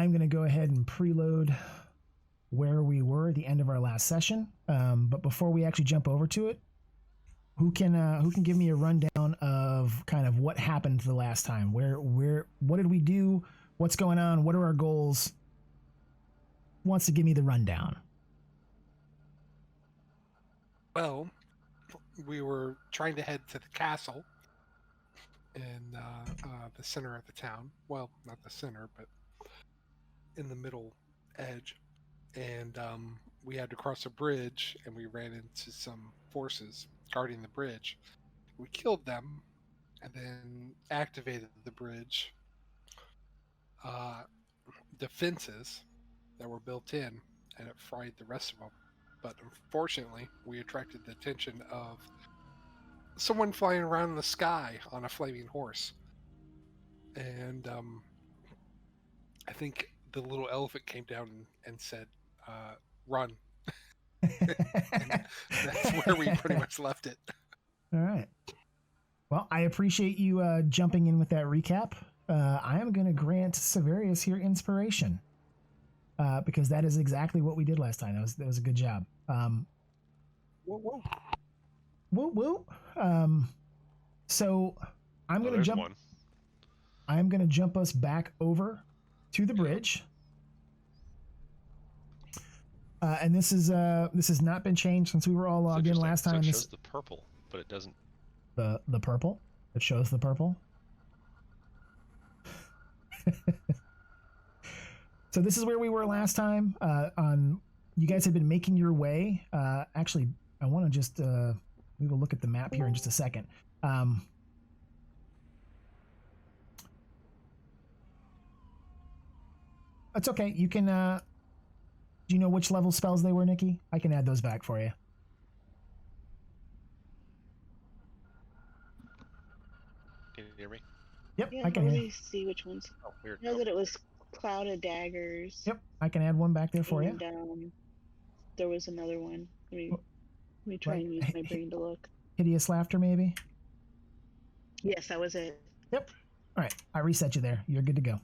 I'm going to go ahead and preload where we were at the end of our last session. But before we actually jump over to it, who can give me a rundown of kind of what happened the last time? What did we do? What's going on? What are our goals? Who wants to give me the rundown? Well, we were trying to head to the castle in the center of the town. Well, not the center, but in the middle edge. And we had to cross a bridge, and we ran into some forces guarding the bridge. We killed them, and then activated the bridge defenses that were built in, and it fried the rest of them. But unfortunately, we attracted the attention of someone flying around in the sky on a flaming horse. And I think the little elephant came down and said, run. And that's where we pretty much left it. All right. Well, I appreciate you jumping in with that recap. I am going to grant Severius here inspiration because that is exactly what we did last time. That was a good job. Whoa, whoa. Woo woo. So I'm going to jump. One. I'm going to jump us back over to the bridge. And this has not been changed since we were all logged in last time. So it shows the purple, but it doesn't. The purple. It shows the purple. So this is where we were last time. You guys have been making your way. Actually, I want to just we will look at the map here in just a second. That's okay. You can. Do you know which level spells they were, Nikki? I can add those back for you. Can you hear me? Yep, Yeah, I can. let me see which ones. Oh, weird. I know that it was Cloud of Daggers. Yep, I can add one back there for you. And there was another one. Let me try and use my brain to look. Hideous Laughter, maybe? Yes, that was it. Yep. All right, I reset you there. You're good to go.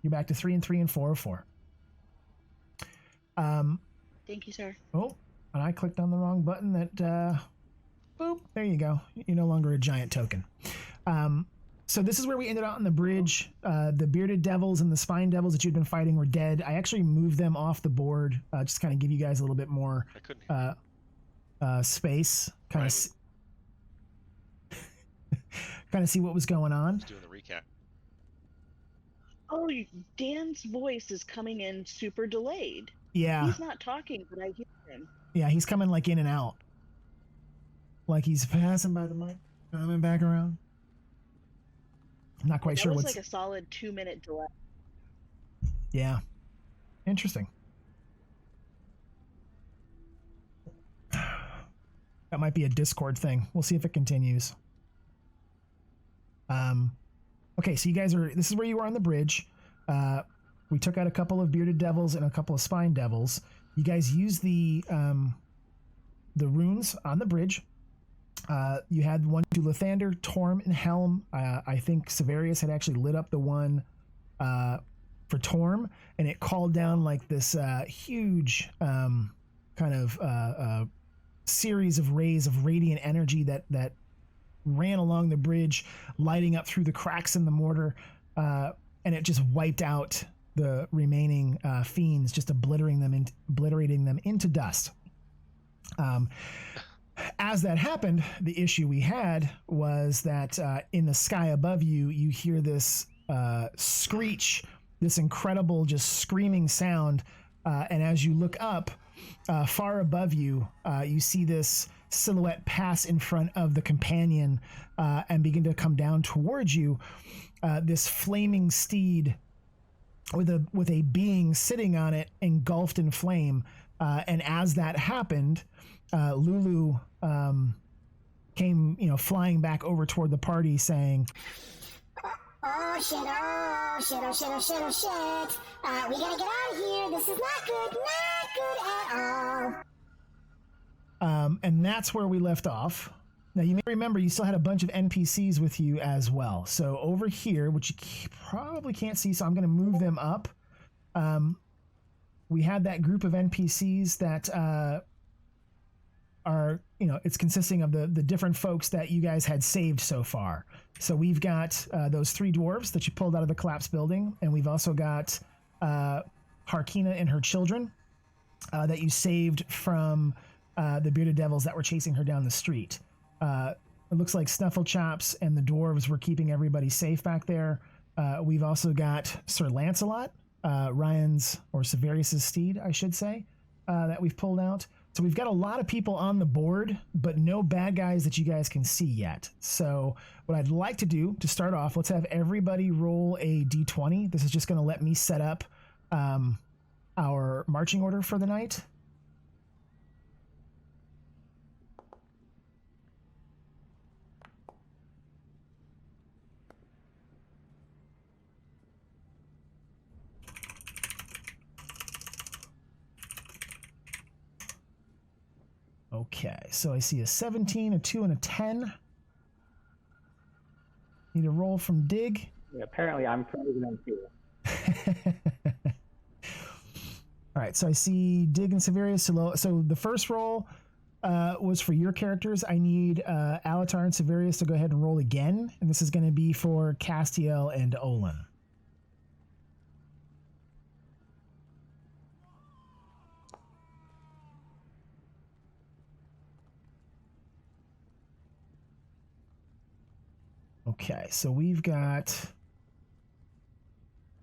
You're back to 3 and 3 and 4 and 4. Thank you, sir. Oh, and I clicked on the wrong button that, boop, there you go. You're no longer a giant token. So this is where we ended out on the bridge. The bearded devils and the spine devils that you'd been fighting were dead. I actually moved them off the board, just kind of give you guys a little bit more space, kind of kind of see what was going on. Just doing the recap. Oh, Dan's voice is coming in super delayed. Yeah. He's not talking, but I hear him. Yeah, he's coming like in and out. Like he's passing by the mic, coming back around. I'm not quite sure what's... what's... like a solid 2-minute delay. Yeah. Interesting. That might be a Discord thing. We'll see if it continues. Okay, so you guys are... This is where you were on the bridge. We took out a couple of bearded devils and a couple of spine devils. You guys used the runes on the bridge. You had one to Lathander, Torm, and Helm. I think Severius had actually lit up the one for Torm, and it called down like this huge kind of series of rays of radiant energy that ran along the bridge, lighting up through the cracks in the mortar, and it just wiped out the remaining fiends, just obliterating them into dust. As that happened, the issue we had was that in the sky above you, you hear this screech, this incredible just screaming sound, and as you look up, far above you, you see this silhouette pass in front of the companion and begin to come down towards you. This flaming steed with a being sitting on it, engulfed in flame. And as that happened, Lulu came, flying back over toward the party, saying, "Oh shit! Oh shit! Oh shit! Oh shit! Oh shit! We gotta get out of here. This is not good at all." And that's where we left off. Now, you may remember you still had a bunch of NPCs with you as well. So over here, which you probably can't see, so I'm going to move them up we had that group of NPCs that are, it's consisting of the different folks that you guys had saved so far. So we've got those 3 dwarves that you pulled out of the collapsed building, and we've also got Harkina and her children that you saved from the bearded devils that were chasing her down the street. It looks like Snufflechops and the dwarves were keeping everybody safe back there. We've also got Sir Lancelot, Ryan's or Severius's steed, I should say, that we've pulled out. So we've got a lot of people on the board, but no bad guys that you guys can see yet. So what I'd like to do to start off, let's have everybody roll a d20. This is just going to let me set up our marching order for the night. Okay, so I see a 17, a 2, and a 10. Need a roll from Dig. Yeah, apparently I'm frozen in too. All right, so I see Dig and Severius. So the first roll was for your characters. I need Alatar and Severius to go ahead and roll again, and this is going to be for Castiel and Olin. Okay, so we've got,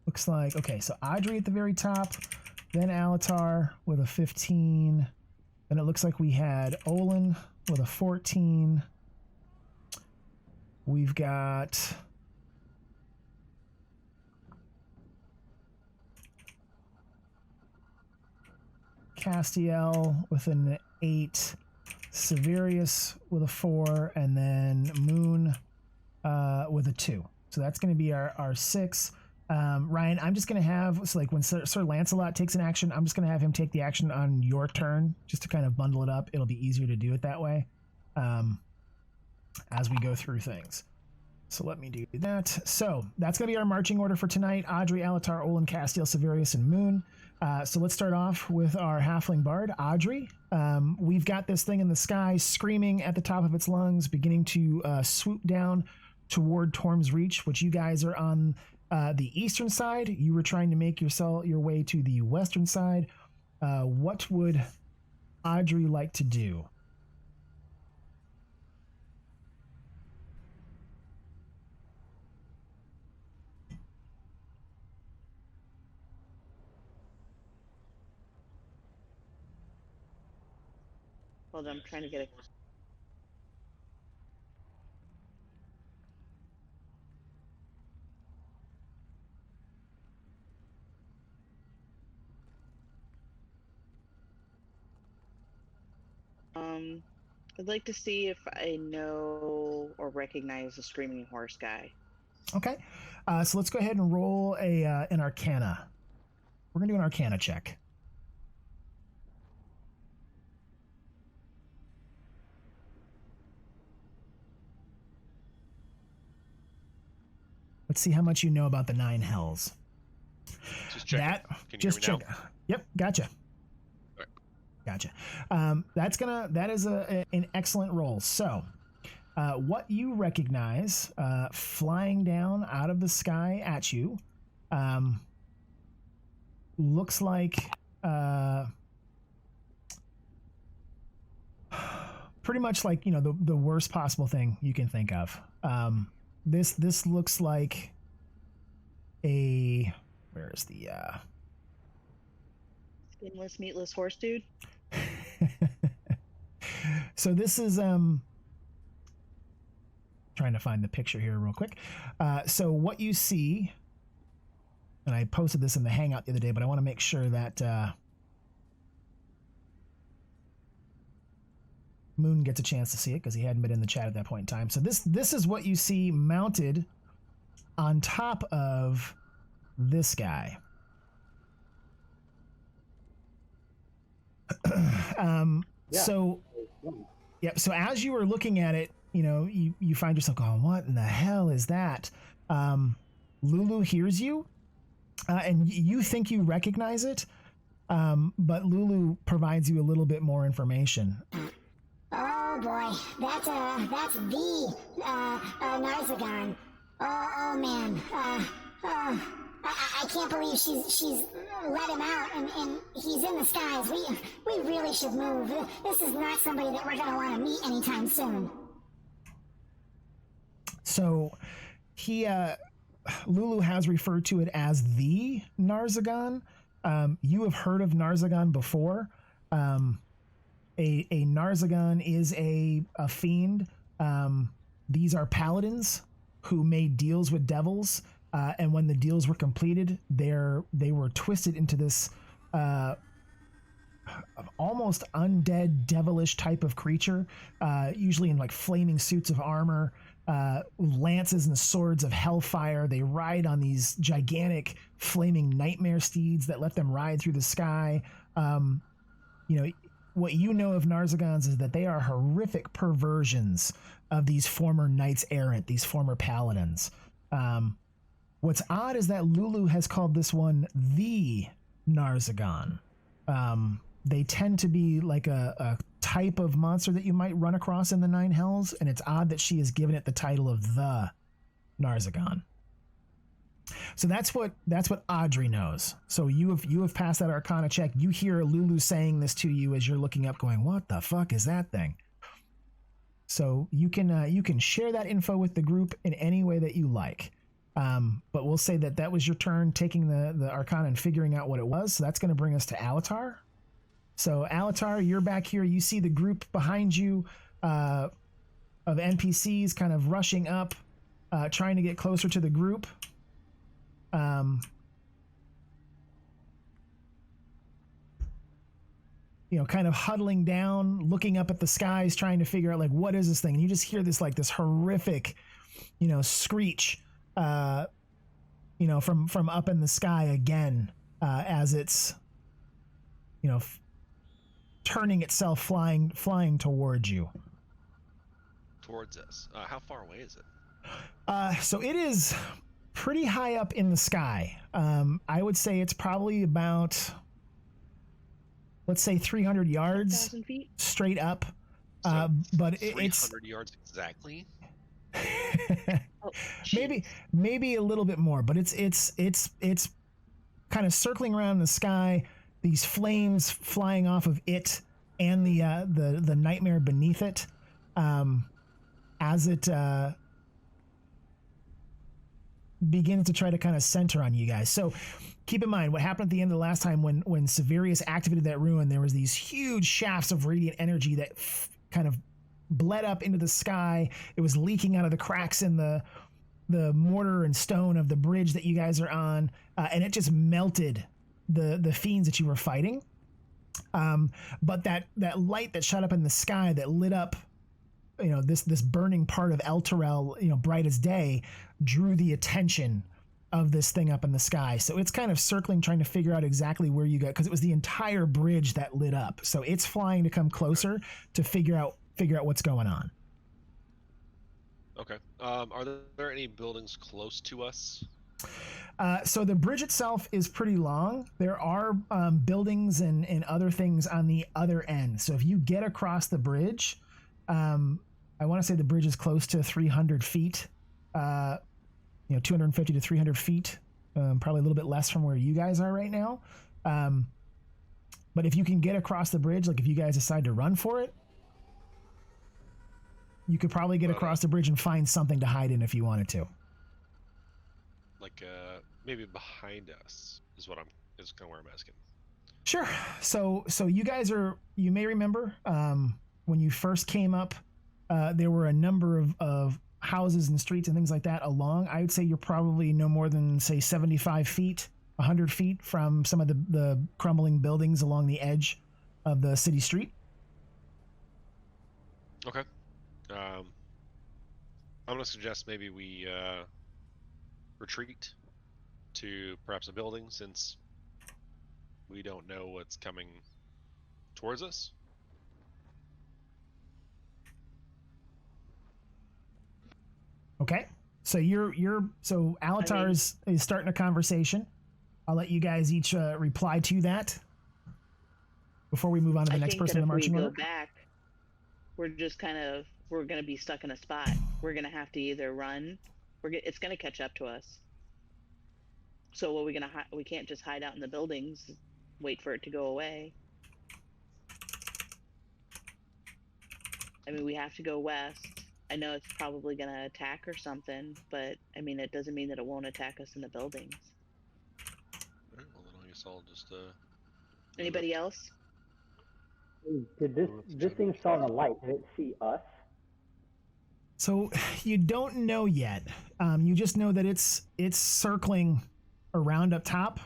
looks like, okay, so Audrey at the very top, then Alatar with a 15, then it looks like we had Olin with a 14, we've got Castiel with an 8, Severius with a 4, and then Moon with a 2. So that's going to be our 6. Ryan, I'm just going to have, so like when Sir Lancelot takes an action, I'm just going to have him take the action on your turn just to kind of bundle it up. It'll be easier to do it that way as we go through things. So let me do that. So that's going to be our marching order for tonight. Audrey, Alatar, Olin, Castiel, Severius, and Moon. So let's start off with our halfling bard, Audrey. We've got this thing in the sky screaming at the top of its lungs, beginning to swoop down toward Torm's Reach, which you guys are on the eastern side. You were trying to make your way to the western side. What would Audrey like to do? Hold on, I'm trying to get it. I'd like to see if I know or recognize the screaming horse guy. Okay, so let's go ahead and roll an Arcana. We're gonna do an Arcana check. Let's see how much you know about the 9 hells. Just check. That, Can you just hear me check. Yep, gotcha. Right. Gotcha. That is an excellent roll. So, what you recognize flying down out of the sky at you looks like pretty much like, the worst possible thing you can think of. This looks like where's the Skinless, meatless horse dude. So this is trying to find the picture here real quick. So what you see, and I posted this in the Hangout the other day, but I want to make sure that Moon gets a chance to see it because he hadn't been in the chat at that point in time. So this is what you see mounted on top of this guy. So as you were looking at it, you find yourself going, what in the hell is that? Lulu hears you and you think you recognize it, but Lulu provides you a little bit more information. Oh boy, that's the Narzagon. Oh man, I can't believe she's let him out and he's in the skies. We really should move. This is not somebody that we're gonna want to meet anytime soon. So Lulu has referred to it as the Narzagon. You have heard of Narzagon before. A Narzagon is a fiend. These are paladins who made deals with devils, and when the deals were completed, they were twisted into this almost undead, devilish type of creature, usually in like flaming suits of armor, lances and swords of hellfire. They ride on these gigantic flaming nightmare steeds that let them ride through the sky. What you know of Narzagons is that they are horrific perversions of these former knights errant, these former paladins. What's odd is that Lulu has called this one the Narzagon. They tend to be like a type of monster that you might run across in the Nine Hells, and it's odd that she has given it the title of the Narzagon. So that's what Audrey knows. So you have passed that Arcana check. You hear Lulu saying this to you as you're looking up, going, "What the fuck is that thing?" So you can share that info with the group in any way that you like. But we'll say that was your turn taking the Arcana and figuring out what it was. So that's going to bring us to Alatar. So Alatar, you're back here. You see the group behind you of NPCs kind of rushing up, trying to get closer to the group. Kind of huddling down, looking up at the skies, trying to figure out like, what is this thing? And you just hear this horrific, screech, from up in the sky again, as it's, turning itself, flying towards you. Towards us. How far away is it? So it is pretty high up in the sky. I would say it's probably about, let's say 300 yards 1,000 feet? straight up. So But it's it's 300 yards exactly. Oh, jeez. maybe a little bit more, but it's kind of circling around in the sky. These flames flying off of it and the nightmare beneath it, as it begins to try to kind of center on you guys. So keep in mind what happened at the end of the last time when Severius activated that ruin. There was these huge shafts of radiant energy that kind of bled up into the sky. It was leaking out of the cracks in the mortar and stone of the bridge that you guys are on, and it just melted the fiends that you were fighting. But that light that shot up in the sky that lit up, this burning part of Elturel, bright as day, drew the attention of this thing up in the sky. So it's kind of circling, trying to figure out exactly where you got, because it was the entire bridge that lit up. So it's flying to come closer to figure out what's going on. Okay. Are there any buildings close to us? So the bridge itself is pretty long. There are buildings and other things on the other end. So if you get across the bridge, I want to say the bridge is close to 300 feet, 250 to 300 feet, probably a little bit less from where you guys are right now. But if you can get across the bridge, like if you guys decide to run for it, you could probably get across the bridge and find something to hide in if you wanted to. Like maybe behind us is kind of where I'm asking. Sure. So you may remember when you first came up, there were a number of houses and streets and things like that along. I would say you're probably no more than, say, 75 feet, 100 feet from some of the crumbling buildings along the edge of the city street. Okay. I'm going to suggest maybe we retreat to perhaps a building, since we don't know what's coming towards us. Okay. So so Alatar is starting a conversation. I'll let you guys each reply to that before we move on to the next person in the marching order. order. If we go back, we're going to be stuck in a spot. We're going to have to either run, it's going to catch up to us. So what are we going to we can't just hide out in the buildings, wait for it to go away. I mean, we have to go west. I know it's probably going to attack or something, but I mean, it doesn't mean that it won't attack us in the buildings. All right, well, then I guess I'll just Anybody else? Did this thing saw the light? Did it see us? So you don't know yet. You just know that it's circling around up top,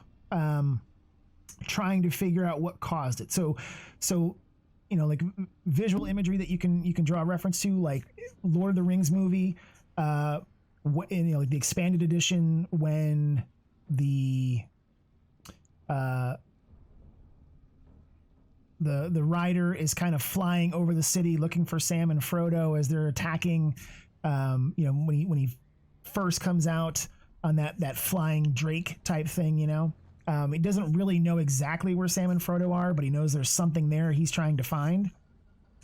trying to figure out what caused it. So you know, like visual imagery that you can draw a reference to, like Lord of the Rings movie, like the expanded edition when the rider is kind of flying over the city looking for Sam and Frodo as they're attacking. When he first comes out on that flying Drake type thing, he doesn't really know exactly where Sam and Frodo are, but he knows there's something there he's trying to find.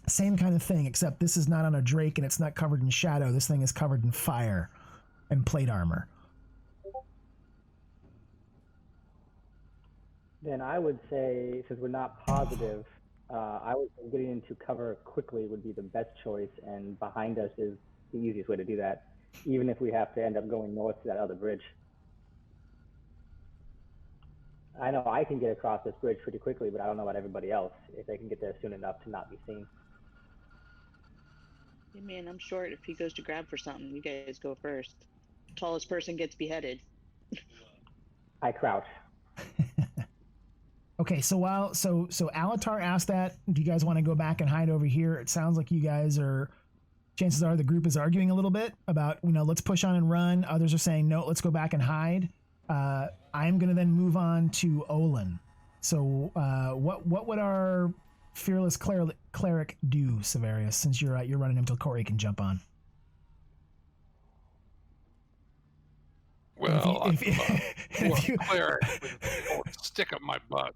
Same kind of thing, except this is not on a Drake and it's not covered in shadow. This thing is covered in fire and plate armor. Then I would say, since we're not positive, I would say getting into cover quickly would be the best choice, and behind us is the easiest way to do that, even if we have to end up going north to that other bridge. I know I can get across this bridge pretty quickly, but I don't know about everybody else, if they can get there soon enough to not be seen. Yeah, man, I'm short. If he goes to grab for something, you guys go first. Tallest person gets beheaded. I crouch. Okay, so Alatar asked that. Do you guys want to go back and hide over here? It sounds like you guys are. Chances are the group is arguing a little bit about, let's push on and run. Others are saying no, let's go back and hide. I'm going to then move on to Olin. So what would our fearless cleric do, Severius, since you're running him till Corey can jump on? Well, I'm a cleric with a stick up my butt.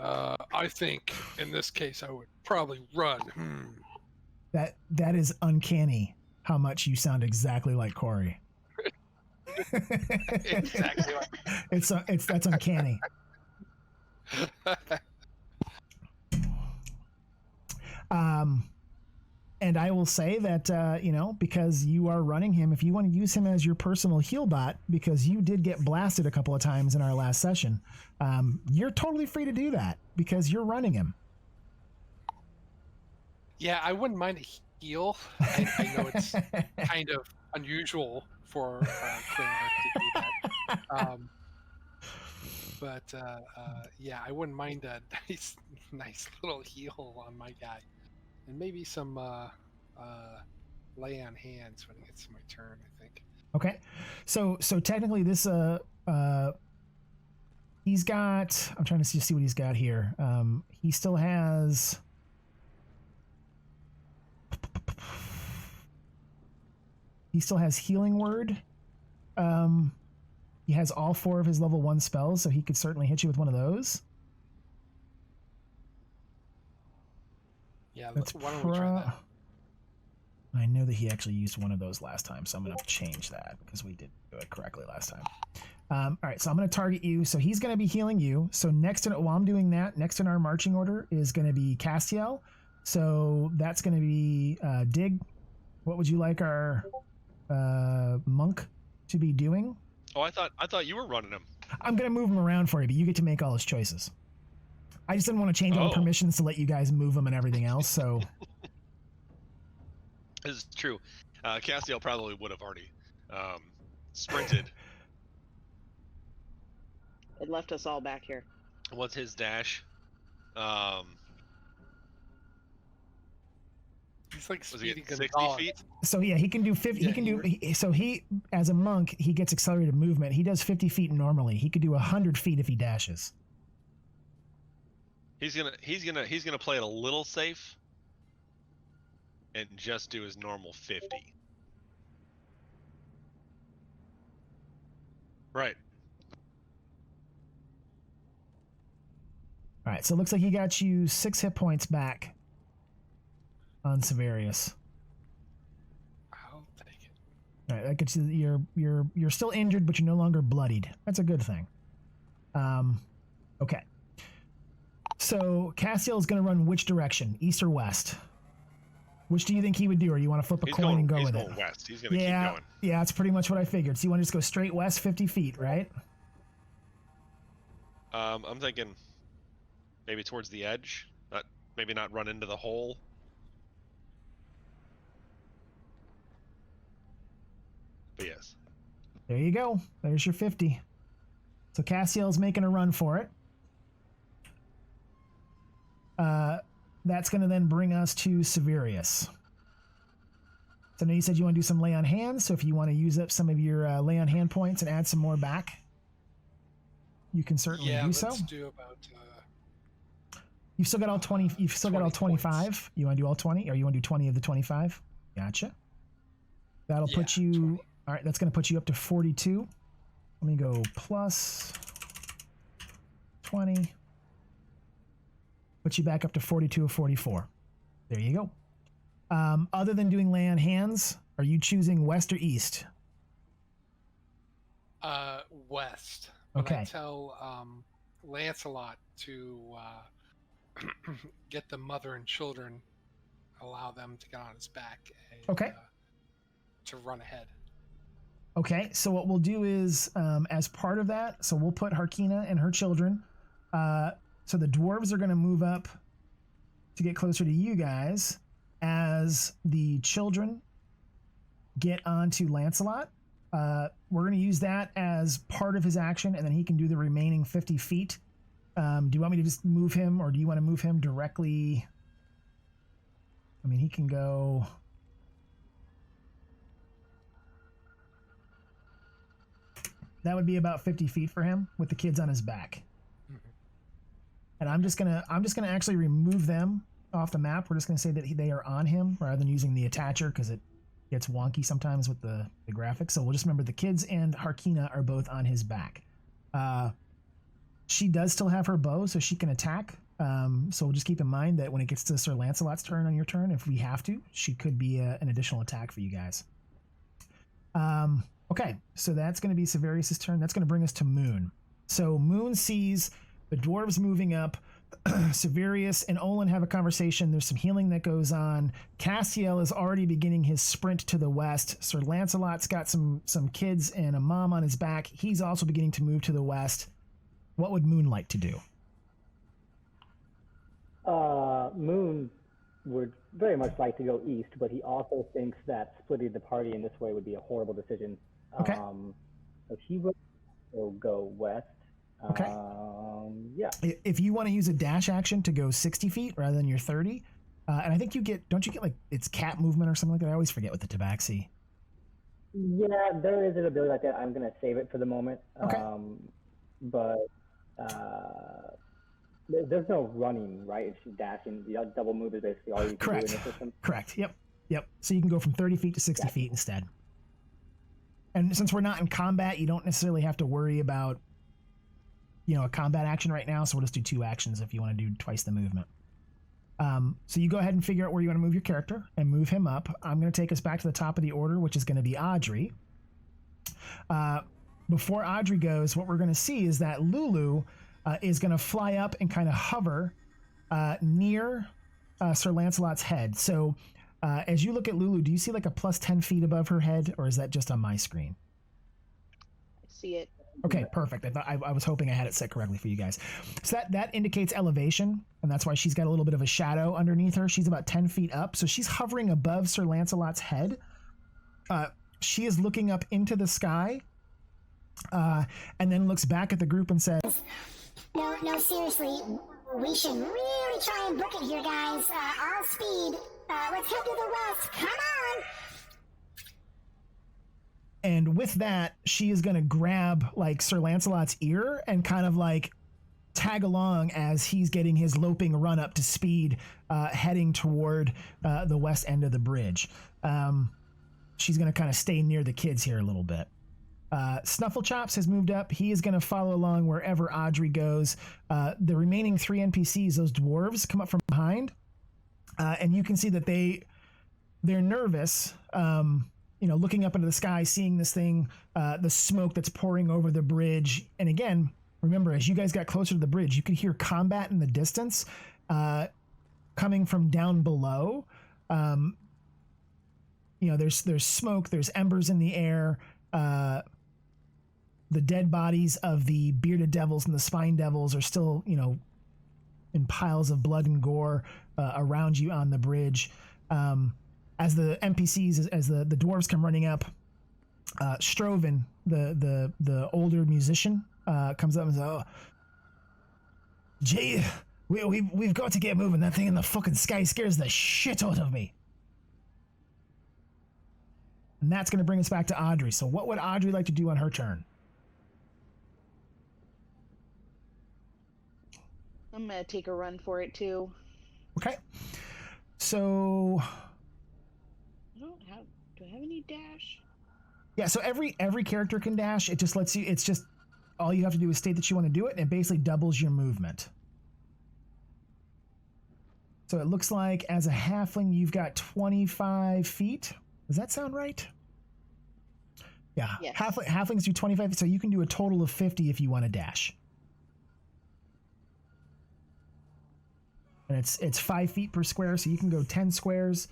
I think in this case I would probably run. That is uncanny. How much you sound exactly like Corey. Exactly. That's uncanny. And I will say that, because you are running him, if you want to use him as your personal heal bot, because you did get blasted a couple of times in our last session, you're totally free to do that because you're running him. Yeah, I wouldn't mind a heal. I know it's kind of unusual for a cleric to do that. But yeah, I wouldn't mind a nice little heal on my guy. And maybe some lay on hands when it gets to my turn, I think. Okay. So technically this he's got, I'm trying to see what he's got here. He still has healing word. He has all 4 of his level 1 spells, so he could certainly hit you with one of those. Yeah, why don't we try that? I know that he actually used one of those last time, so I'm going to change that because we did do it correctly last time. All right, so I'm going to target you. So he's going to be healing you. So while I'm doing that, next in our marching order is going to be Castiel. So that's going to be Dig. What would you like our monk to be doing? Oh, I thought you were running him. I'm going to move him around for you, but you get to make all his choices. I just didn't want to change all the permissions to let you guys move them and everything else, so... This is true. Castiel probably would have already sprinted. It left us all back here. What's his dash? He's like speeding 60 feet? So yeah, he can do 50. He as a monk, he gets accelerated movement. He does 50 feet normally. He could do 100 feet if he dashes. He's gonna play it a little safe and just do his normal 50. Right. All right, so it looks like he got you 6 hit points back on Severius. I'll take it. All right, that gets you. You're still injured, but you're no longer bloodied. That's a good thing. Okay. So Castiel is going to run which direction, east or west? Which do you think he would do, or you want to flip a coin and go with it? He's going west. He's going to keep going. Yeah, that's pretty much what I figured. So you want to just go straight west 50 feet, right? I'm thinking maybe towards the edge. Maybe not run into the hole. But yes. There you go. There's your 50. So Castiel's making a run for it. That's going to then bring us to Severius. So now you said you want to do some lay on hands. So if you want to use up some of your lay on hand points and add some more back, you can certainly do so. Let's do about. You've still got all 20. You've still got all 25. Points. You want to do all 20, or you want to do 20 of the 25? Gotcha. That'll put you. 20. All right, that's going to put you up to 42. Let me go plus 20. Put you back up to 42 or 44. There you go. Other than doing lay on hands, are you choosing west or east? West. Okay. I tell Lancelot to get the mother and children, allow them to get on his back. And, Okay. To run ahead. Okay, so what we'll do is, as part of that, so we'll put Harkina and her children. So the dwarves are going to move up to get closer to you guys as the children get onto Lancelot. We're going to use that as part of his action, and then he can do the remaining 50 feet. Do you want me to just move him, or do you want to move him directly? I mean, he can go... That would be about 50 feet for him with the kids on his back. And I'm just gonna actually remove them off the map. We're just gonna say that they are on him rather than using the attacher because it gets wonky sometimes with the graphics. So we'll just remember the kids and Harkina are both on his back. She does still have her bow, so she can attack. So we'll just keep in mind that when it gets to Sir Lancelot's turn on your turn, if we have to, she could be an additional attack for you guys. Okay, so that's going to be Severius' turn. That's going to bring us to Moon. So Moon sees the dwarves moving up. Severius and Olin have a conversation. There's some healing that goes on. Castiel is already beginning his sprint to the west. Sir Lancelot's got some kids and a mom on his back. He's also beginning to move to the west. What would Moon like to do? Moon would very much like to go east, but he also thinks that splitting the party in this way would be a horrible decision. Okay. So he will go west. Okay. Yeah. If you want to use a dash action to go 60 feet rather than your 30, and I think don't you get like it's cat movement or something like that? I always forget with the tabaxi. Yeah, there is an ability like that. I'm going to save it for the moment. Okay. But there's no running, right? It's just dashing. The double move is basically all you can do in the system. Correct. Yep. So you can go from 30 feet to 60 feet instead. And since we're not in combat, you don't necessarily have to worry about, a combat action right now. So we'll just do 2 actions if you want to do twice the movement. So you go ahead and figure out where you want to move your character and move him up. I'm going to take us back to the top of the order, which is going to be Audrey. Before Audrey goes, what we're going to see is that Lulu is going to fly up and kind of hover near Sir Lancelot's head. So as you look at Lulu, do you see like a plus 10 feet above her head, or is that just on my screen? I see it. Okay, perfect. I was hoping I had it set correctly for you guys. So that indicates elevation, and that's why she's got a little bit of a shadow underneath her. She's about 10 feet up, so she's hovering above Sir Lancelot's head. She is looking up into the sky, and then looks back at the group and says, No, seriously, we should really try and book it here, guys. All speed. Let's head to the west. Come on! And with that, she is going to grab like Sir Lancelot's ear and kind of like tag along as he's getting his loping run up to speed, heading toward the west end of the bridge. She's going to kind of stay near the kids here a little bit. Snufflechops has moved up. He is going to follow along wherever Audrey goes. The remaining 3 NPCs, those dwarves, come up from behind, and you can see that they're nervous. Looking up into the sky, seeing this thing, the smoke that's pouring over the bridge. And again, remember, as you guys got closer to the bridge, you could hear combat in the distance coming from down below. There's smoke, there's embers in the air. The dead bodies of the bearded devils and the spine devils are still, in piles of blood and gore around you on the bridge. As the NPCs, as the dwarves come running up, Stroven, the older musician, comes up and says, "Oh, gee, we've got to get moving. That thing in the fucking sky scares the shit out of me." And that's going to bring us back to Audrey. So what would Audrey like to do on her turn? I'm going to take a run for it, too. Okay. So... Do I have any dash? Yeah, so every character can dash. It just lets you... It's just... All you have to do is state that you want to do it, and it basically doubles your movement. So it looks like as a halfling, you've got 25 feet. Does that sound right? Yeah. Yes. Halflings do 25, so you can do a total of 50 if you want to dash. And it's 5 feet per square, so you can go 10 squares.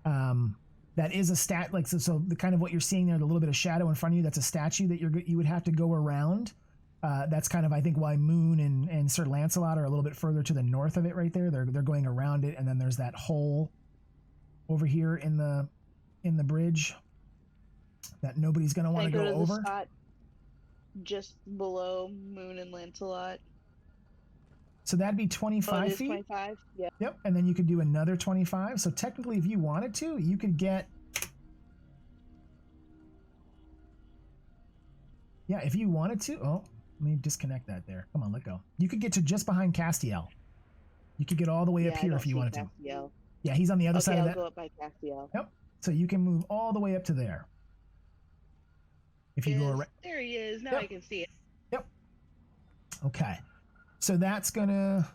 That is a stat, like so the kind of what you're seeing there, the little bit of shadow in front of you, that's a statue that you would have to go around. That's kind of, I think, why Moon and Sir Lancelot are a little bit further to the north of it right there. They're going around it, and then there's that hole over here in the bridge that nobody's going to want to go over. The spot just below Moon and Lancelot. So that'd be 25 feet. 25, yeah. Yep, and then you could do another 25. So technically, if you wanted to, you could get... Yeah, if you wanted to... Oh, let me disconnect that there. Come on, let go. You could get to just behind Castiel. You could get all the way up here if you wanted Castiel. to. Yeah, he's on the other side of that. I'll go up by Castiel. Yep. So you can move all the way up to there. If you go around... There he is. Now Yep. I can see it. Yep. Okay. So that's going to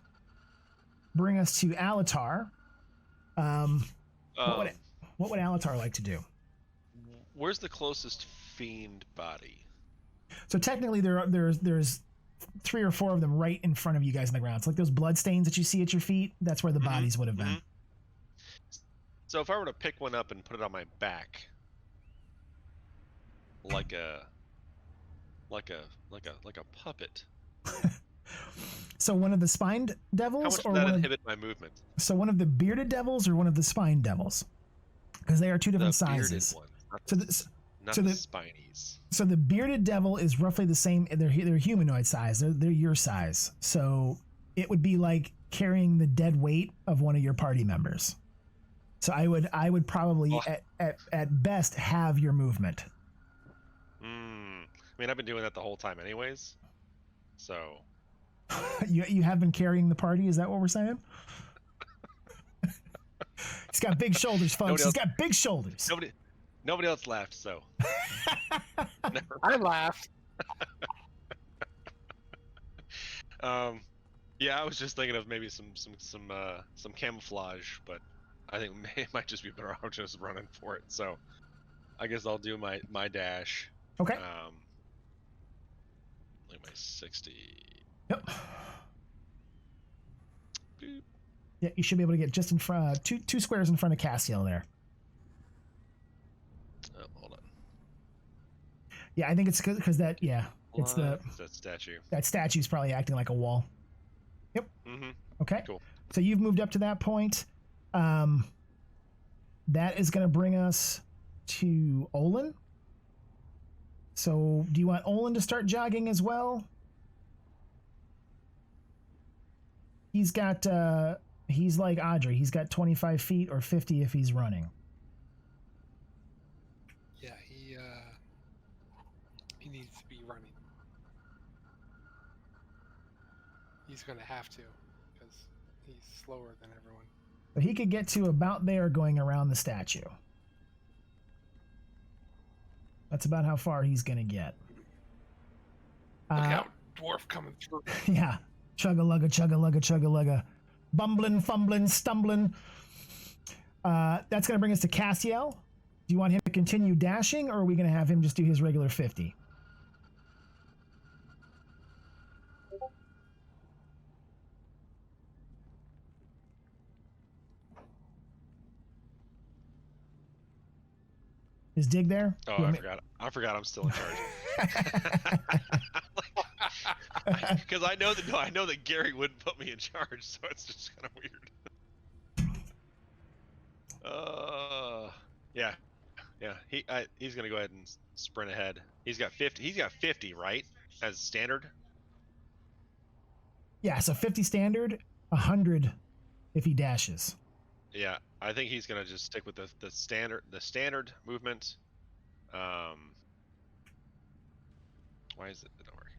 bring us to Alatar. What would Alatar like to do? Where's the closest fiend body? So technically, there's 3 or 4 of them right in front of you guys on the ground. It's like those blood stains that you see at your feet. That's where the bodies would have been. So if I were to pick one up and put it on my back, like a puppet. So one of the spined devils, how much or would that inhibit my movement? So one of the bearded devils, or one of the spine devils, because they are 2 different The bearded sizes. one, not so the the spinies. So the bearded devil is roughly the same. They're humanoid size. They're your size. So it would be like carrying the dead weight of one of your party members. So I would probably at best have your movement. I mean, I've been doing that the whole time, anyways. So you have been carrying the party. Is that what we're saying? He's got big shoulders, folks. He's got big shoulders. Nobody else laughed, so. I laughed. Yeah, I was just thinking of maybe some camouflage, but I think it might just be better off just running for it. So, I guess I'll do my dash. Okay. Like my 60. Yep. Boop. Yeah, you should be able to get just in front, two squares in front of Castiel there. Oh, hold on. Yeah, I think it's because that. Yeah, it's that statue. That statue's probably acting like a wall. Yep. Mm-hmm. Okay. Cool. So you've moved up to that point. That is going to bring us to Olin. So do you want Olin to start jogging as well? He's got, he's like Audrey. He's got 25 feet or 50 if he's running. Yeah, he needs to be running. He's going to have to, because he's slower than everyone. But he could get to about there going around the statue. That's about how far he's going to get. Look out, dwarf coming through. Yeah. Chug-a-lugga, chug-a-lugga, chug-a-lugga. Bumbling, fumbling, stumbling. That's going to bring us to Castiel. Do you want him to continue dashing, or are we going to have him just do his regular 50? Is Dig there? Oh, I forgot I'm still in charge. Because I know that Gary wouldn't put me in charge, so it's just kind of weird. Yeah. He's gonna go ahead and sprint ahead. He's got 50. He's got 50, right? As standard. Yeah, so 50 standard, 100 if he dashes. Yeah, I think he's gonna just stick with the standard movement. Why is it not working?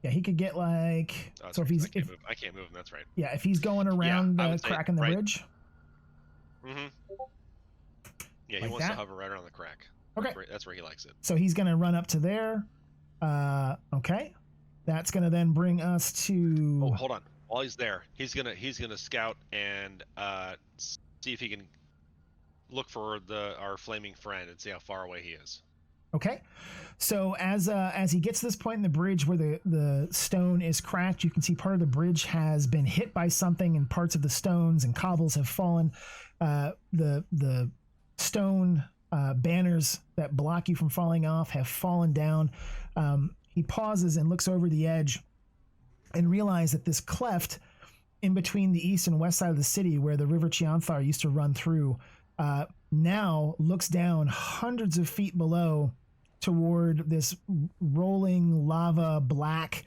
Yeah, he could get like. Oh, so if right, he's I can't move him. That's right. Yeah, if he's going around the crack in the right. bridge. Mm-hmm. Yeah, he Like wants that? to hover right around the crack. Okay. That's where he likes it. So he's gonna run up to there. Okay. That's gonna then bring us to. Oh, hold on. While he's there, he's gonna scout and see if he can look for our flaming friend and see how far away he is. Okay. So as he gets to this point in the bridge where the stone is cracked, you can see part of the bridge has been hit by something, and parts of the stones and cobbles have fallen. The stone banners that block you from falling off have fallen down. He pauses and looks over the edge and realizes that this cleft in between the east and west side of the city, where the river Chianthar used to run through, now looks down hundreds of feet below toward this rolling lava black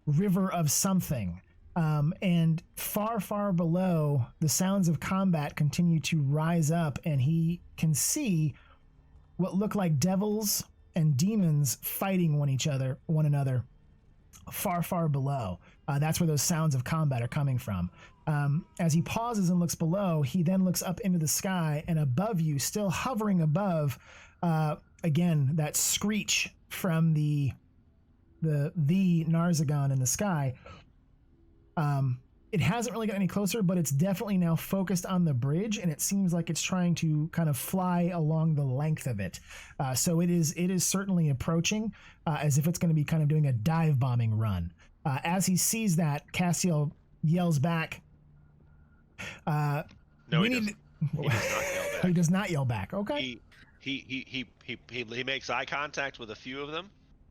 river of something. And far, far below, the sounds of combat continue to rise up, and he can see what look like devils and demons fighting one another far, far below. That's where those sounds of combat are coming from. As he pauses and looks below, he then looks up into the sky, and above you, still hovering above, again, that screech from the Narsagon in the sky. It hasn't really got any closer, but it's definitely now focused on the bridge, and it seems like it's trying to kind of fly along the length of it. So it is certainly approaching, as if it's going to be kind of doing a dive bombing run. As he sees that, Castiel yells back. No, he doesn't. He does not yell back. He does not yell back. Okay. He makes eye contact with a few of them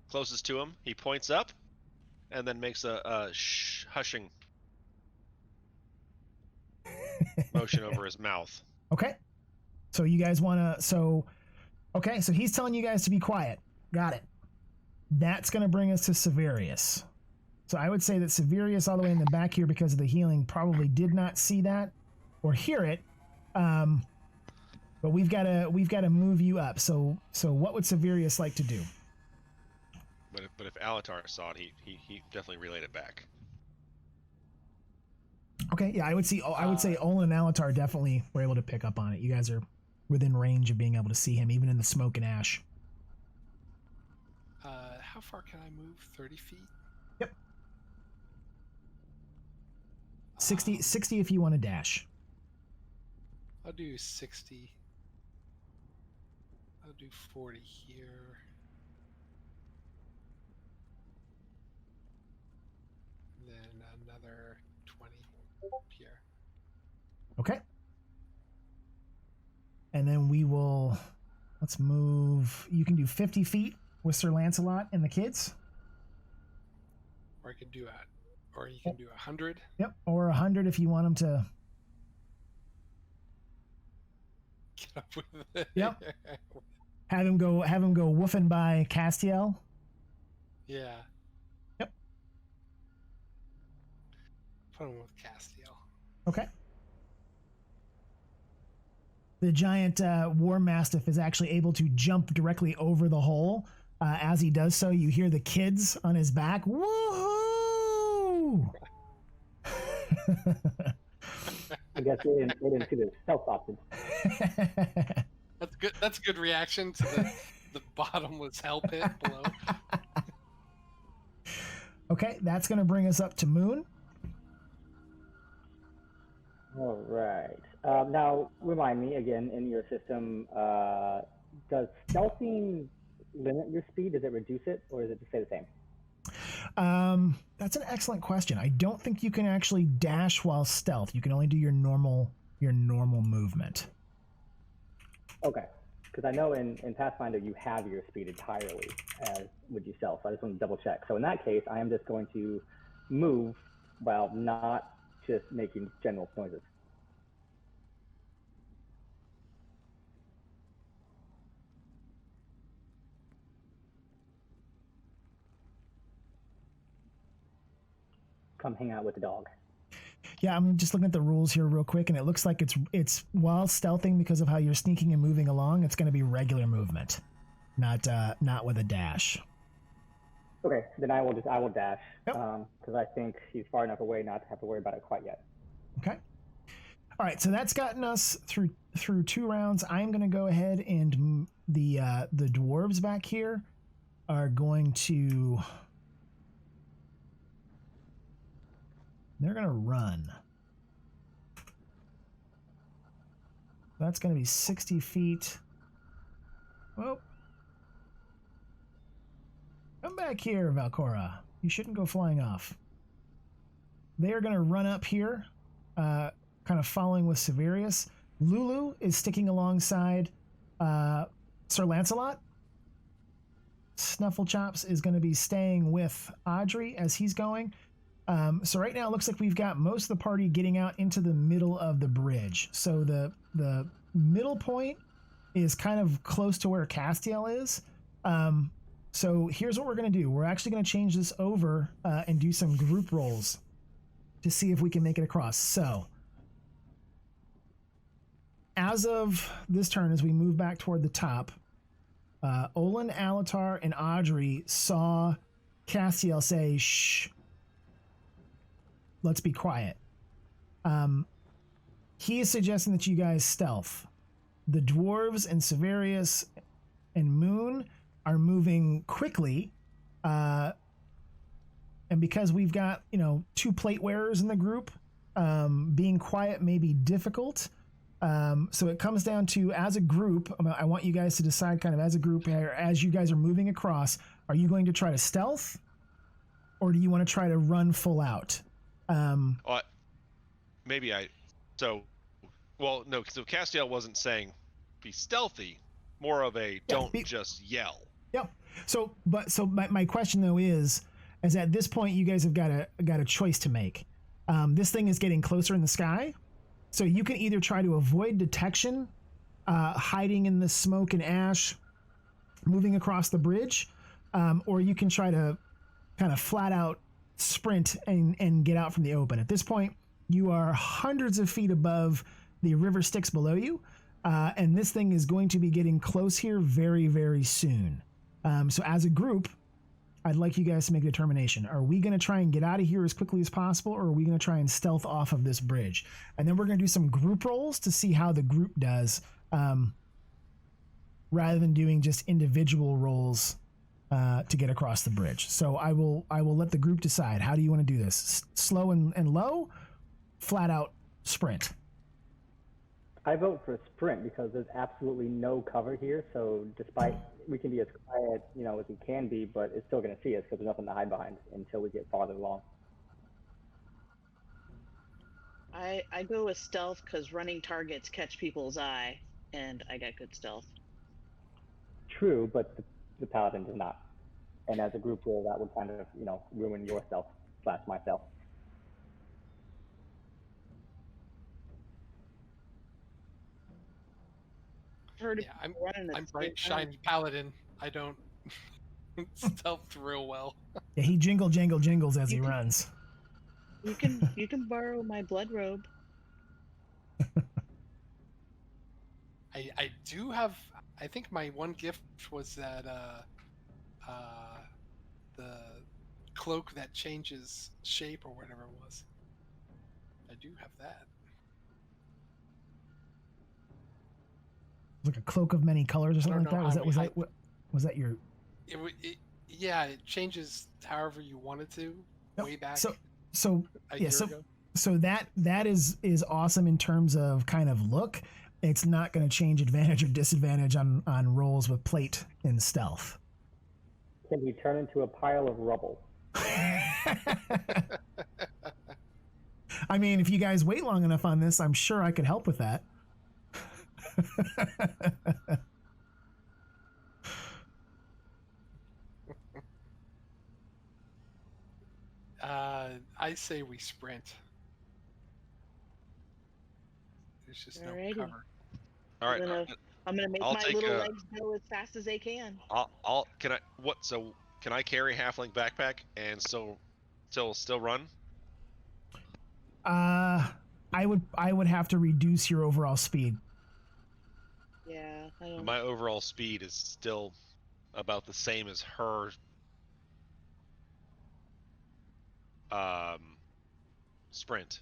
closest to him. He points up, and then makes a hushing motion over his mouth. Okay. So you guys want to... So he's telling you guys to be quiet. Got it. That's going to bring us to Severius. So I would say that Severius, all the way in the back here because of the healing, probably did not see that or hear it. But we've got to move you up. So what would Severius like to do? But if Alatar saw it, he definitely relayed it back. Okay, yeah, I would say Olin and Alatar definitely were able to pick up on it. You guys are within range of being able to see him, even in the smoke and ash. How far can I move? 30 feet? Yep. 60 if you want to dash. I'll do 60. I'll do 40 here. Then another 20 here. Okay. And then let's move. You can do 50 feet with Sir Lancelot and the kids. Or you can do 100. Yep, or 100 if you want them to. Get up with it. Yep. Have him go woofing by Castiel. Yeah. Yep. Put him with Castiel. Okay. The giant war mastiff is actually able to jump directly over the hole. As he does so, you hear the kids on his back. Woohoo! I guess they didn't see the stealth option. That's good. That's a good reaction to the bottomless hell pit below. Okay, that's going to bring us up to Moon. All right. Now, remind me again, in your system, does stealthing limit your speed? Does it reduce it, or does it just stay the same? That's an excellent question. I don't think you can actually dash while stealth. You can only do your normal movement. Okay. Because I know in Pathfinder you have your speed entirely, as would you stealth. So I just want to double check. So in that case, I am just going to move while not just making general noises. Come hang out with the dog. Yeah, I'm just looking at the rules here real quick, and it looks like it's while stealthing, because of how you're sneaking and moving along, it's going to be regular movement, not with a dash. Okay, then I will dash, Yep. Because I think he's far enough away not to have to worry about it quite yet. Okay. All right, so that's gotten us through 2 rounds. I'm going to go ahead and the dwarves back here are going to. They're going to run. That's going to be 60 feet. Well, come back here, Valcora. You shouldn't go flying off. They are going to run up here, kind of following with Severius. Lulu is sticking alongside Sir Lancelot. Snufflechops is going to be staying with Audrey as he's going. So right now it looks like we've got most of the party getting out into the middle of the bridge. So the middle point is kind of close to where Castiel is. So here's what we're going to do. We're actually going to change this over and do some group rolls to see if we can make it across. So as of this turn, as we move back toward the top, Olin, Alatar, and Audrey saw Castiel say, "Shh. Let's be quiet." He is suggesting that you guys stealth. The dwarves and Severius and Moon are moving quickly. And because we've got, 2 plate wearers in the group, being quiet may be difficult. So it comes down to, as a group, I want you guys to decide kind of as a group, as you guys are moving across, are you going to try to stealth, or do you want to try to run full out? No. So Castiel wasn't saying be stealthy, more of a don't just yell. Yep. So my question though is at this point you guys have got a choice to make. This thing is getting closer in the sky, so you can either try to avoid detection, hiding in the smoke and ash, moving across the bridge, or you can try to kind of flat out sprint and get out from the open. At this point, you are hundreds of feet above the river Styx below you, and this thing is going to be getting close here very, very soon. So as a group, I'd like you guys to make a determination. Are we going to try and get out of here as quickly as possible, or are we going to try and stealth off of this bridge? And then we're going to do some group rolls to see how the group does, rather than doing just individual rolls to get across the bridge. So I will let the group decide. How do you want to do this? Slow and low, flat out sprint. I vote for sprint because there's absolutely no cover here. So despite we can be as quiet, as we can be, but it's still going to see us because there's nothing to hide behind until we get farther along. I go with stealth because running targets catch people's eye, and I got good stealth. True, but the paladin does not. And as a group roll, that would kind of, ruin your stealth / myself. I'm bright shiny paladin. I don't stealth real well. Yeah, he jingles as he runs. You can borrow my blood robe. I do have. I think my one gift was that the cloak that changes shape or whatever it was. I do have that. Like a cloak of many colors or something like that. Was that what? Was that your? Yeah, it changes however you want it to. Nope. Way back So a yeah, year ago. so that is awesome in terms of kind of look. It's not going to change advantage or disadvantage on rolls with plate and stealth. Can he turn into a pile of rubble? I mean, if you guys wait long enough on this, I'm sure I could help with that. I say we sprint. There's just Alrighty. no cover. All right. I'm gonna make I'll my take little legs go as fast as they can. Can I carry halfling backpack and still run? I would have to reduce your overall speed. Yeah, I don't. My overall speed is still about the same as her sprint.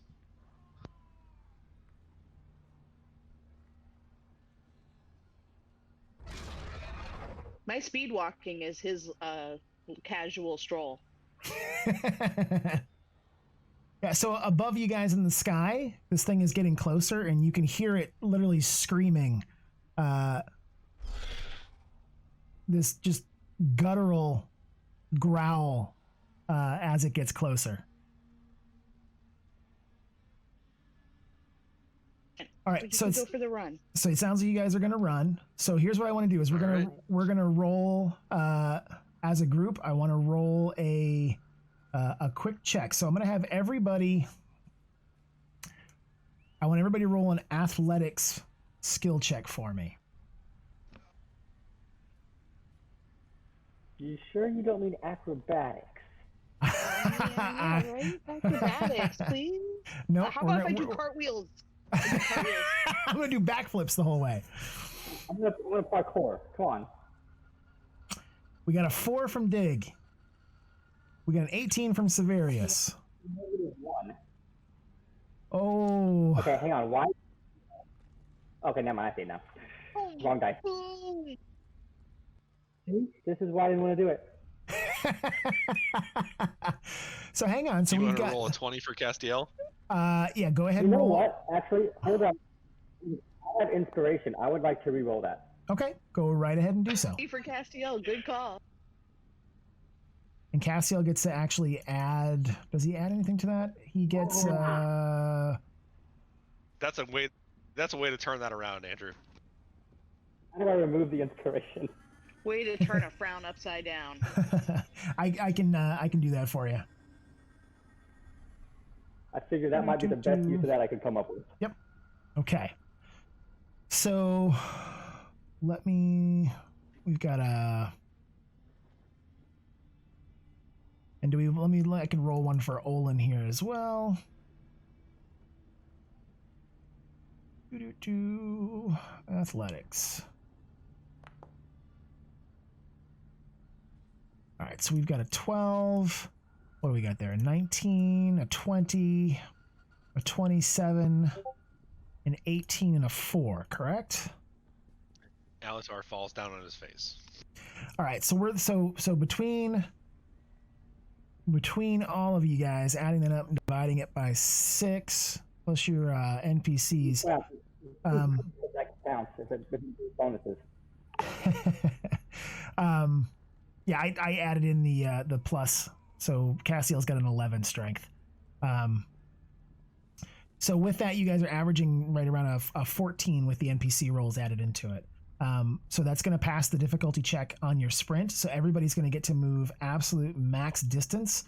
My speed walking is his casual stroll. Yeah, so above you guys in the sky, this thing is getting closer, and you can hear it literally screaming. This just guttural growl as it gets closer. All right, so go for the run. So it sounds like you guys are gonna run. So here's what I want to do: is we're gonna roll as a group. I want to roll a quick check. So I'm gonna have everybody. I want everybody to roll an athletics skill check for me. You sure you don't mean acrobatics? Yeah, right? Acrobatics, please. No. How about if I do cartwheels? I'm gonna do backflips the whole way. I'm gonna parkour. Come on. We got a 4 from Dig. We got an 18 from Severius. -1. Oh. Okay, hang on. Why? Okay, never mind. I see it now. Wrong dice. See? This is why I didn't want to do it. So hang on. So you we've want to got roll a 20 for Castiel? yeah, go ahead You and know roll. what? Actually, hold on. I have inspiration. I would like to re-roll that. Okay, go right ahead and do so. For Castiel, good call. And Castiel gets to actually add. Does he add anything to that? He gets. That's a way to turn that around, Andrew. How do I remove the inspiration? Way to turn a frown upside down. I can do that for you. I figured that might be the best use of that I could come up with. Yep. Okay. So we've got a. And I can roll one for Olin here as well. Athletics. All right, so we've got a 12. What do we got there? A 19, a 20, a 27, an 18, and a 4, correct? Alatar falls down on his face. All right, so we're so between all of you guys, adding that up and dividing it by 6 plus your NPCs. Well, that counts as bonuses. Yeah, I added in the plus, so Castiel's got an 11 strength. So with that, you guys are averaging right around a 14 with the NPC rolls added into it. So that's going to pass the difficulty check on your sprint. So everybody's going to get to move absolute max distance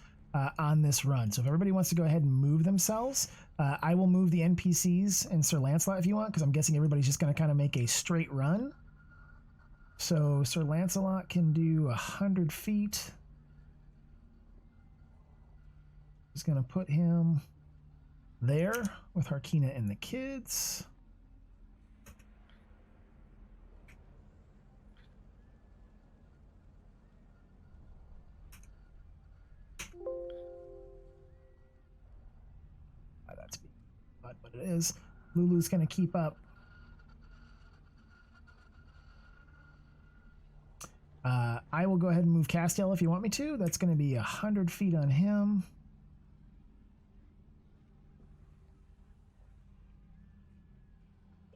on this run. So if everybody wants to go ahead and move themselves, I will move the NPCs and Sir Lancelot if you want, because I'm guessing everybody's just going to kind of make a straight run. So Sir Lancelot can do 100 feet. Just going to put him there with Harkina and the kids. That's not what it is. Lulu's going to keep up. I will go ahead and move Castiel if you want me to. That's going to be 100 feet on him.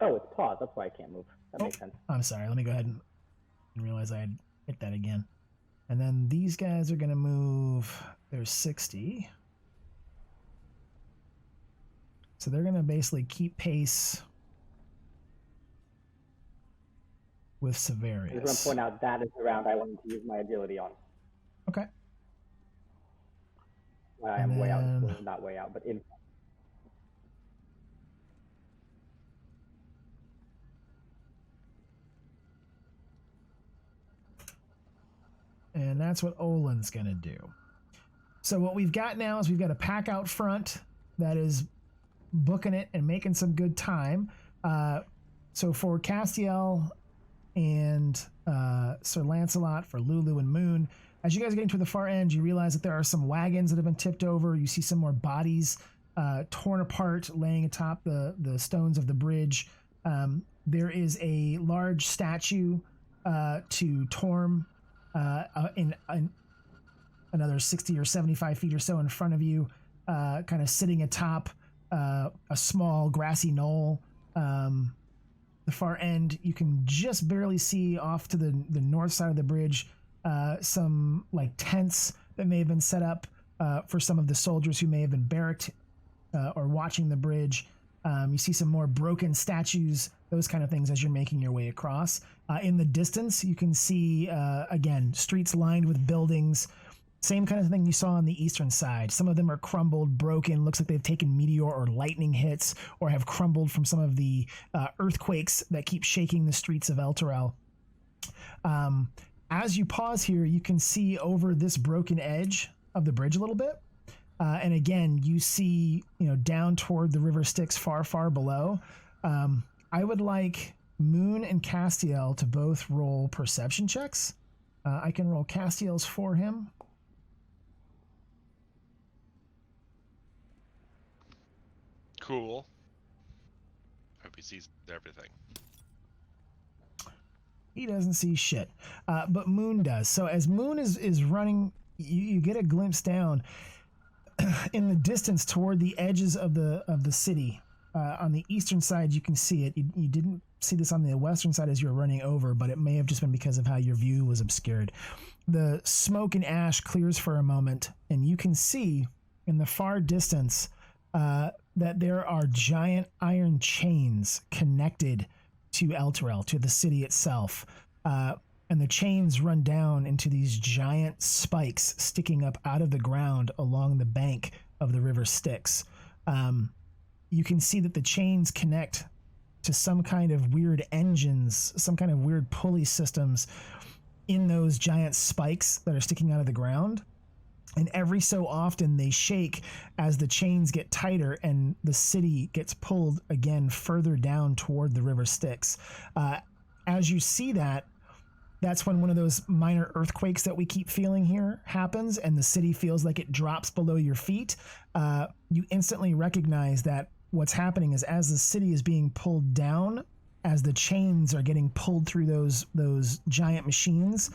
Oh, it's paused. That's why I can't move. That makes sense. I'm sorry. Let me go ahead and realize I had hit that again. And then these guys are going to move. They're 60. So they're going to basically keep pace with Severius. I just want to point out that is the round I wanted to use my agility on. Okay. I am way out. Well, not way out, but in. And that's what Olin's going to do. So what we've got now is we've got a pack out front that is booking it and making some good time. So for Castiel and Sir Lancelot, for Lulu and Moon, as you guys are getting to the far end, you realize that there are some wagons that have been tipped over. You see some more bodies torn apart, laying atop the stones of the bridge. There is a large statue to Torm in another 60 or 75 feet or so in front of you, kind of sitting atop a small grassy knoll. The far end, you can just barely see off to the north side of the bridge some like tents that may have been set up for some of the soldiers who may have been barracked or watching the bridge. You see some more broken statues, those kind of things as you're making your way across. In the distance, you can see, again, streets lined with buildings. Same kind of thing you saw on the eastern side. Some of them are crumbled, broken, looks like they've taken meteor or lightning hits or have crumbled from some of the earthquakes that keep shaking the streets of Elturel. As you pause here, you can see over this broken edge of the bridge a little bit. And again, you see, down toward the river Styx far, far below. I would like Moon and Castiel to both roll perception checks. I can roll Castiel's for him. Cool. Hope he sees everything. He doesn't see shit, but Moon does. So as Moon is running, you get a glimpse down in the distance toward the edges of the city. On the eastern side, you can see it. You didn't see this on the western side as you were running over, but it may have just been because of how your view was obscured. The smoke and ash clears for a moment, and you can see in the far distance that there are giant iron chains connected to Elturel, to the city itself. And the chains run down into these giant spikes sticking up out of the ground along the bank of the river Styx. You can see that the chains connect to some kind of weird engines, some kind of weird pulley systems in those giant spikes that are sticking out of the ground. And every so often they shake as the chains get tighter and the city gets pulled again further down toward the river Styx. As you see that, that's when one of those minor earthquakes that we keep feeling here happens and the city feels like it drops below your feet. You instantly recognize that what's happening is as the city is being pulled down, as the chains are getting pulled through those giant machines,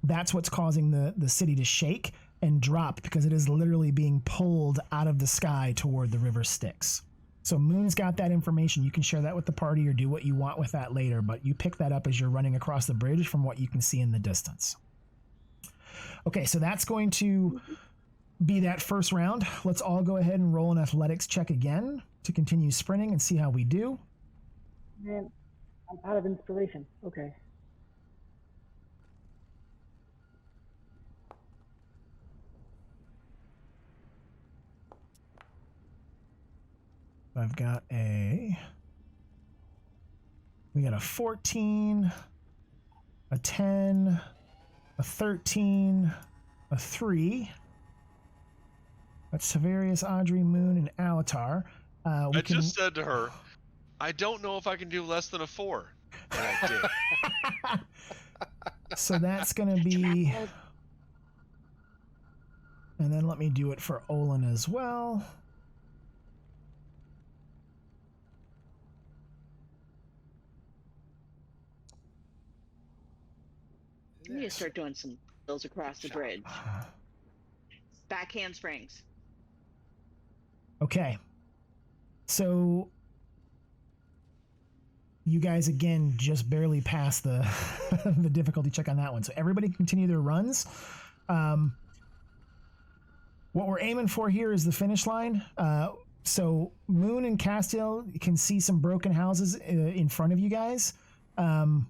that's what's causing the city to shake and drop, because it is literally being pulled out of the sky toward the river Styx. So Moon's got that information. You can share that with the party or do what you want with that later, but you pick that up as you're running across the bridge from what you can see in the distance. Okay, so that's going to be that first round. Let's all go ahead and roll an athletics check again to continue sprinting and see how we do. Man, I'm out of inspiration. Okay. We got a 14, a 10, a 13, a 3. That's Severius, Audrey, Moon, and Alatar. I just said to her, I don't know if I can do less than a 4. And I did. So that's going to be... And then let me do it for Olin as well. We need to start doing some drills across the bridge. Back handsprings. Okay. So you guys again just barely passed the the difficulty check on that one. So everybody continue their runs. What we're aiming for here is the finish line. So Moon and Castiel can see some broken houses in front of you guys. I'm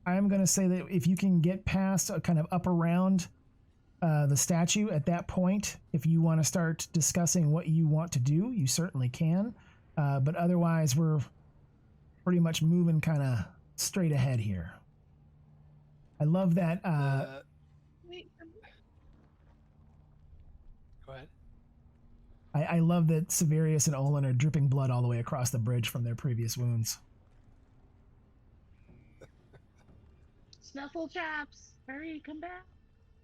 going to say that if you can get past kind of up around the statue at that point, if you want to start discussing what you want to do, you certainly can. But otherwise, we're pretty much moving kind of straight ahead here. I love that. Go ahead. I love that Severius and Olin are dripping blood all the way across the bridge from their previous wounds. Snuffle chaps, hurry, come back.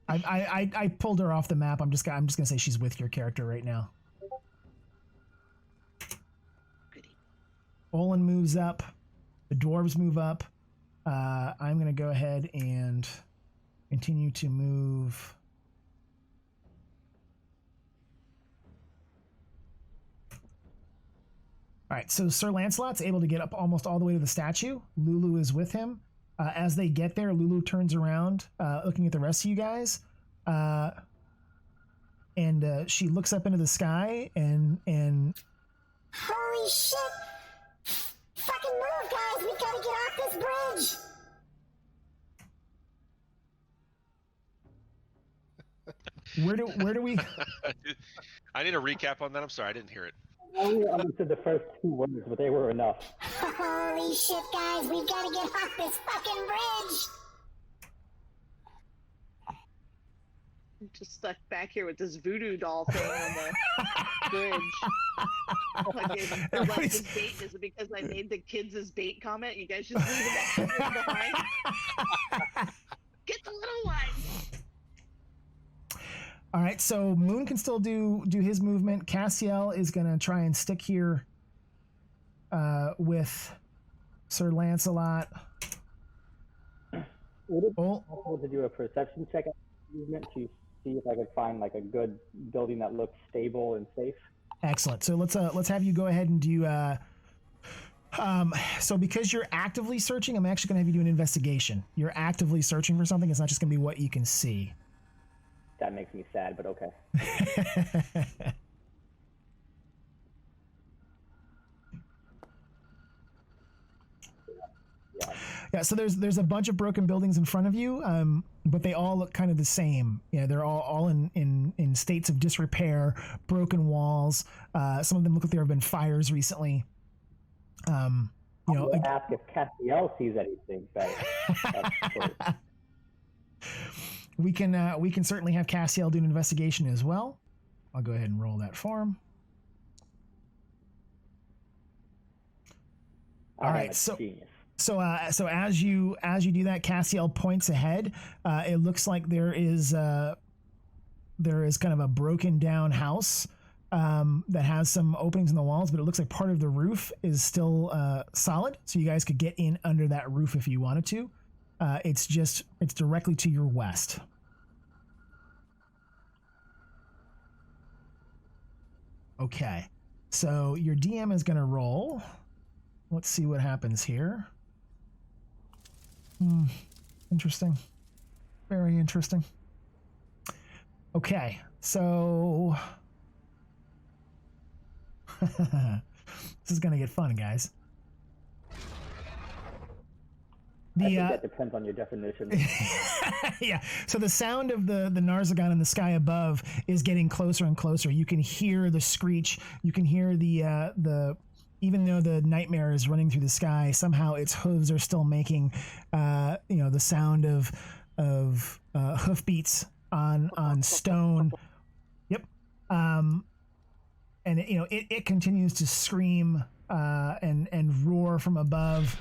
I pulled her off the map. I'm just gonna say she's with your character right now. Goody. Olin moves up. The dwarves move up. I'm gonna go ahead and continue to move. All right, so Sir Lancelot's able to get up almost all the way to the statue. Lulu is with him. As they get there, Lulu turns around, looking at the rest of you guys, and she looks up into the sky and Holy shit! Fucking move, guys! We gotta get off this bridge. where do we? I need a recap on that. I'm sorry, I didn't hear it. I only understood the first 2 words, but they were enough. Holy shit, guys! We've gotta get off this fucking bridge. I'm just stuck back here with this voodoo doll thing on the bridge. Fucking select as bait. Is it because I made the kids as bait comment? You guys just leave that behind. Get the little one. All right, so Moon can still do his movement. Castiel is gonna try and stick here with Sir Lancelot. Would it be possible to do a perception check on movement to see if I could find like a good building that looks stable and safe? Excellent. So let's have you go ahead and do. So because you're actively searching, I'm actually gonna have you do an investigation. You're actively searching for something. It's not just gonna be what you can see. That makes me sad, but okay. Yeah, so there's a bunch of broken buildings in front of you, but they all look kind of the same. Yeah, they're all in states of disrepair, broken walls. Some of them look like there have been fires recently. You know, Ask if Castiel sees anything better. We can certainly have Castiel do an investigation as well. I'll go ahead and roll that for him. All right, so as you do that, Castiel points ahead. It looks like there is kind of a broken down house that has some openings in the walls, but it looks like part of the roof is still solid. So you guys could get in under that roof if you wanted to. It's directly to your west. Okay, so your DM is going to roll. Let's see what happens here. Interesting. Very interesting. Okay, so this is going to get fun, guys. I think that depends on your definition. Yeah. So the sound of the Narsagon in the sky above is getting closer and closer. You can hear the screech. You can hear the even though the nightmare is running through the sky, somehow its hooves are still making the sound of hoofbeats on stone. Yep. And it continues to scream and roar from above.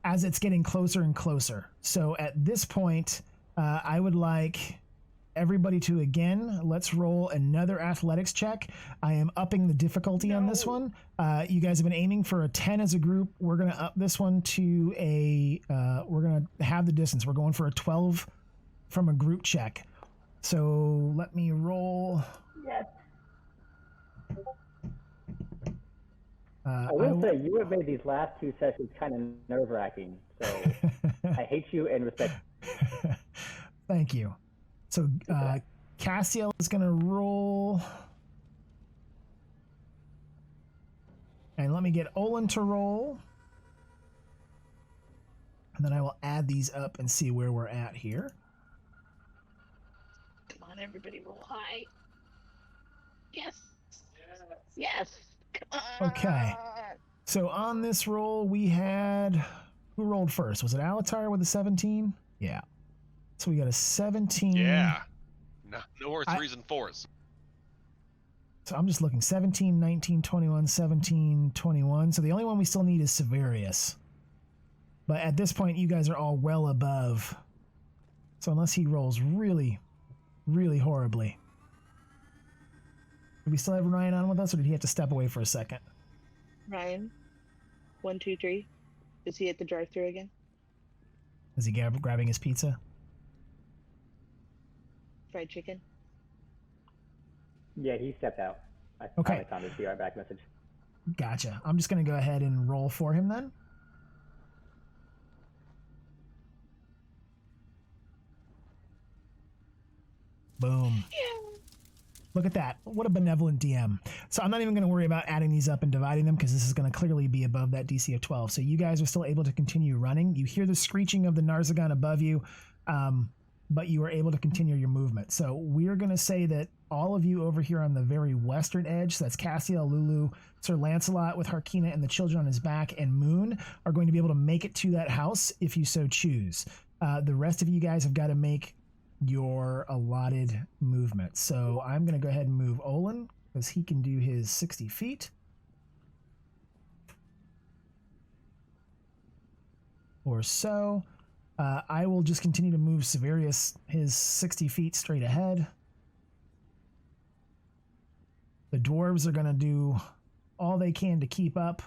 As it's getting closer and closer. So at this point, I would like everybody to again, let's roll another athletics check. I am upping the difficulty on this one. You guys have been aiming for a 10 as a group. We're going to up this one to we're going to have the distance. We're going for a 12 from a group check. So let me roll. Yes. I will say, you have made these last two sessions kind of nerve-wracking, so I hate you and respect you. Thank you. So Castiel is going to roll. And let me get Olin to roll. And then I will add these up and see where we're at here. Come on, everybody, roll high. Yes. Yes. Come on. Okay. So on this roll, we had... Who rolled first? Was it Alatar with a 17? Yeah. So we got a 17. Yeah. No more 3s and 4s. So I'm just looking. 17, 19, 21, 17, 21. So the only one we still need is Severius. But at this point, you guys are all well above. So unless he rolls really, really horribly. Do we still have Ryan on with us, or did he have to step away for a second? Ryan, 1, 2, 3. Is he at the drive-thru again? Is he grabbing his pizza? Fried chicken? Yeah, he stepped out. I Okay. found his BR back message. Gotcha. I'm just going to go ahead and roll for him then. Boom. Yeah. Look at that. What a benevolent DM. So I'm not even going to worry about adding these up and dividing them because this is going to clearly be above that DC of 12. So you guys are still able to continue running. You hear the screeching of the Narsagon above you, but you are able to continue your movement. So we're going to say that all of you over here on the very western edge, so that's Castiel, Lulu, Sir Lancelot with Harkina and the children on his back, and Moon are going to be able to make it to that house if you so choose. The rest of you guys have got to make your allotted movement. So I'm going to go ahead and move Olin because he can do his 60 feet. Or so. I will just continue to move Severius his 60 feet straight ahead. The dwarves are going to do all they can to keep up.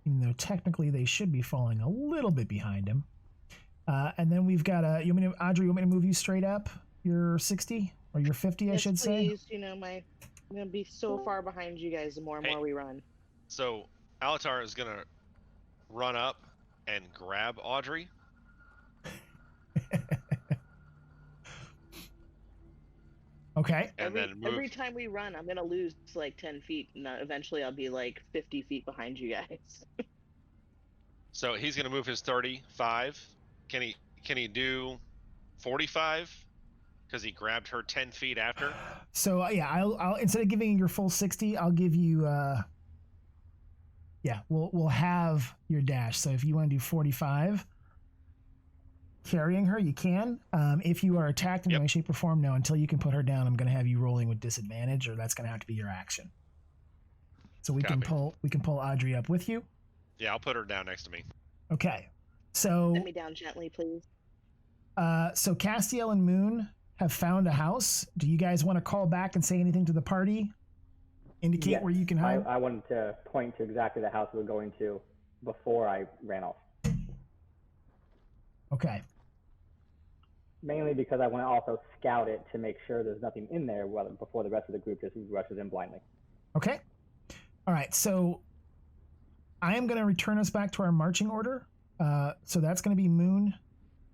Even though technically they should be falling a little bit behind him. And then we've got Audrey, you want me to move you straight up? You're 60 or you're 50, Yes, I should please. say. You know, I'm gonna be so far behind you guys the more and more we run. So Alatar is gonna run up and grab Audrey. Okay. And then move. Every time we run, I'm gonna lose like 10 feet, and eventually I'll be like 50 feet behind you guys. So he's gonna move his 35. Can he do 45? Because he grabbed her 10 feet after. So yeah, I'll instead of giving you your full 60, I'll give you yeah, we'll have your dash. So if you want to do 45 carrying her, you can. If you are attacked in any way, shape, or form, no, until you can put her down, I'm going to have you rolling with disadvantage, or that's going to have to be your action. So we can pull Audrey up with you. Yeah, I'll put her down next to me. Okay. So Set me down gently, please. so Castiel and Moon have found a house. Do you guys want to call back and say anything to the party? Indicate Yes, where you can hide? I wanted to point to exactly the house we were going to before I ran off. Okay. Mainly because I want to also scout it to make sure there's nothing in there before the rest of the group just rushes in blindly. Okay. All right. So I am going to return us back to our marching order. So that's going to be Moon.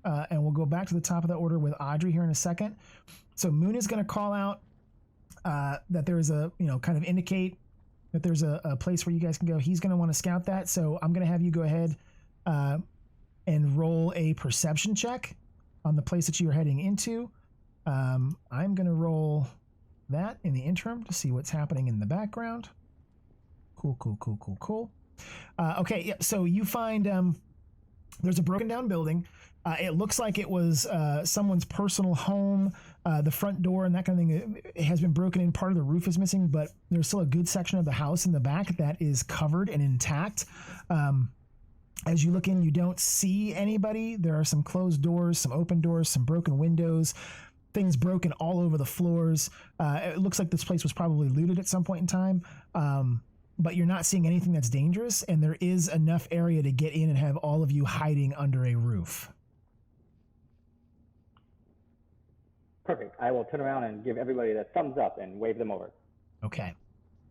And we'll go back to the top of the order with Audrey here in a second. So Moon is going to call out that there's a, kind of indicate that there's a place where you guys can go. He's going to want to scout that. So I'm going to have you go ahead and roll a perception check on the place that you're heading into. I'm going to roll that in the interim to see what's happening in the background. Cool. Okay, yeah, so you find there's a broken down building. It looks like it was someone's personal home. The front door and that kind of thing it has been broken in. Part of the roof is missing, but there's still a good section of the house in the back that is covered and intact. As you look in, you don't see anybody. There are some closed doors, some open doors, some broken windows, things broken all over the floors. It looks like this place was probably looted at some point in time, but you're not seeing anything that's dangerous, and there is enough area to get in and have all of you hiding under a roof. Perfect. I will turn around and give everybody the thumbs up and wave them over. Okay.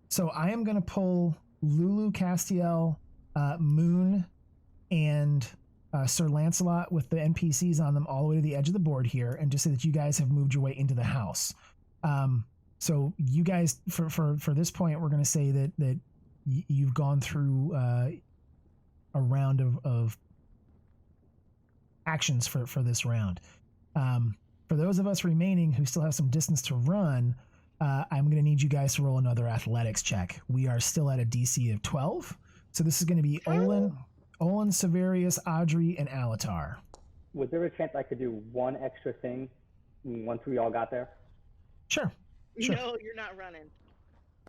So I am going to pull Lulu, Castiel, Moon, and Sir Lancelot with the NPCs on them all the way to the edge of the board here, and just say that you guys have moved your way into the house. So you guys, for this point, we're going to say that you've gone through a round of actions for this round. For those of us remaining who still have some distance to run, I'm going to need you guys to roll another athletics check. We are still at a DC of 12. So this is going to be Olin, Severius, Audrey, and Alatar. Was there a chance I could do one extra thing once we all got there? Sure. No, you're not running.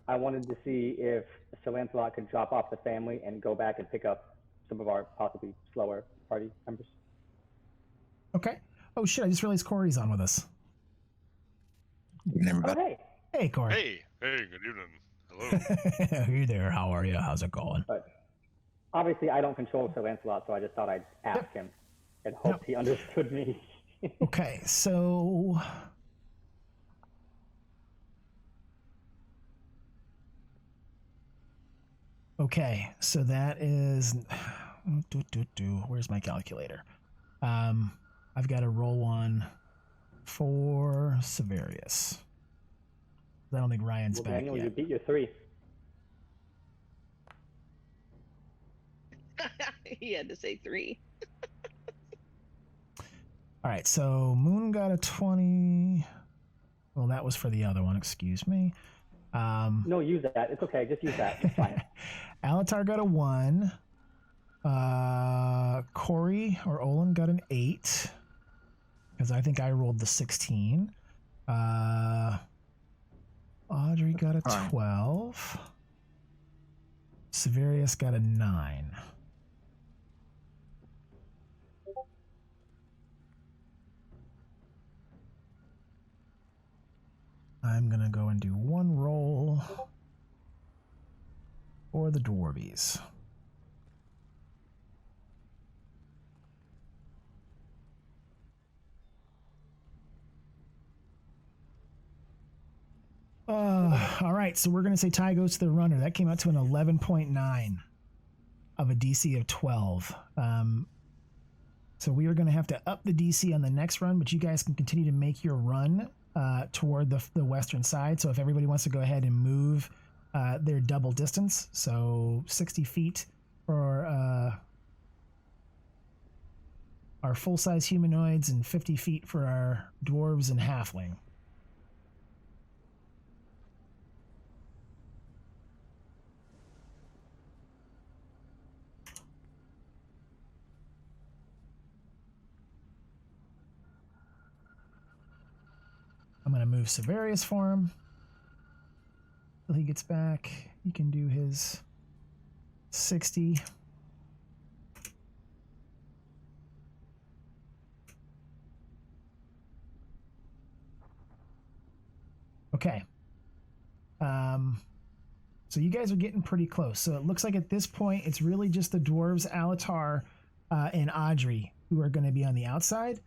I wanted to see if Sir Lancelot could drop off the family and go back and pick up some of our possibly slower party members. Okay. Oh shit, I just realized Corey's on with us. Oh, hey. Hey, Corey. Hey, good evening. Hello. Hey there, how are you? How's it going? But obviously, I don't control Sir Lancelot, so I just thought I'd ask him and hope he understood me. Okay, so... Okay, so that is... Where's my calculator? I've got to roll one for Severius. I don't think Ryan's back Daniel, yet. you beat your 3. He had to say 3. All right, so Moon got a 20. Well, that was for the other one, excuse me. No, use that. It's okay. Just use that. It's fine. Alatar got a 1. Corey or Olin got an 8. Because I think I rolled the 16. Audrey got a 12. Severius got a 9. I'm going to go and do one roll for the dwarvies. All right, so we're going to say tie goes to the runner. That came out to an 11.9 of a DC of 12. So we are going to have to up the DC on the next run, but you guys can continue to make your run toward the western side. So if everybody wants to go ahead and move their double distance, so 60 feet for our full-size humanoids and 50 feet for our dwarves and halfling. I'm going to move Severius for him till he gets back. He can do his 60. Okay. So you guys are getting pretty close. So it looks like at this point, it's really just the dwarves, Alatar, and Audrey who are going to be on the outside.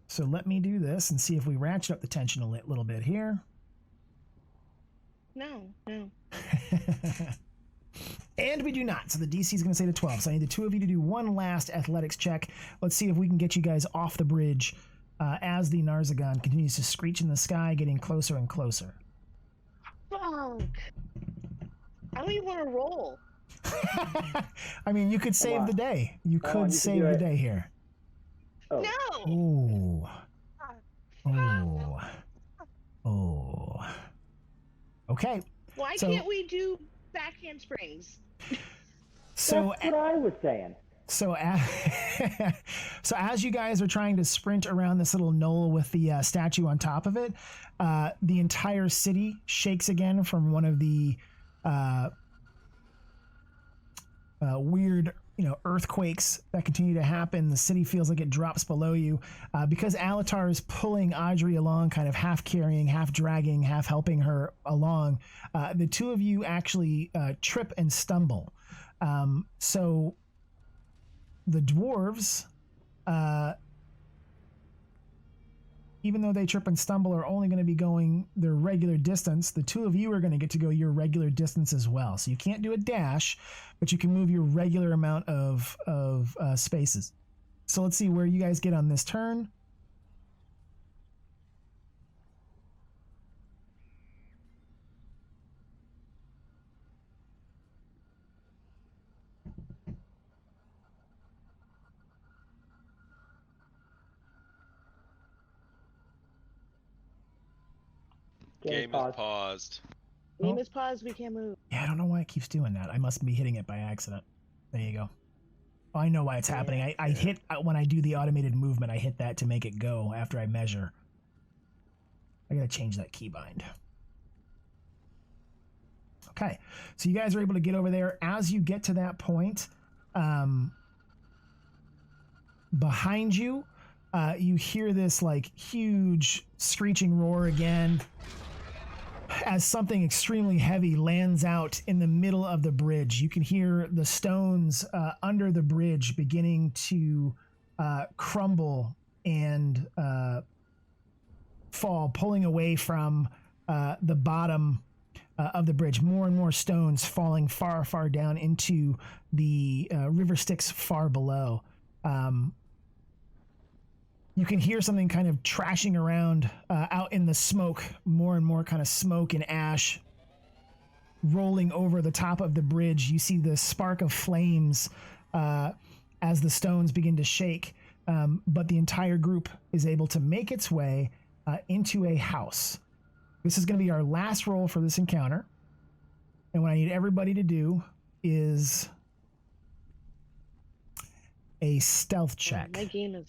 So let me do this and see if we ratchet up the tension a little bit here. No. And we do not. So the DC is going to say to 12. So I need the two of you to do one last athletics check. Let's see if we can get you guys off the bridge as the Narzagon continues to screech in the sky, getting closer and closer. Fuck. I don't even want to roll. I mean, you could save the day. You could save the day here. Oh. No. Oh. Okay. Why can't we do backhand springs? So that's what I was saying. So as you guys are trying to sprint around this little knoll with the statue on top of it, the entire city shakes again from one of the weird, earthquakes that continue to happen. The city feels like it drops below you because Alatar is pulling Audrey along, kind of half carrying, half dragging, half helping her along. The two of you actually trip and stumble. So the dwarves, even though they trip and stumble, are only going to be going their regular distance. The two of you are going to get to go your regular distance as well. So you can't do a dash, but you can move your regular amount of spaces. So let's see where you guys get on this turn. Game is paused. Game is paused. We can't move. Yeah, I don't know why it keeps doing that. I must be hitting it by accident. There you go. Oh, I know why it's happening. I hit, when I do the automated movement, I hit that to make it go after I measure. I gotta change that keybind. Okay, so you guys are able to get over there. As you get to that point, behind you, you hear this like huge screeching roar again as something extremely heavy lands out in the middle of the bridge. You can hear the stones under the bridge beginning to crumble and fall, pulling away from the bottom of the bridge. More and more stones falling far, far down into the river Styx far below. You can hear something kind of trashing around out in the smoke, more and more kind of smoke and ash rolling over the top of the bridge. You see the spark of flames as the stones begin to shake, but the entire group is able to make its way into a house. This is going to be our last roll for this encounter, and what I need everybody to do is a stealth check. My game is...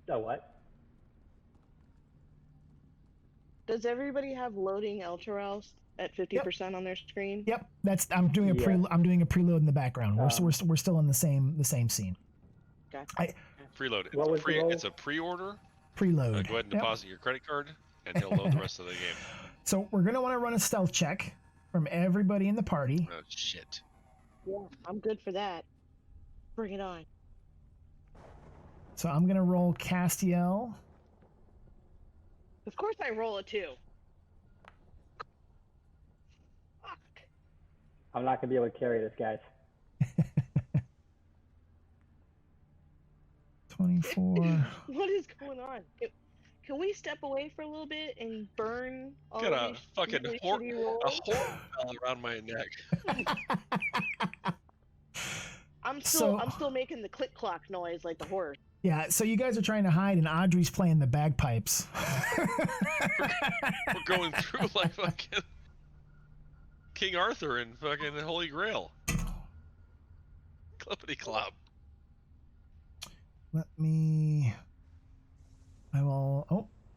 So what? Does everybody have loading Elturel at 50% on their screen? Yep, I'm doing a preload in the background. We're still in the same scene. Gotcha. Preload. It's a pre-order. Preload. Go ahead and deposit your credit card, and he'll load the rest of the game. So we're gonna want to run a stealth check from everybody in the party. Oh shit. Yeah, I'm good for that. Bring it on. So I'm gonna roll Castiel. Of course I roll a 2. Fuck. I'm not gonna be able to carry this, guys. 24. What is going on? Can we step away for a little bit and burn all Got a these fucking really horn shitty rolls? around my neck. I'm still making the click clock noise like the horse. Yeah, so you guys are trying to hide, and Audrey's playing the bagpipes. We're going through like fucking King Arthur and fucking the Holy Grail. Clippity clop.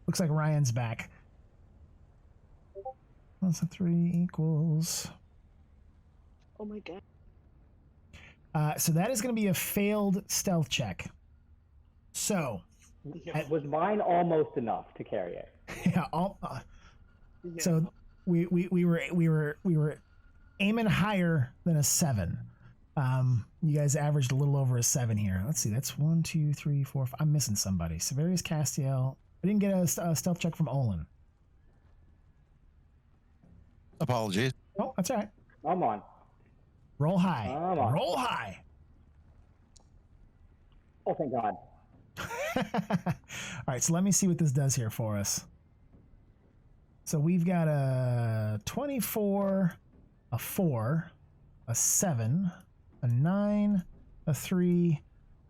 Looks like Ryan's back. Plus 3 equals. Oh my god. So that is going to be a failed stealth check. So. Was mine almost enough to carry it? Yeah. So we were aiming higher than a 7. You guys averaged a little over a 7 here. Let's see. That's 1, 2, 3, 4, 5. I'm missing somebody. Severius Castiel. I didn't get a stealth check from Olin. Apologies. Oh, that's all right. Come on. Roll high. Come on. Roll high. Oh, thank God. All right, so let me see what this does here for us. So we've got a 24, a 4, a 7, a 9, a 3,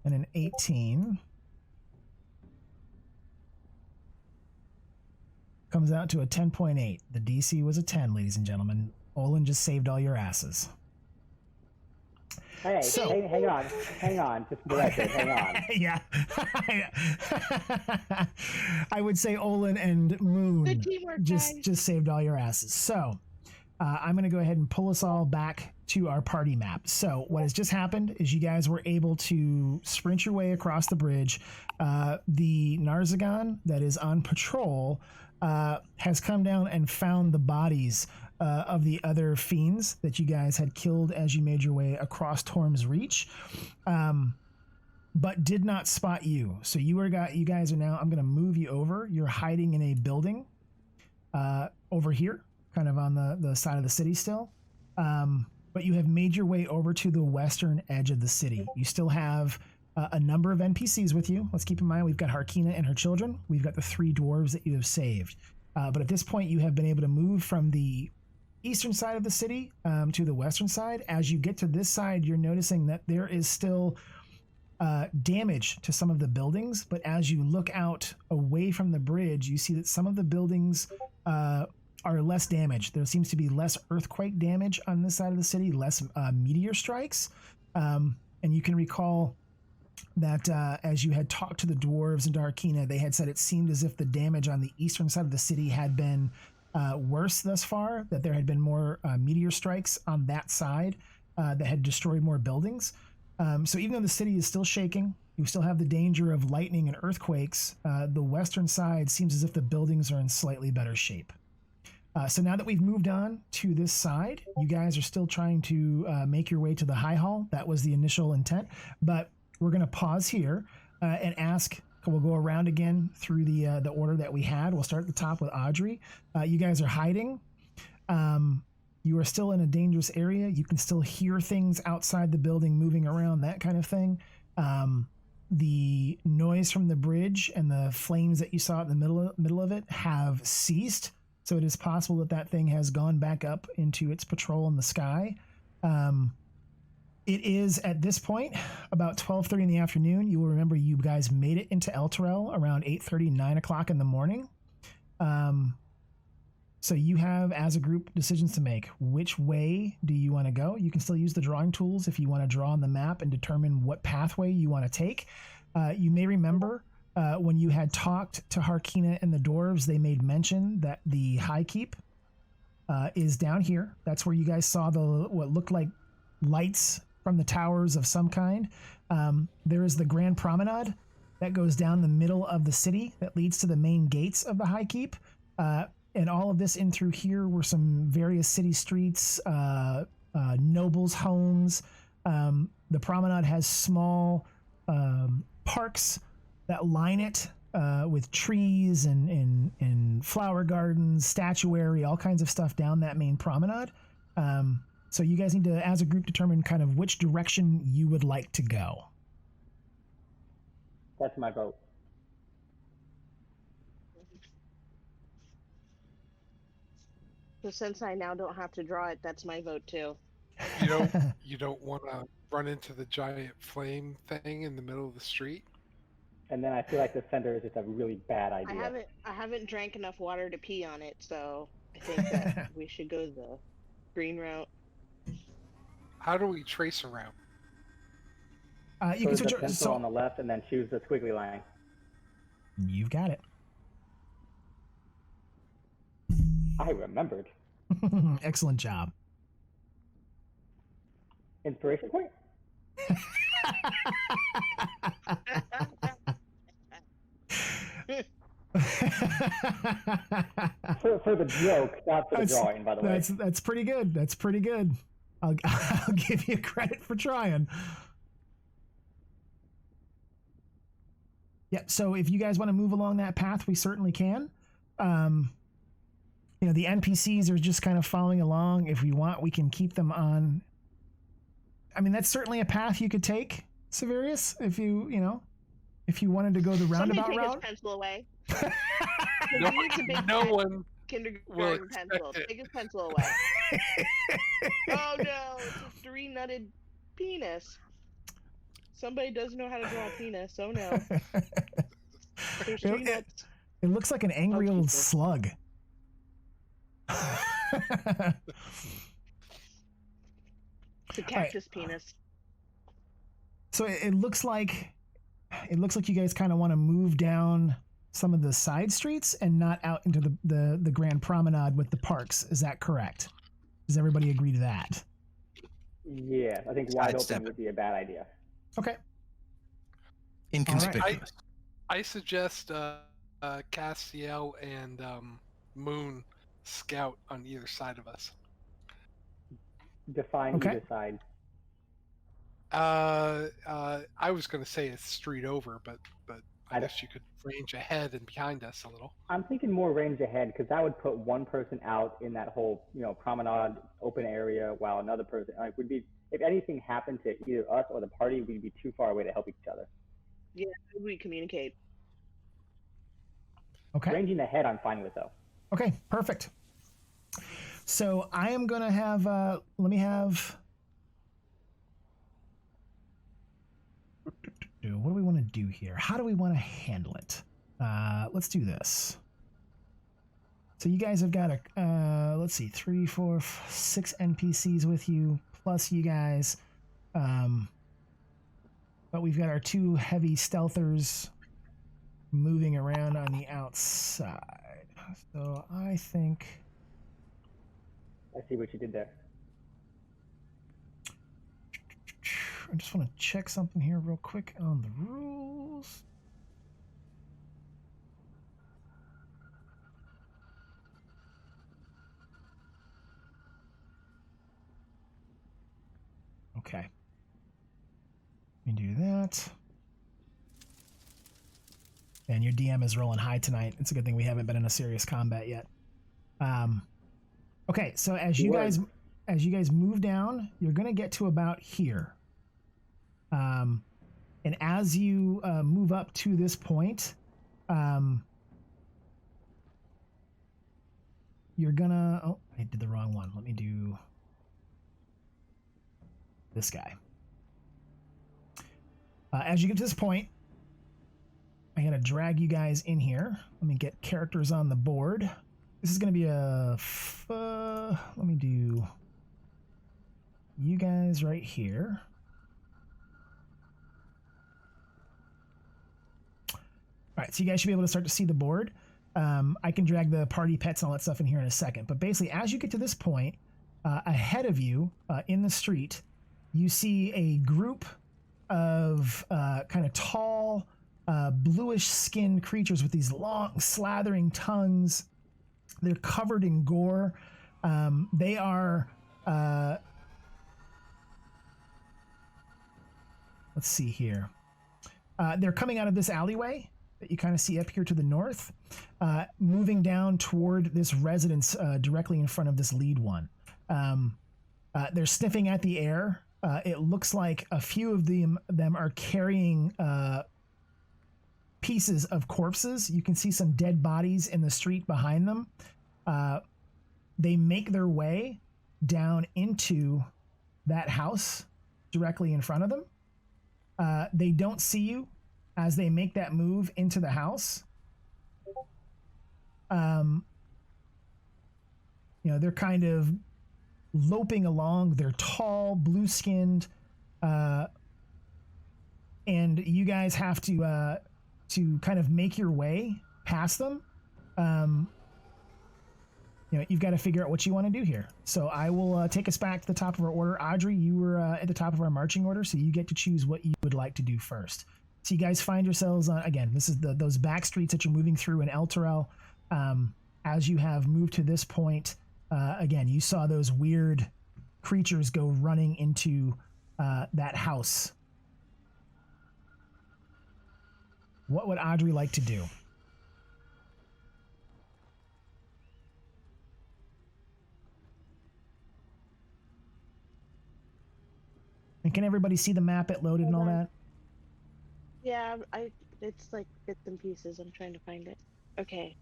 and an 18. Comes out to a 10.8. The DC was a 10, ladies and gentlemen. Olin just saved all your asses. Hey, So- hang on. Just for the record, hang on. Yeah. I would say Olin and Moon Good teamwork, just guys. saved all your asses. So I'm going to go ahead and pull us all back to our party map. So what has just happened is you guys were able to sprint your way across the bridge. The Narsagon that is on patrol has come down and found the bodies of the other fiends that you guys had killed as you made your way across Torm's Reach, but did not spot you. So you guys are now, I'm going to move you over. You're hiding in a building over here, kind of on the side of the city still. But you have made your way over to the western edge of the city. You still have a number of NPCs with you. Let's keep in mind, we've got Harkina and her children. We've got the 3 dwarves that you have saved. But at this point, you have been able to move from the eastern side of the city to the western side. As you get to this side, you're noticing that there is still damage to some of the buildings. But as you look out away from the bridge, you see that some of the buildings are less damaged. There seems to be less earthquake damage on this side of the city, less meteor strikes. And you can recall that as you had talked to the dwarves and Harkina, they had said it seemed as if the damage on the eastern side of the city had been worse thus far, that there had been more meteor strikes on that side that had destroyed more buildings. So even though the city is still shaking, you still have the danger of lightning and earthquakes, the western side seems as if the buildings are in slightly better shape. So now that we've moved on to this side, you guys are still trying to make your way to the High Hall. That was the initial intent, but we're going to pause here and ask. We'll go around again through the order that we had. We'll start at the top with Audrey. You guys are hiding. You are still in a dangerous area. You can still hear things outside the building moving around, that kind of thing. The noise from the bridge and the flames that you saw in the middle of it have ceased. So it is possible that that thing has gone back up into its patrol in the sky. It is at this point about 12:30 in the afternoon. You will remember you guys made it into Elturel around 8:30, 9 o'clock in the morning. So you have, as a group, decisions to make. Which way do you want to go? You can still use the drawing tools if you want to draw on the map and determine what pathway you want to take. You may remember when you had talked to Harkina and the dwarves, they made mention that the High Keep is down here. That's where you guys saw what looked like lights from the towers of some kind. There is the Grand Promenade that goes down the middle of the city that leads to the main gates of the High Keep. And all of this in through here were some various city streets, nobles' homes. The promenade has small parks that line it with trees and flower gardens, statuary, all kinds of stuff down that main promenade. So you guys need to, as a group, determine kind of which direction you would like to go. That's my vote. So since I now don't have to draw it, that's my vote too. You don't want to run into the giant flame thing in the middle of the street. And then I feel like the center is just a really bad idea. I haven't drank enough water to pee on it, so I think that we should go the green route. How do we trace around? You can the switch pencil on the left and then choose the squiggly line. You've got it. I remembered. Excellent job. Inspiration point? for the joke, not for the drawing, by the way. That's pretty good. That's pretty good. I'll give you credit for trying. Yeah, so if you guys want to move along that path, we certainly can. The NPCs are just kind of following along. If we want, we can keep them on. I mean, that's certainly a path you could take, Severius, if you wanted to go the roundabout Somebody take route. his pencil away. No one kindergarten pencil. Take his pencil away. Oh no, it's a 3-nutted penis. Somebody doesn't know how to draw a penis. Oh no. There's 3 nuts. It looks like an angry old slug. It's a cactus penis. So it looks like you guys kind of want to move down some of the side streets and not out into the Grand Promenade with the parks. Is that correct? Does everybody agree to that? Yeah, I think wide Sidestep open it. would be a bad idea. Okay. Inconspicuous. I suggest Castiel and Moon scout on either side of us. Define Okay. either side. I was going to say it's street over, but I guess you could range ahead and behind us a little. I'm thinking more range ahead because that would put one person out in that whole, promenade open area while another person would be. If anything happened to either us or the party, we'd be too far away to help each other. Yeah, we communicate. Okay. Ranging ahead, I'm fine with though. Okay, perfect. So I am going to have, let me have, what do we want to do here? How do we want to handle it? Let's do this. So you guys have got let's see, 3, 4, 6 NPCs with you, plus you guys. But we've got our 2 heavy stealthers moving around on the outside. So I think... I see what you did there. I just want to check something here real quick on the rules. Okay. Let me do that. And your DM is rolling high tonight. It's a good thing we haven't been in a serious combat yet. Okay, so as you guys move down, you're going to get to about here. And as you move up to this point, you're gonna... Oh, I did the wrong one. Let me do this guy. As you get to this point, I gotta drag you guys in here. Let me get characters on the board. This is gonna be a... let me do you guys right here. All right, so you guys should be able to start to see the board. I can drag the party pets and all that stuff in here in a second. But basically, as you get to this point, ahead of you in the street, you see a group of kind of tall, bluish-skinned creatures with these long, slathering tongues. They're covered in gore. They are... let's see here. They're coming out of this alleyway that you kind of see up here to the north, moving down toward this residence directly in front of this lead one. They're sniffing at the air. It looks like a few of them are carrying pieces of corpses. You can see some dead bodies in the street behind them. They make their way down into that house directly in front of them. They don't see you as they make that move into the house. They're kind of loping along. They're tall, blue-skinned, and you guys have to kind of make your way past them. You've got to figure out what you want to do here. So I will take us back to the top of our order. Audrey, you were at the top of our marching order, so you get to choose what you would like to do first. So you guys find yourselves on, again, this is those back streets that you're moving through in Elturel. As you have moved to this point, again, you saw those weird creatures go running into that house. What would Audrey like to do? And can everybody see the map it loaded and all that? Yeah, it's like bits and pieces. I'm trying to find it. Okay.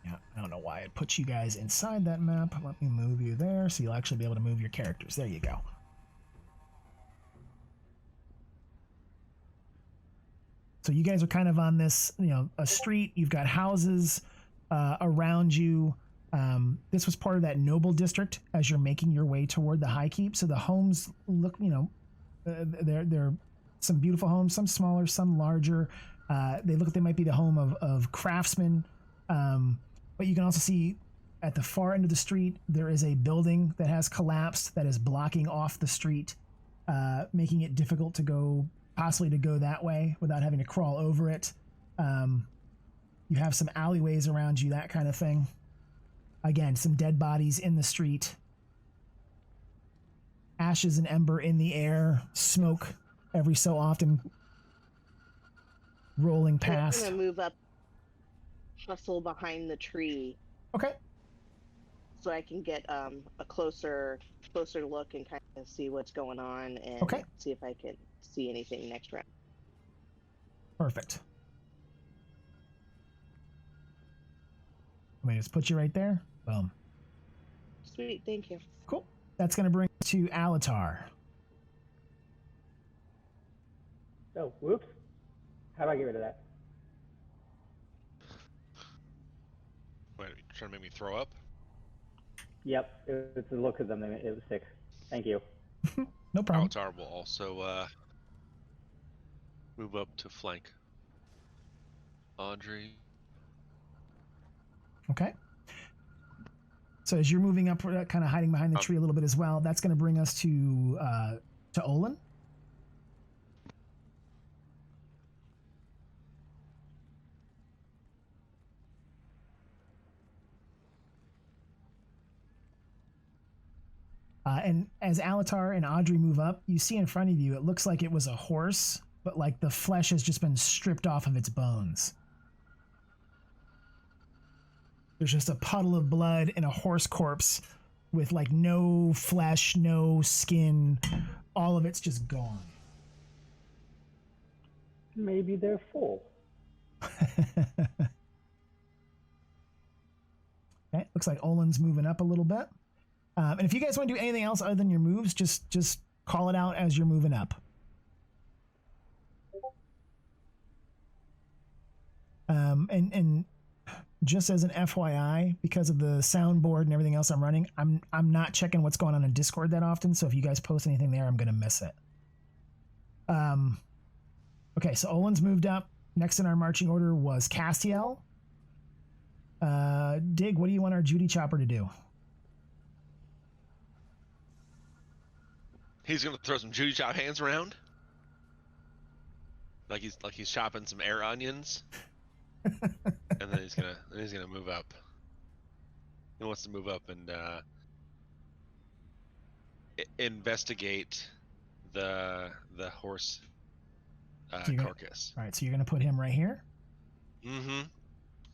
Yeah, I don't know why it puts you guys inside that map. Let me move you there so you'll actually be able to move your characters. There you go. So you guys are kind of on this, a street. You've got houses around you. This was part of that noble district as you're making your way toward the high keep. So the homes look, they're some beautiful homes, some smaller, some larger. They look like they might be the home of craftsmen. But you can also see at the far end of the street, there is a building that has collapsed that is blocking off the street, making it difficult to go that way without having to crawl over it. You have some alleyways around you, that kind of thing. Again, some dead bodies in the street. Ashes and ember in the air. Smoke every so often rolling past. I'm gonna move up, hustle behind the tree. Okay. So I can get a closer look and kind of see what's going on and see if I can see anything next round. Perfect. Let me just put you right there. Boom. Sweet, thank you. Cool. That's going to bring us to Alatar. Oh, whoops. How do I get rid of that? Wait, you trying to make me throw up? Yep, it's the look of them. It was 6. Thank you. No problem. Alatar will also move up to flank Audrey. Okay. So as you're moving up, kind of hiding behind the tree a little bit as well, that's going to bring us to Olin. And as Alatar and Audrey move up, you see in front of you, it looks like it was a horse, but like the flesh has just been stripped off of its bones. There's just a puddle of blood and a horse corpse with like no flesh, no skin. All of it's just gone. Maybe they're full. Okay, looks like Olin's moving up a little bit. And if you guys want to do anything else other than your moves, just call it out as you're moving up. And just as an FYI, because of the soundboard and everything else I'm running, I'm not checking what's going on in Discord that often. So if you guys post anything there, I'm going to miss it. Okay, so Olin's moved up. Next in our marching order was Castiel. Dig, what do you want our Judy Chopper to do? He's gonna throw some Judy chop hands around, like he's chopping some air onions, and then he's gonna move up. He wants to move up and investigate the horse carcass. All right, so you're gonna put him right here. Mm-hmm.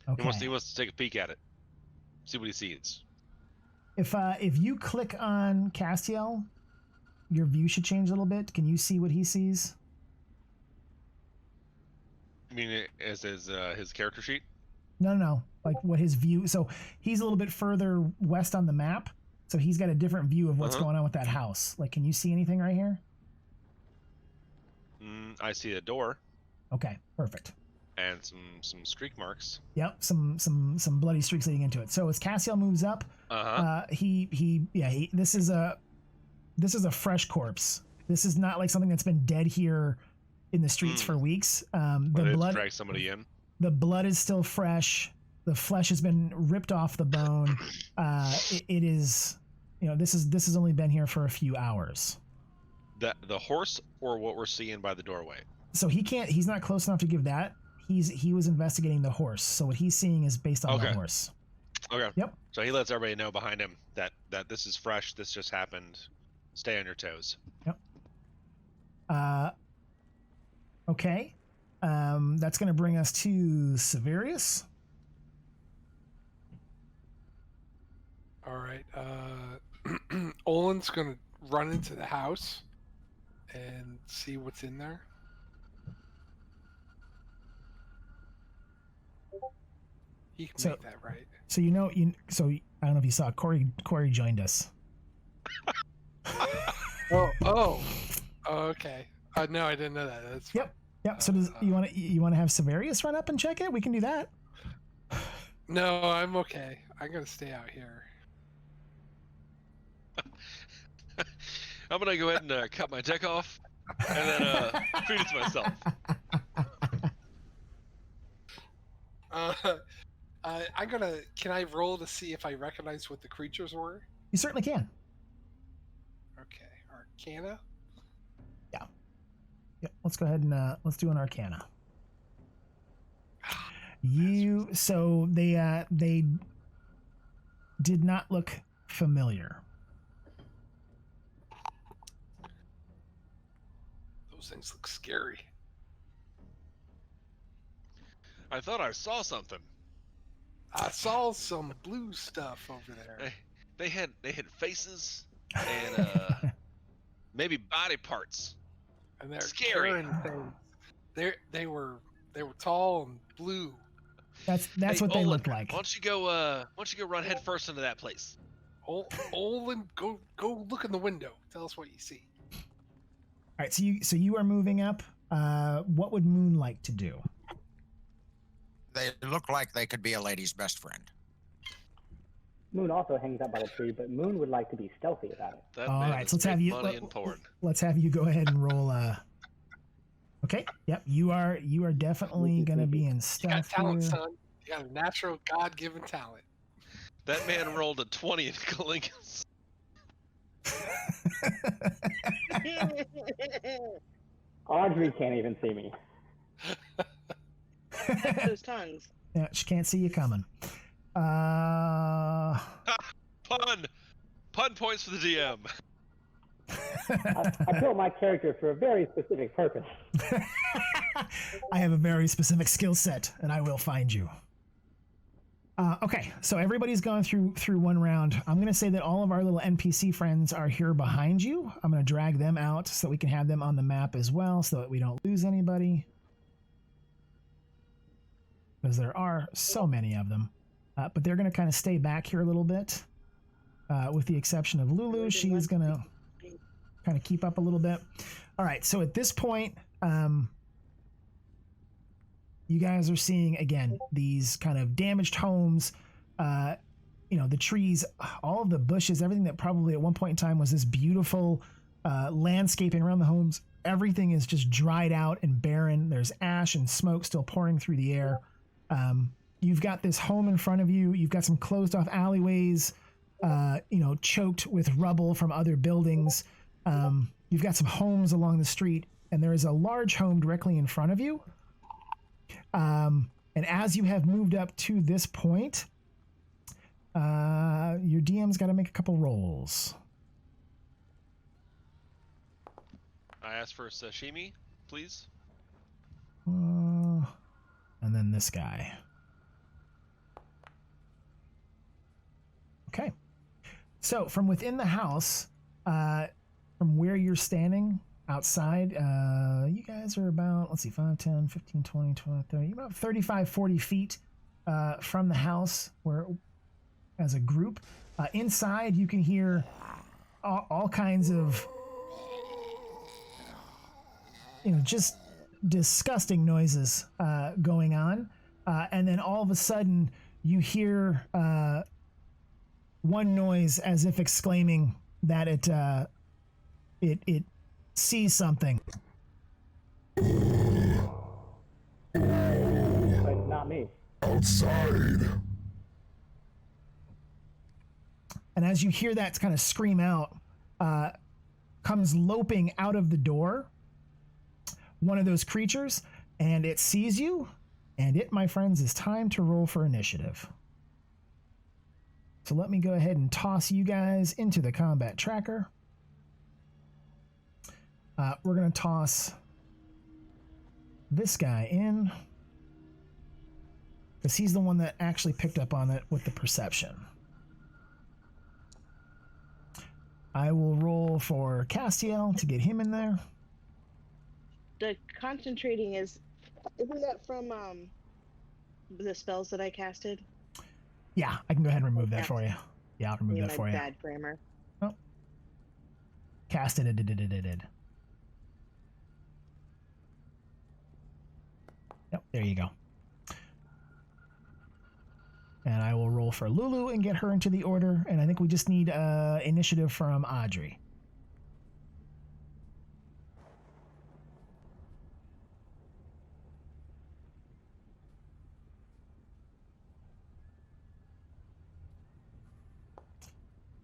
Okay. He wants to take a peek at it, see what he sees. If you click on Castiel, your view should change a little bit. Can you see what he sees? I mean, as his character sheet? No. Like what his view. So he's a little bit further west on the map. So he's got a different view of what's going on with that house. Like, can you see anything right here? I see a door. Okay, perfect. And some streak marks. Yep, some bloody streaks leading into it. So as Castiel moves up, this is a fresh corpse. This is not like something that's been dead here in the streets for weeks. The blood drag somebody in. The blood is still fresh. The flesh has been ripped off the bone. It is, this has only been here for a few hours. The horse, or what we're seeing by the doorway. So he's not close enough to give that. He was investigating the horse. So what he's seeing is based on the horse. Okay. Yep. So he lets everybody know behind him that this is fresh. This just happened. Stay on your toes. Yep. Okay. That's going to bring us to Severius. All right. Olin's going to run into the house and see what's in there. He can make that right. So so I don't know if you saw Corey joined us. Oh, okay. No, I didn't know that. That's Yep. So you want to have Severius run up and check it? We can do that. No, I'm okay. I'm gonna stay out here. I'm gonna go ahead and cut my deck off, and then feed it to myself. I'm gonna. Can I roll to see if I recognize what the creatures were? You certainly can. Okay, Arcana. Yep. Let's go ahead and let's do an Arcana. So they did not look familiar. Those things look scary. I thought I saw something. I saw some blue stuff over there. They had faces and maybe body parts. And they're Scary. carrying things. They were tall and blue. That's Hey, what they Olin, look like. Why don't you go run head first into that place? Olin, go look in the window. Tell us what you see. All right, so you are moving up. What would Moon like to do? They look like they could be a lady's best friend. Moon also hangs out by the tree, but Moon would like to be stealthy about it. That All man right, is so let's have big you. money and porn. Let's have you go ahead and roll. Okay. Yep. You are definitely going to be in You got stealth talent, here. son. You got a natural God-given talent. That man rolled a 20 in Kalingas. Audrey can't even see me. Those tongues. Yeah, she can't see you coming. Pun points for the DM. I built my character for a very specific purpose. I have a very specific skill set, and I will find you. Okay, so everybody's gone through one round. I'm going to say that all of our little NPC friends are here behind you. I'm going to drag them out so we can have them on the map as well so that we don't lose anybody. Because there are so many of them. But they're going to kind of stay back here a little bit. With the exception of Lulu, she's going to kind of keep up a little bit. All right, so at this point, you guys are seeing, again, these kind of damaged homes, the trees, all of the bushes, everything that probably at one point in time was this beautiful landscaping around the homes. Everything is just dried out and barren. There's ash and smoke still pouring through the air. You've got this home in front of you. You've got some closed off alleyways, choked with rubble from other buildings. You've got some homes along the street, and there is a large home directly in front of you. And as you have moved up to this point, your DM's got to make a couple rolls. I asked for a sashimi, please. And then this guy. Okay. So from within the house, from where you're standing outside, you guys are about, let's see, 5, 10, 15, 20, 20, 30, about 35, 40 feet from the house where, as a group. Inside, you can hear all kinds of, just disgusting noises going on. And then all of a sudden, you hear one noise as if exclaiming that it sees something. But not me. Outside. And as you hear that kind of scream out, comes loping out of the door one of those creatures, and it sees you, and it, my friends, is time to roll for initiative. So let me go ahead and toss you guys into the combat tracker. We're going to toss this guy in, because he's the one that actually picked up on it with the perception. I will roll for Castiel to get him in there. The concentrating isn't that from the spells that I casted? Yeah, I can go ahead and remove that Yeah. for you. Yeah, I'll remove that for you. Bad grammar. Oh. Cast it. Yep, there you go. And I will roll for Lulu and get her into the order. And I think we just need initiative from Audrey.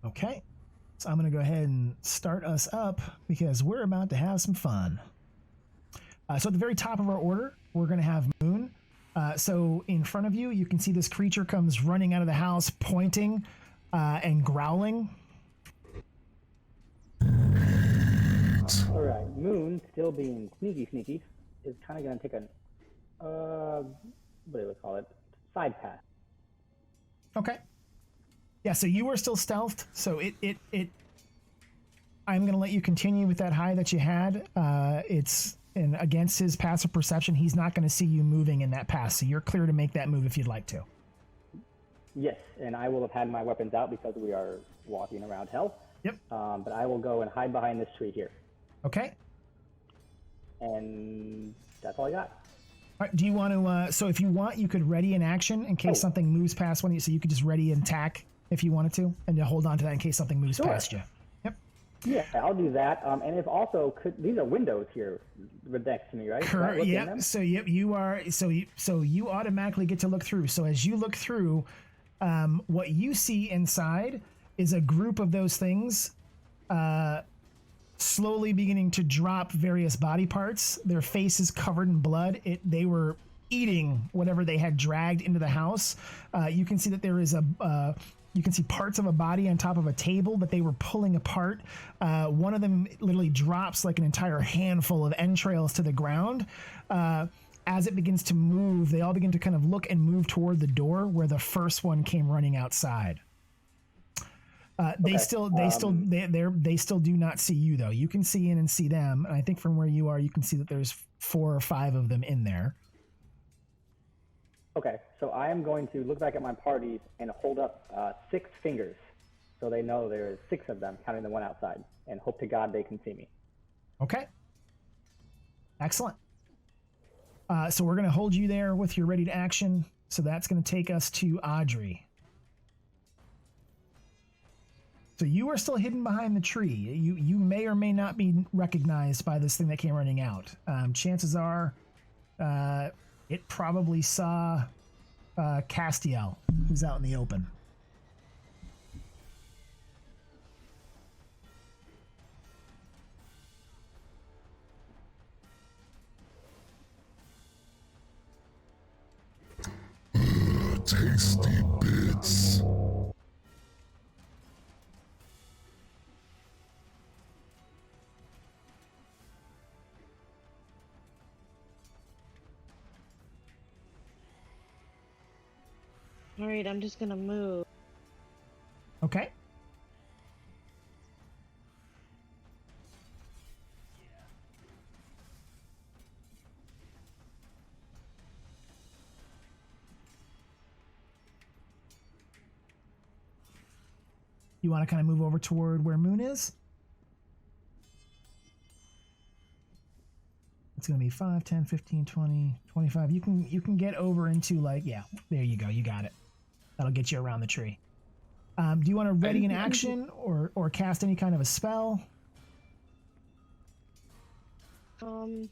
Okay. So I'm going to go ahead and start us up because we're about to have some fun. So at the very top of our order, we're going to have Moon. So in front of you, you can see this creature comes running out of the house, pointing and growling. All right, Moon, still being sneaky, is kind of going to take a, what do we call it, side path. Okay. Yeah, so you are still stealthed, so I'm going to let you continue with that high that you had. And against his passive perception, he's not going to see you moving in that pass, so you're clear to make that move if you'd like to. Yes, and I will have had my weapons out because we are walking around hell. Yep. But I will go and hide behind this tree here. Okay. And that's all I got. All right, do you want to, so if you want, you could ready an action in case something moves past one, so you could just ready an attack if you wanted to, and you hold on to that in case something moves past you. Yep. Yeah, I'll do that. And if also, these are windows here next to me, right? Correct. Yep. So you are, so you automatically get to look through. So as you look through, what you see inside is a group of those things, slowly beginning to drop various body parts. Their faces covered in blood. They were eating whatever they had dragged into the house. You can see that there is you can see parts of a body on top of a table that they were pulling apart. One of them literally drops like an entire handful of entrails to the ground. As it begins to move, they all begin to kind of look and move toward the door where the first one came running outside. They still do not see you though. You can see in and see them. And I think from where you are, you can see that there's 4 or 5 of them in there. Okay, so I am going to look back at my party and hold up 6 fingers so they know there is 6 of them, counting the one outside, and hope to God they can see me. Okay. Excellent. So we're going to hold you there with your ready to action. So that's going to take us to Audrey. So you are still hidden behind the tree. You may or may not be recognized by this thing that came running out. Chances are it probably saw Castiel, who's out in the open. Tasty bits. All right, I'm just gonna move. Okay. You want to kind of move over toward where Moon is? It's going to be 5, 10, 15, 20, 25. You can get over into like, yeah, there you go. You got it. That'll get you around the tree. Do you want to ready an action or cast any kind of a spell? I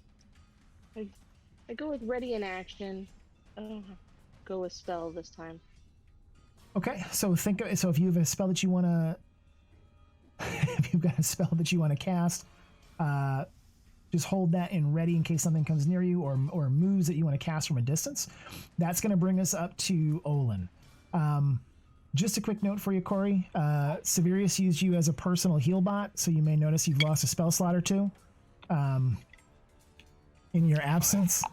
go with ready in action. I don't go with spell this time. Okay, so if you have a spell that you want to, if you've got a spell that you want to cast, just hold that in ready in case something comes near you, or moves that you want to cast from a distance. That's going to bring us up to Olin. Just a quick note for you, Corey. Severius used you as a personal heal bot, so you may notice you've lost a spell slot or 2 in your absence.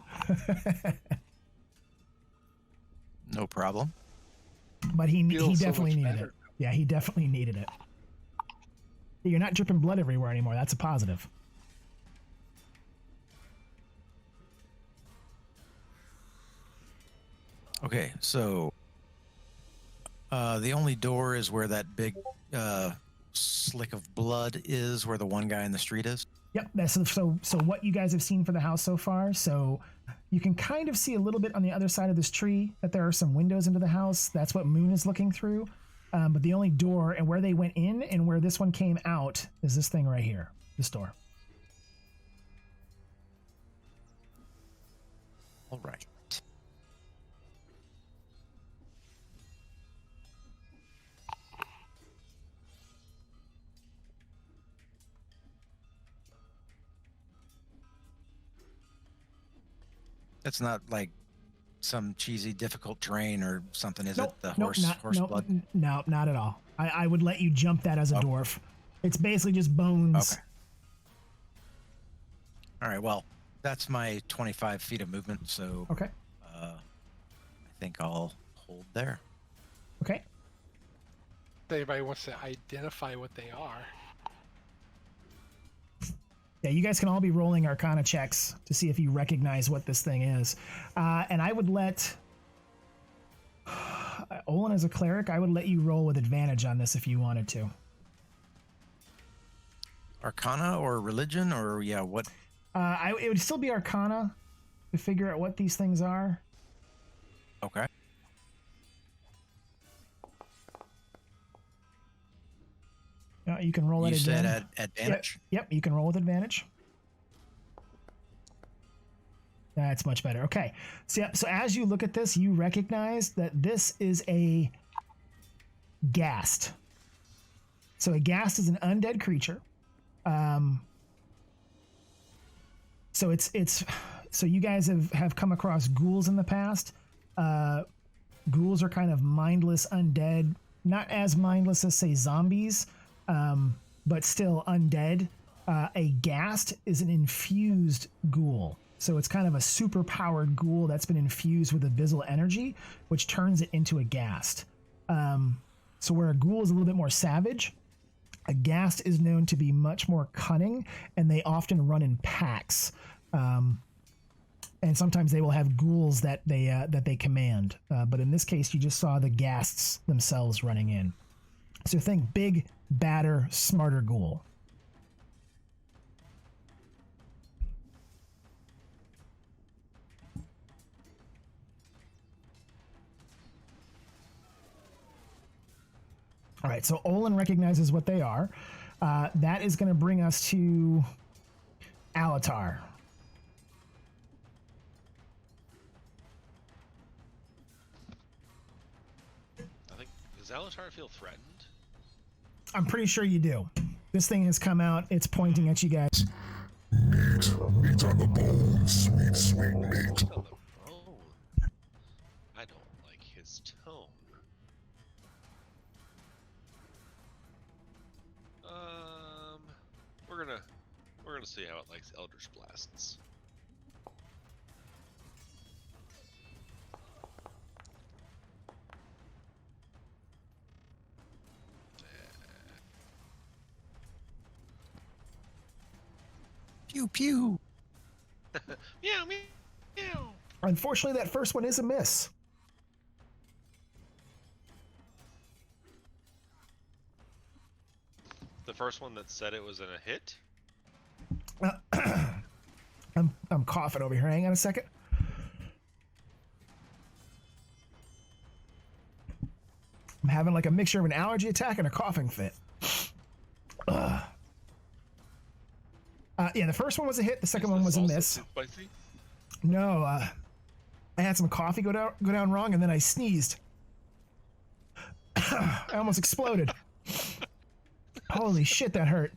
No problem. But he Feels so definitely much needed better. it. Yeah, he definitely needed it. You're not dripping blood everywhere anymore. That's a positive. Okay, so the only door is where that big slick of blood is, where the one guy in the street is. Yep. So what you guys have seen for the house so far. So you can kind of see a little bit on the other side of this tree that there are some windows into the house. That's what Moon is looking through. But the only door and where they went in and where this one came out is this thing right here, this door. All right. It's not like some cheesy, difficult terrain or something, is Nope, it? The nope, horse blood? No, not at all. I would let you jump that as a dwarf. It's basically just bones. Okay. All right. Well, that's my 25 feet of movement. So Okay. I think I'll hold there. Okay. If anybody wants to identify what they are. Yeah, you guys can all be rolling Arcana checks to see if you recognize what this thing is. And I would let Olin, as a cleric, I would let you roll with advantage on this if you wanted to. Arcana or religion or what? It would still be Arcana to figure out what these things are. Okay. You can roll it You again. said at advantage? Yep, you can roll with advantage. That's much better. Okay. So as you look at this, you recognize that this is a ghast. So a ghast is an undead creature. So so you guys have come across ghouls in the past. Ghouls are kind of mindless undead, not as mindless as say zombies, but still undead. A ghast is an infused ghoul. So it's kind of a super powered ghoul that's been infused with abyssal energy, which turns it into a ghast. So where a ghoul is a little bit more savage, a ghast is known to be much more cunning, and they often run in packs. And sometimes they will have ghouls that they command. But in this case, you just saw the ghasts themselves running in. So think big, badder, smarter ghoul. All right, so Olin recognizes what they are. That is going to bring us to Alatar. Does Alatar feel threatened? I'm pretty sure you do. This thing has come out. It's pointing at you guys. Meat on the bone, sweet, sweet meat. On the bone. I don't like his tone. We're gonna see how it likes Eldritch Blasts. Pew pew. Meow meow meow. Unfortunately, that first one is a miss. The first one that said it was in a hit? I'm coughing over here. Hang on a second. I'm having like a mixture of an allergy attack and a coughing fit. Yeah, the first one was a hit. The second one was a miss. Spicy? No, I had some coffee go down wrong, and then I sneezed. I almost exploded. Holy shit, that hurt.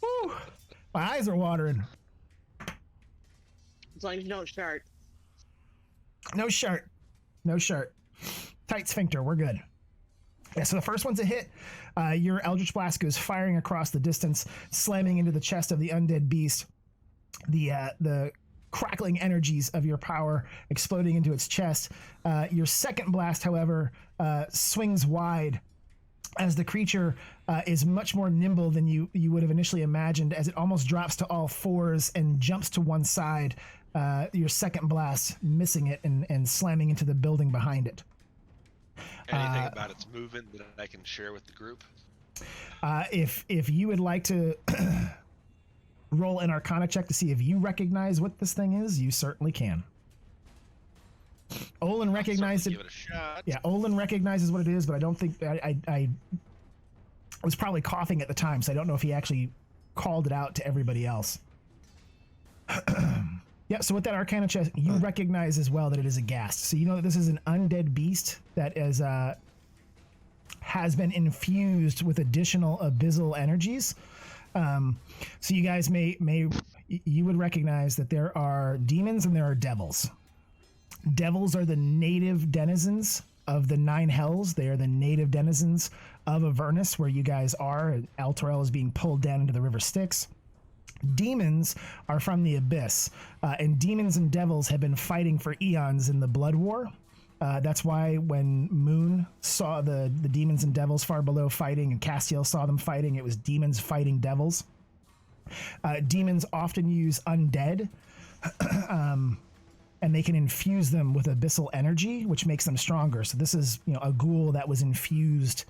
Woo. My eyes are watering. As long as you don't shart. No shirt. No shirt. Tight sphincter. We're good. Yeah, so the first one's a hit. Your Eldritch Blast goes firing across the distance, slamming into the chest of the undead beast. The crackling energies of your power exploding into its chest. Your second blast, however, swings wide as the creature is much more nimble than you would have initially imagined, as it almost drops to all fours and jumps to one side. Your second blast missing it and slamming into the building behind it. Anything about its movement that I can share with the group? If you would like to roll an Arcana check to see if you recognize what this thing is, you certainly can. Olin recognized it. Give it a shot. Yeah, Olin recognizes what it is, but I don't think I was probably coughing at the time, so I don't know if he actually called it out to everybody else. Yeah, so with that Arcana check, you recognize as well that it is a ghast. So you know that this is an undead beast that is has been infused with additional abyssal energies. So you guys may you would recognize that there are demons and there are devils. Devils are the native denizens of the 9 hells. They are the native denizens of Avernus, where you guys are. Elturel is being pulled down into the river Styx. Demons are from the abyss, and demons and devils have been fighting for eons in the Blood War. That's why when Moon saw the demons and devils far below fighting, and Castiel saw them fighting, it was demons fighting devils. Demons often use undead, and they can infuse them with abyssal energy, which makes them stronger. So this is, a ghoul that was infused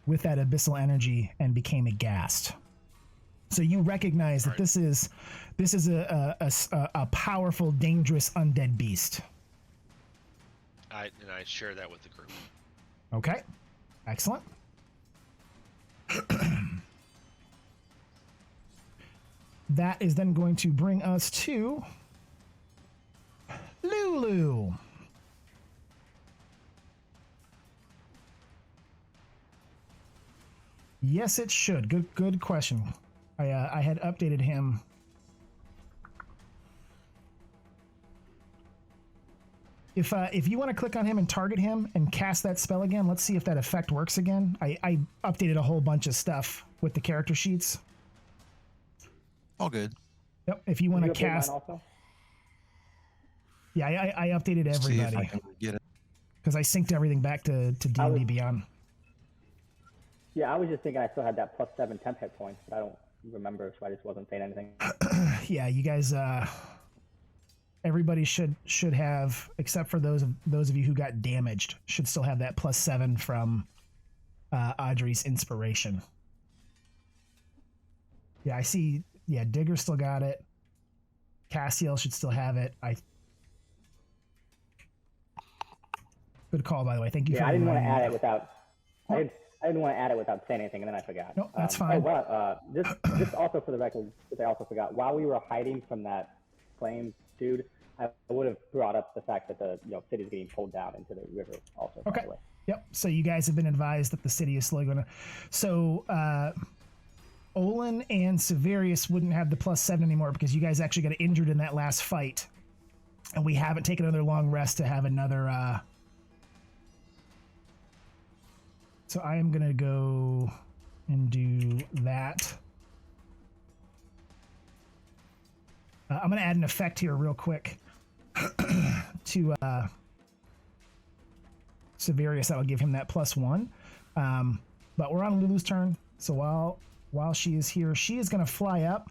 with that abyssal energy and became a ghast. So you recognize that this is a powerful, dangerous undead beast. I share that with the group. Okay, excellent. That is then going to bring us to Lulu. Yes, it should. Good question. I had updated him. If you want to click on him and target him and cast that spell again, let's see if that effect works again. I updated a whole bunch of stuff with the character sheets. All good. Yep. If you want to Did you update cast, mine also? yeah, I updated See if I everybody can get it. because I synced everything back to D&D Beyond. Yeah, I was just thinking I still had that +7 temp hit points, but I don't remember, so I just wasn't saying anything. Yeah, you guys. Everybody should have, except for those of you who got damaged, should still have that +7 from Audrey's inspiration. Yeah, I see. Yeah, Digger still got it. Castiel should still have it. Good call, by the way. Thank you. Yeah, for I didn't want to reminding add me. it without. I didn't want to add it without saying anything, and then I forgot. No, that's fine. Just also for the record, because I also forgot, while we were hiding from that flame dude, I would have brought up the fact that the city's getting pulled down into the river also. Okay. By the way. Yep. So you guys have been advised that the city is slowly going to. So Olin and Severius wouldn't have the +7 anymore because you guys actually got injured in that last fight, and we haven't taken another long rest to have another. So I am going to go and do that. I'm going to add an effect here real quick to Severius. That will give him that +1. But we're on Lulu's turn. So while she is here, she is going to fly up.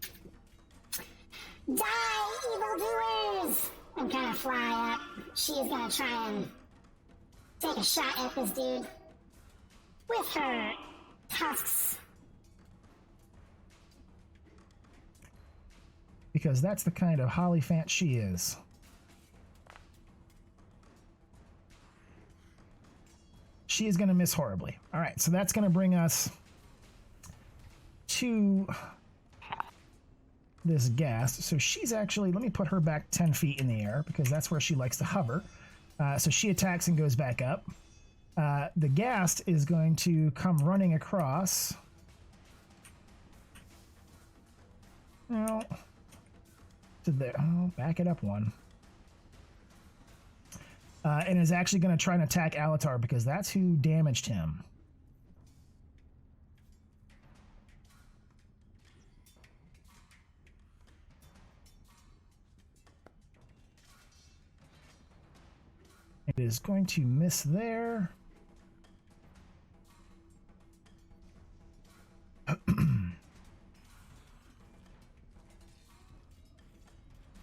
Die, evildoers! I'm gonna fly up. She is gonna try and take a shot at this dude with her tusks. Because that's the kind of Hollyphant she is. She is going to miss horribly. All right, so that's going to bring us to this ghast. So she's actually, let me put her back 10 feet in the air because that's where she likes to hover. So she attacks and goes back up. The ghast is going to come running across. No. To there. Oh, back it up one. And is actually going to try and attack Alatar because that's who damaged him. It is going to miss there.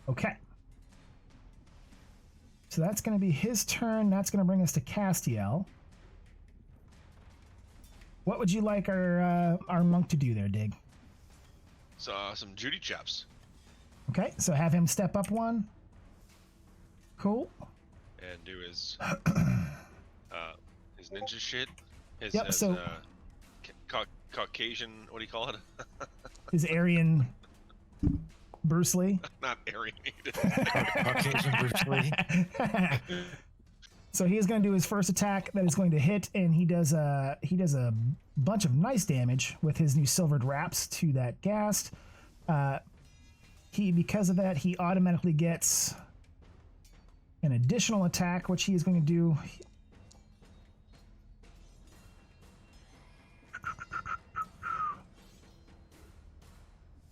Okay. So that's going to be his turn. That's going to bring us to Castiel. What would you like our monk to do there, Dig? So some Judy chops. Okay, so have him step up one. Cool. And do his ninja shit. His, Yep, so Caucasian, what do you call it? his Aryan Bruce Lee. Not Aryan. Caucasian Bruce Lee. So he is going to do his first attack that is going to hit, and he does a bunch of nice damage with his new silvered wraps to that ghast. because of that, he automatically gets an additional attack, which he is going to do.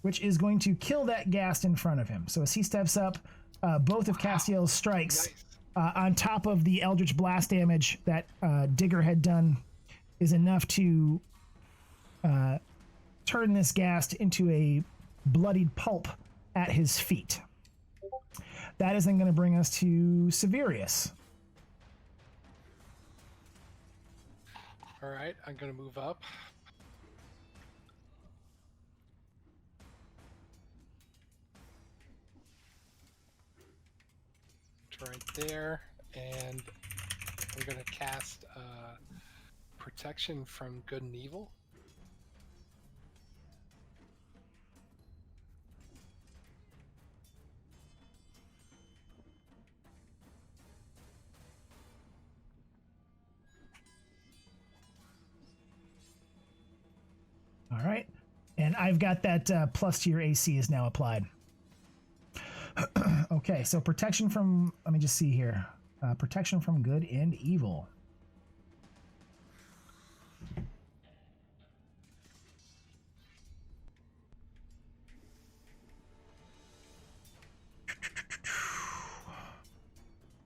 Which is going to kill that ghast in front of him. So as he steps up, both of Castiel's strikes on top of the Eldritch Blast damage that Digger had done is enough to turn this ghast into a bloodied pulp at his feet. That is then going to bring us to Severius. All right, I'm going to move up. It's right there, and I'm going to cast Protection from Good and Evil. All right. And I've got that plus to your AC is now applied. Okay, so protection from, let me just see here. Protection from good and evil.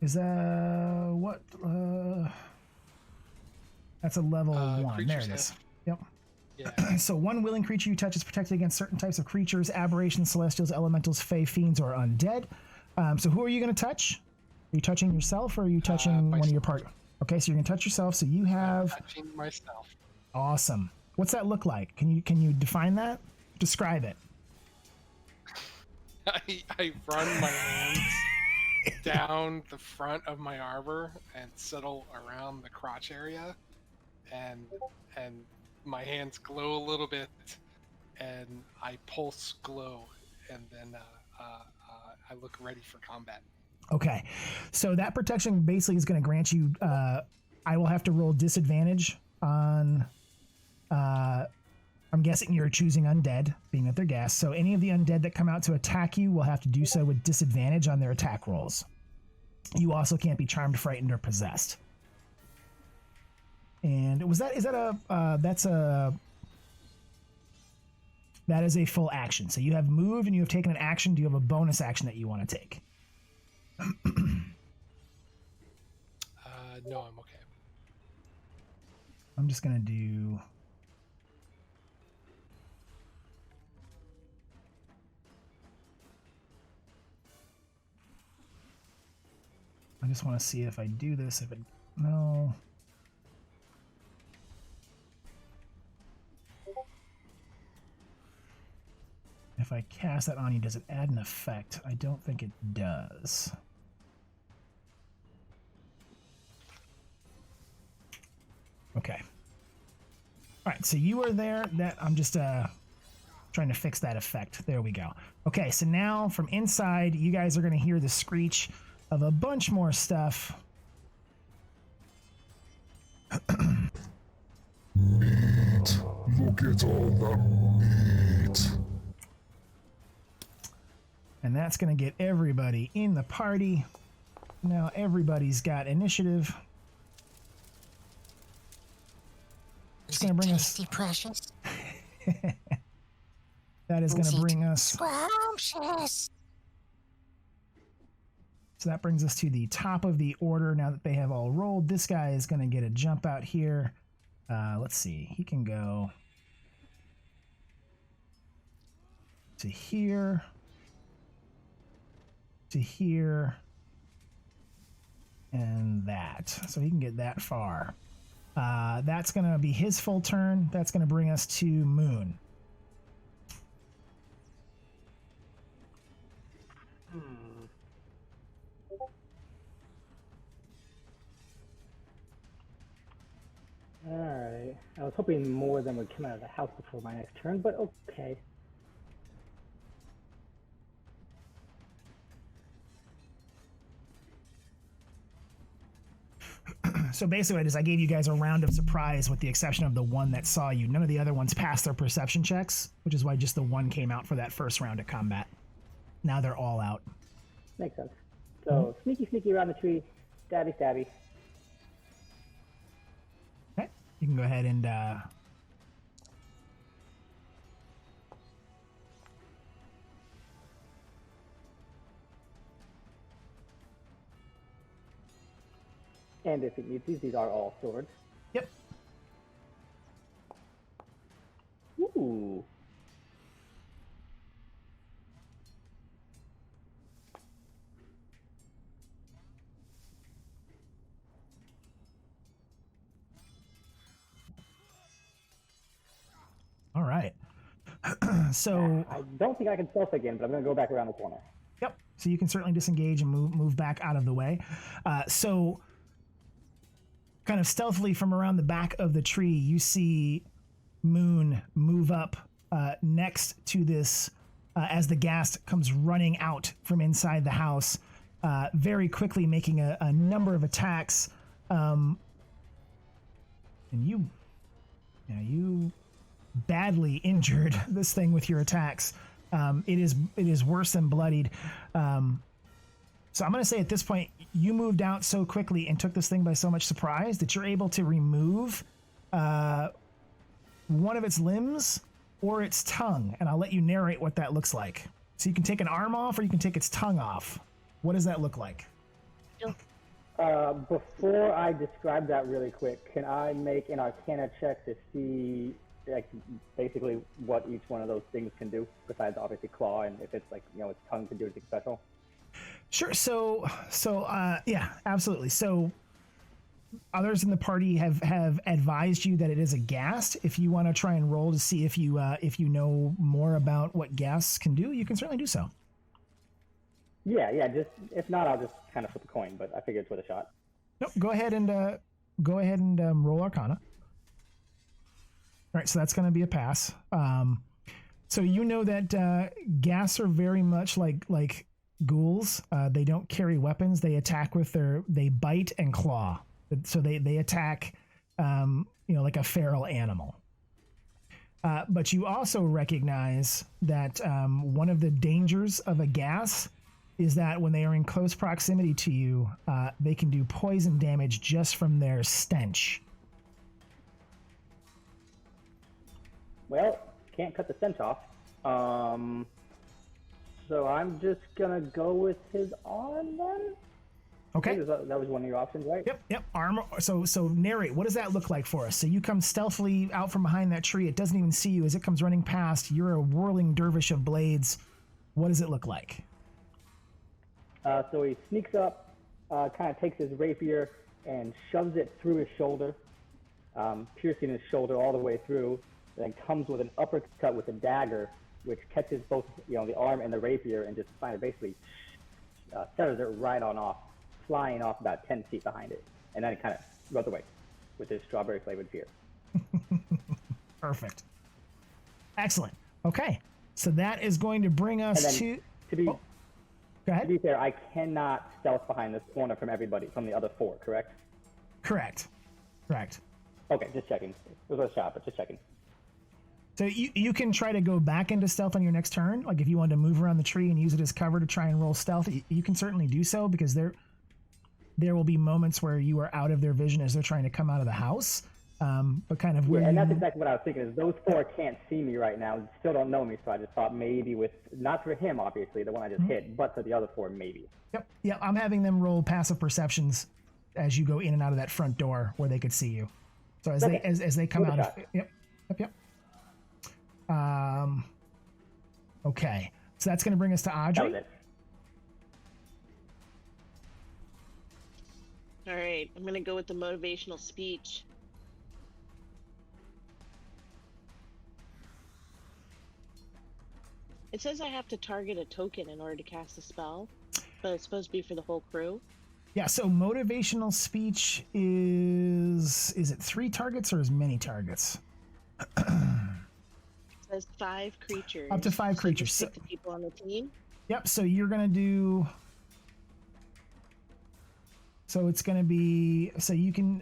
Is that what? That's a level 1. There it is. Yep. Yeah. So one willing creature you touch is protected against certain types of creatures, aberrations, celestials, elementals, fae, fiends, or undead. So who are you going to touch? Are you touching yourself, or are you touching one of your part? Okay, so you're going to touch yourself. So you have Touching myself. Awesome. What's that look like? Can you define that? Describe it. I run my hands down the front of my armor and settle around the crotch area, and my hands glow a little bit, and I pulse glow, and then I look ready for combat. Okay, so that protection basically is going to grant you. I will have to roll disadvantage on. I'm guessing you're choosing undead, being that they're gas. So any of the undead that come out to attack you will have to do so with disadvantage on their attack rolls. You also can't be charmed, frightened, or possessed. And that is a full action. So you have moved and you have taken an action. Do you have a bonus action that you want to take? No, I'm okay. I'm just going to do... I just want to see if I do this, if it... No... If I cast that on you, does it add an effect? I don't think it does. Okay. All right, so you are there. That I'm just trying to fix that effect. There we go. Okay, so now from inside, you guys are going to hear the screech of a bunch more stuff. Meat. Look at all the meat. And that's going to get everybody in the party. Now everybody's got initiative. It's going to bring us... precious. That is going to bring us... Scrumptious. So that brings us to the top of the order now that they have all rolled. This guy is going to get a jump out here. Let's see. He can go to here, to here, and that. So he can get that far. That's going to be his full turn. That's going to bring us to Moon. Alright. I was hoping more of them would come out of the house before my next turn, but okay. So basically what I did is I gave you guys a round of surprise with the exception of the one that saw you. None of the other ones passed their perception checks, which is why just the one came out for that first round of combat. Now they're all out. Makes sense. So sneaky around the tree, stabby. Okay, you can go ahead and and if it needs these are all swords. Yep. Ooh. All right. So I don't think I can stealth again, but I'm going to go back around the corner. yep. So you can certainly disengage and move back out of the way. So kind of stealthily from around the back of the tree, you see Moon move up next to this as the ghast comes running out from inside the house, very quickly making a number of attacks. And you badly injured this thing with your attacks. It is worse than bloodied. So I'm going to say at this point, you moved out so quickly and took this thing by so much surprise that you're able to remove one of its limbs or its tongue, and I'll let you narrate what that looks like. So you can take an arm off or you can take its tongue off. What does that look like? Before I describe that really quick, can I make an Arcana check to see basically what each one of those things can do, besides obviously claw, and if it's its tongue can do anything special? Sure. So yeah, absolutely. So others in the party have advised you that it is a ghast. If you want to try and roll to see if you know more about what ghasts can do, you can certainly do so. Yeah. Just if not, I'll just kind of flip a coin. But I figure it's worth a shot. Nope. Go ahead and roll Arcana. All right. So that's going to be a pass. So you know that ghasts are very much like ghouls. They don't carry weapons. They attack they bite and claw. So they attack, like a feral animal. But you also recognize that one of the dangers of a ghast is that when they are in close proximity to you, they can do poison damage just from their stench. Well, can't cut the stench off. So I'm just gonna go with his arm then. Okay. That was one of your options, right? Yep. Armor. So narrate. What does that look like for us? So you come stealthily out from behind that tree. It doesn't even see you as it comes running past. You're a whirling dervish of blades. What does it look like? So he sneaks up, kind of takes his rapier and shoves it through his shoulder, piercing his shoulder all the way through. Then comes with an uppercut with a dagger, which catches both the arm and the rapier and just kind of basically severs it right on off, flying off about 10 feet behind it, and then it kind of runs away with his strawberry flavored beer. Perfect. Excellent. Okay, so that is going to bring us to be. Oh, go ahead. To be fair, I cannot stealth behind this corner from the other four, correct? Correct. Okay, just checking. It was a shot, but just checking. So you can try to go back into stealth on your next turn. Like if you wanted to move around the tree and use it as cover to try and roll stealth, you can certainly do so, because there will be moments where you are out of their vision as they're trying to come out of the house. But kind of where and that's exactly what I was thinking. Is those four can't see me right now, still don't know me, so I just thought maybe not for him obviously, the one I just hit, but for the other four maybe. Yep. I'm having them roll passive perceptions as you go in and out of that front door where they could see you. So as they come out of yep. Okay, so that's going to bring us to Audrey. All right, I'm going to go with the motivational speech. It says I have to target a token in order to cast a spell, but it's supposed to be for the whole crew. Yeah, so motivational speech is it 3 targets or as many targets? It says 5 creatures. Up to 5 creatures. So the people on the team. Yep. So you're gonna do. So it's gonna be you can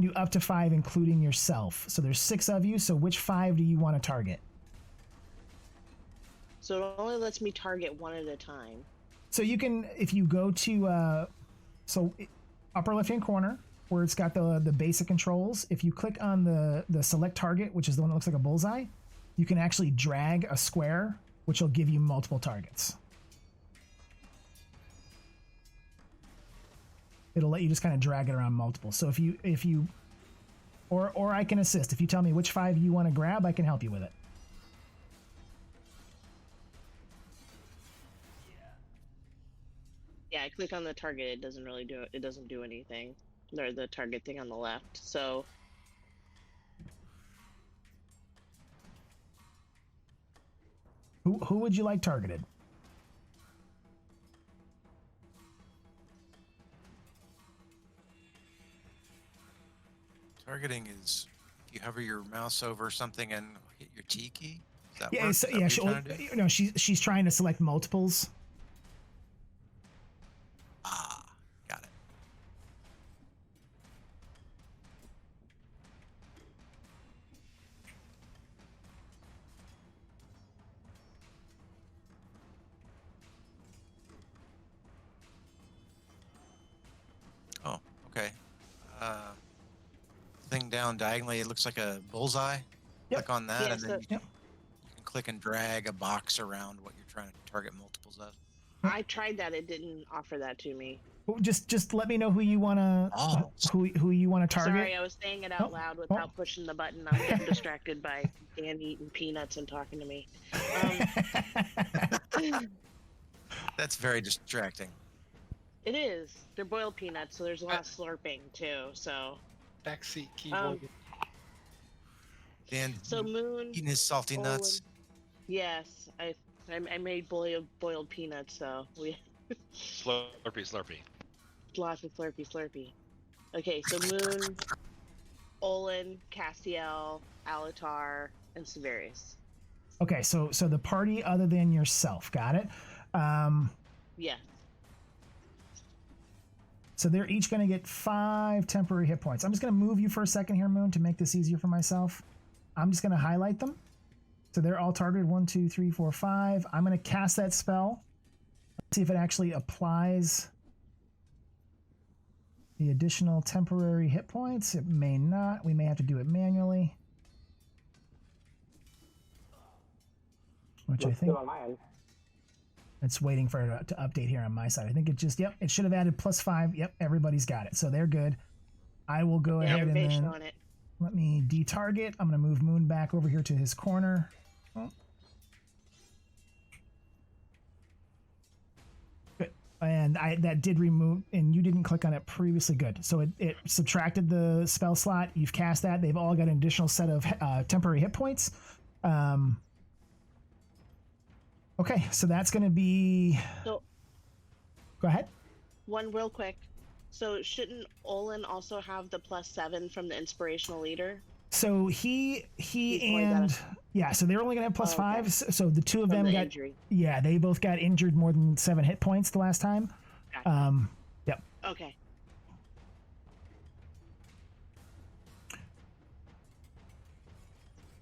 do up to 5, including yourself. So there's 6 of you. So which 5 do you want to target? So it only lets me target one at a time. So you can, if you go to, upper left-hand corner, where it's got the basic controls, if you click on the select target, which is the one that looks like a bullseye, you can actually drag a square, which will give you multiple targets. It'll let you just kind of drag it around multiple. So if you, or I can assist. If you tell me which 5 you want to grab, I can help you with it. Yeah, I click on the target. It doesn't really do it. It doesn't do anything. Or the target thing on the left. So who would you like targeted? Targeting is you hover your mouse over something and hit your T key. Does that Yeah, work? so, Is that yeah. what you're trying to do? She's trying to select multiples. Ah, got it. Oh, okay. Thing down diagonally, it looks like a bullseye. Yep. Click on that, Yeah, and then so- you can click and drag a box around what you're trying to target multiples of. I tried that. It didn't offer that to me. Just let me know who you wanna Oh. who you wanna target. Sorry, I was saying it out Oh, loud without pushing the button. I'm getting distracted by Dan eating peanuts and talking to me. That's very distracting. It is. They're boiled peanuts, so there's a lot of slurping too. So, Backseat keyboard. Dan so Moon. eating his salty nuts. Yes, I made boiled peanuts, so we Slurpee. lots of slurpee. Okay, so Moon, Olin, Castiel, Alatar, and Severus. Okay, so the party other than yourself, got it. Yeah. So they're each going to get 5 temporary hit points. I'm just going to move you for a second here, Moon, to make this easier for myself. I'm just going to highlight them. So they're all targeted 1, 2, 3, 4, 5. I'm going to cast that spell. Let's see if it actually applies the additional temporary hit points. It may not. We may have to do it manually. Which I Looks think good on my end. it's waiting for it to update here on my side. I think it just, yep, it should have added +5. Yep, everybody's got it. So they're good. I will go ahead and Information then on it. let me detarget. I'm going to move Moon back over here to his corner. Oh. Good. And that did remove, and you didn't click on it previously. Good. So it subtracted the spell slot. You've cast that. They've all got an additional set of temporary hit points. Okay, so that's going to be... So, go ahead. one real quick. So shouldn't Olin also have the +7 from the inspirational leader? So he only got and yeah, so they're only gonna have +5. okay. So the two of From them the got injury. yeah, they both got injured more than 7 hit points the last time. Gotcha. Yep. Okay.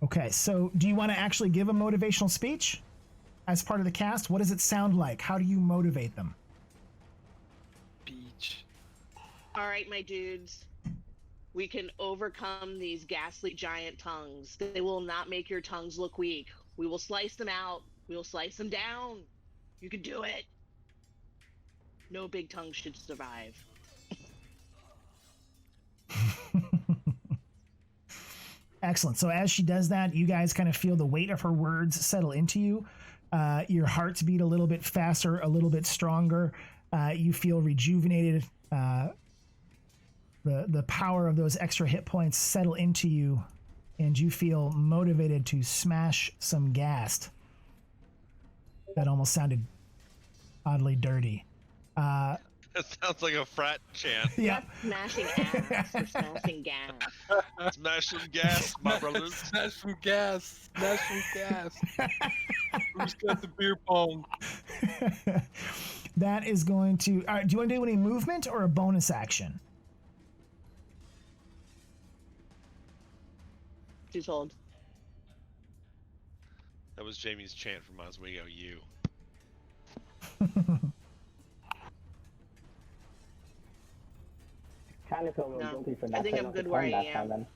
Okay, so do you want to actually give a motivational speech as part of the cast? What does it sound like? How do you motivate them? Beach. All right, my dudes. We can overcome these ghastly giant tongues. They will not make your tongues look weak. We will slice them out. We will slice them down. You can do it. No big tongue should survive. Excellent. So as she does that, you guys kind of feel the weight of her words settle into you. Your hearts beat a little bit faster, a little bit stronger. You feel rejuvenated. The power of those extra hit points settle into you, and you feel motivated to smash some ghast. That almost sounded oddly dirty. That sounds like a frat chant. Yeah. Smashing ass or smashing gas. Smash some gas, my brothers. Smash some gas. Smash some gas. Who's got the beer pong? That is going to... All right, do you want to do any movement or a bonus action? Too told. That was Jamie's chant from Oswego U. Kind of feel a little No, guilty for I not think turning I'm off the good where phone I that time am. then.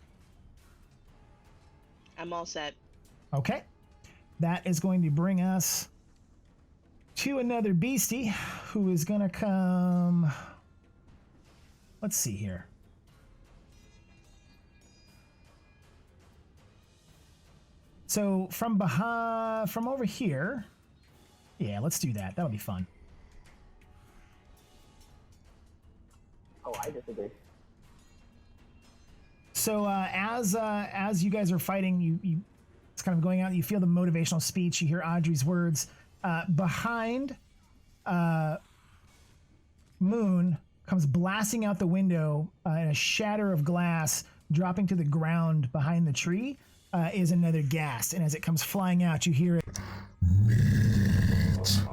I'm all set. Okay. That is going to bring us to another beastie who is going to come. Let's see here. So from behind, from over here. Yeah, let's do that. That'll be fun. Oh, I disagree. So as you guys are fighting, you it's kind of going out. You feel the motivational speech. You hear Audrey's words. Behind Moon comes blasting out the window in a shatter of glass, dropping to the ground behind the tree. Is another ghast, and as it comes flying out, you hear it. Meat.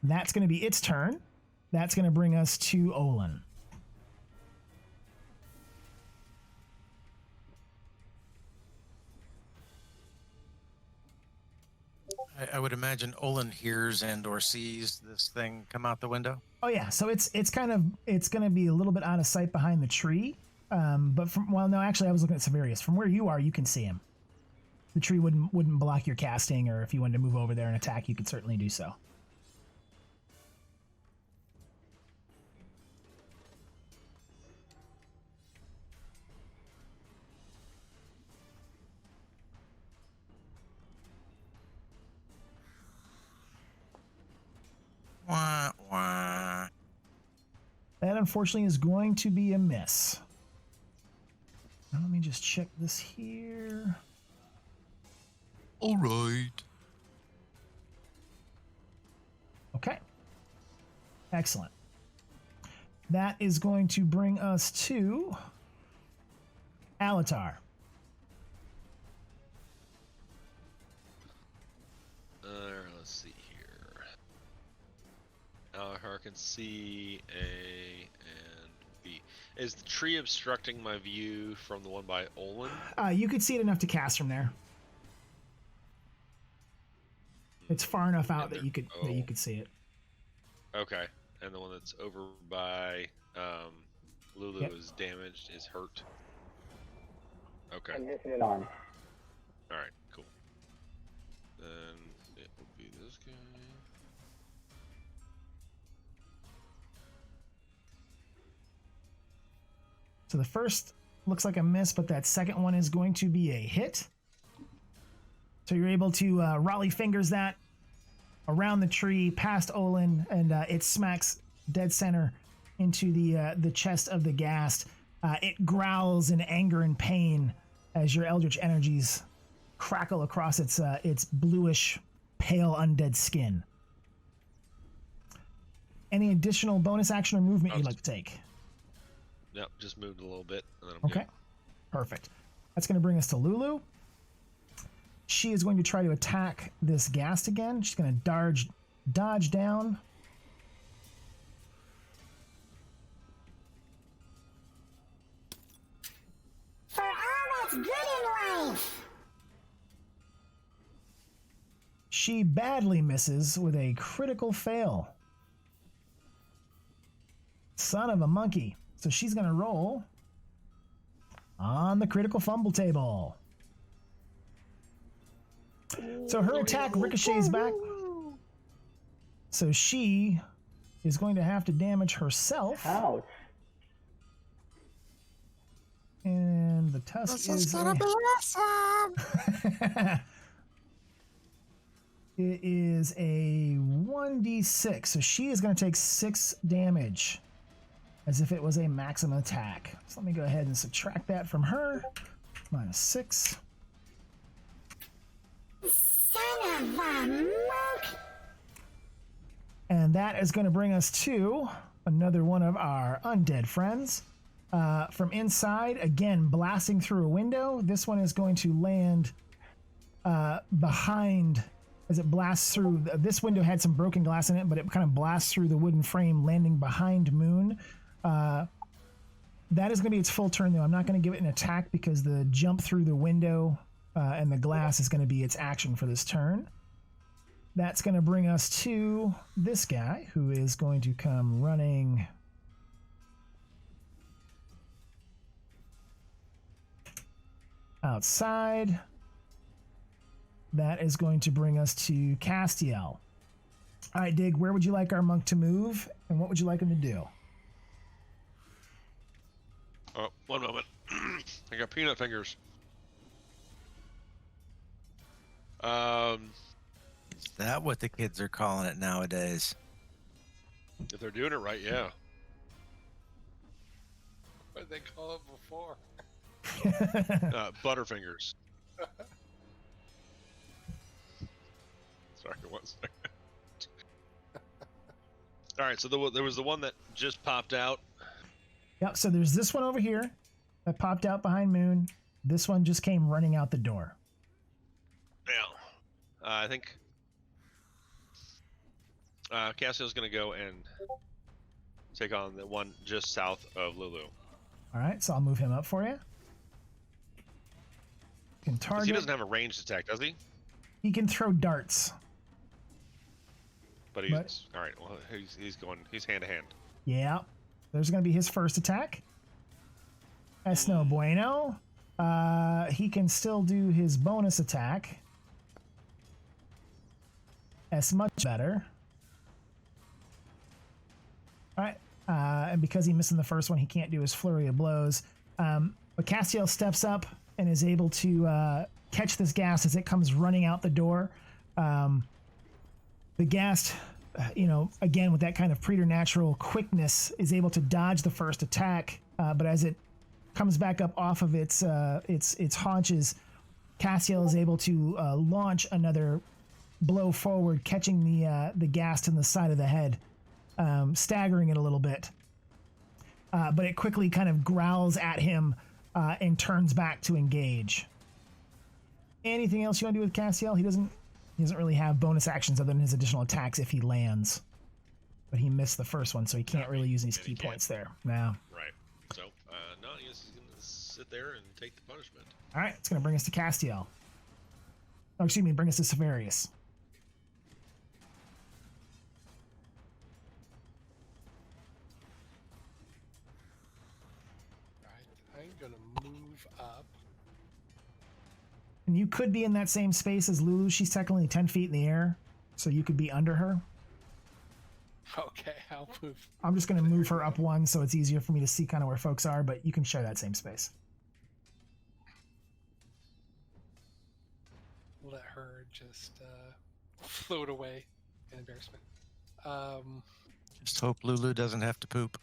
That's going to be its turn. That's going to bring us to Olin. I would imagine Olin hears and or sees this thing come out the window. Oh yeah, so it's going to be a little bit out of sight behind the tree. But no, actually, I was looking at Severius. From where you are, you can see him. The tree wouldn't block your casting, or if you wanted to move over there and attack, you could certainly do so. Wah, wah. That unfortunately is going to be a miss. Now, let me just check this here. All right. Okay. Excellent. That is going to bring us to Alatar. Let's see here. Alatar can see A and B. Is the tree obstructing my view from the one by Olin? You could see it enough to cast from there. It's far enough out that you could see it. Okay, and the one that's over by Lulu Yep. is damaged, is hurt. Okay, I'm missing an arm. all right, cool. Then it will be this guy. So the first looks like a miss, but that second one is going to be a hit. So you're able to Raleigh fingers that around the tree, past Olin, and it smacks dead center into the chest of the ghast. It growls in anger and pain as your eldritch energies crackle across its bluish, pale, undead skin. Any additional bonus action or movement you'd like to take? Yep, just moved a little bit. And then I'm Okay, good. perfect. That's going to bring us to Lulu. She is going to try to attack this ghast again. She's going to dodge down. For all that's good in life. She badly misses with a critical fail. Son of a monkey. So she's going to roll on the critical fumble table. So her attack ricochets back. So she is going to have to damage herself. Ouch. And the tusk is gonna be awesome. It is a 1d6. So she is going to take 6 damage as if it was a maximum attack. So let me go ahead and subtract that from her. -6. Son of a monk. And that is going to bring us to another one of our undead friends. From inside, again, blasting through a window. This one is going to land behind as it blasts through. This window had some broken glass in it, but it kind of blasts through the wooden frame, landing behind Moon. That is going to be its full turn, though. I'm not going to give it an attack because the jump through the window and the glass is going to be its action for this turn. That's going to bring us to this guy, who is going to come running outside. That is going to bring us to Castiel. All right, Dig, where would you like our monk to move, and what would you like him to do? Oh, one moment. I got peanut fingers. Is that what the kids are calling it nowadays? If they're doing it right, yeah. What did they call it before? Butterfingers. Sorry, one second. All right, so there was the one that just popped out. Yep, so there's this one over here that popped out behind Moon. This one just came running out the door. Yeah. I think Cassiel's going to go and take on the one just south of Lulu. All right, so I'll move him up for you. Can 'Cause target. he doesn't have a ranged attack, does he? He can throw darts. But he's all right. Well, he's hand to hand. Yeah, there's going to be his first attack. That's no bueno. He can still do his bonus attack. That's much better. All right, and because he missed in the first one, he can't do his flurry of blows. But Castiel steps up and is able to catch this ghast as it comes running out the door. The ghast, again with that kind of preternatural quickness, is able to dodge the first attack. But as it comes back up off of its haunches, Castiel is able to launch another blow forward, catching the ghast in the side of the head, staggering it a little bit. But it quickly kind of growls at him and turns back to engage. Anything else you want to do with Castiel? He doesn't really have bonus actions other than his additional attacks if he lands. But he missed the first one, so he can't really use these key points there. No. Right. So, no, he's going to sit there and take the punishment. All right, it's going to bring us to Castiel. Oh, excuse me, bring us to Severius. I'm going to move up. And you could be in that same space as Lulu. She's technically 10 feet in the air, so you could be under her. Okay, I'll move. I'm just going to move her up one so it's easier for me to see kind of where folks are, but you can share that same space. Let her just float away in embarrassment. Just hope Lulu doesn't have to poop.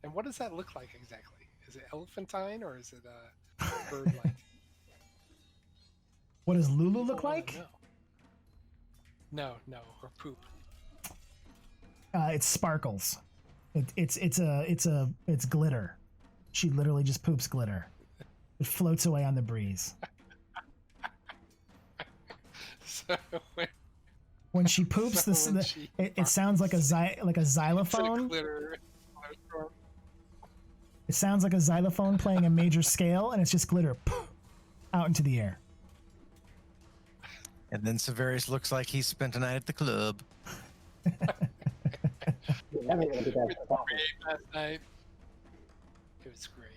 And what does that look like exactly? Is it elephantine or is it bird-like? What does Lulu look Oh, like? No, or poop. It sparkles. It's glitter. She literally just poops glitter. It floats away on the breeze. So When she poops, it sounds like a xylophone. It sounds like a xylophone playing a major scale, and it's just glitter out into the air. And then Severius looks like he spent a night at the club. You're never gonna do that. With the raid last night. It was great.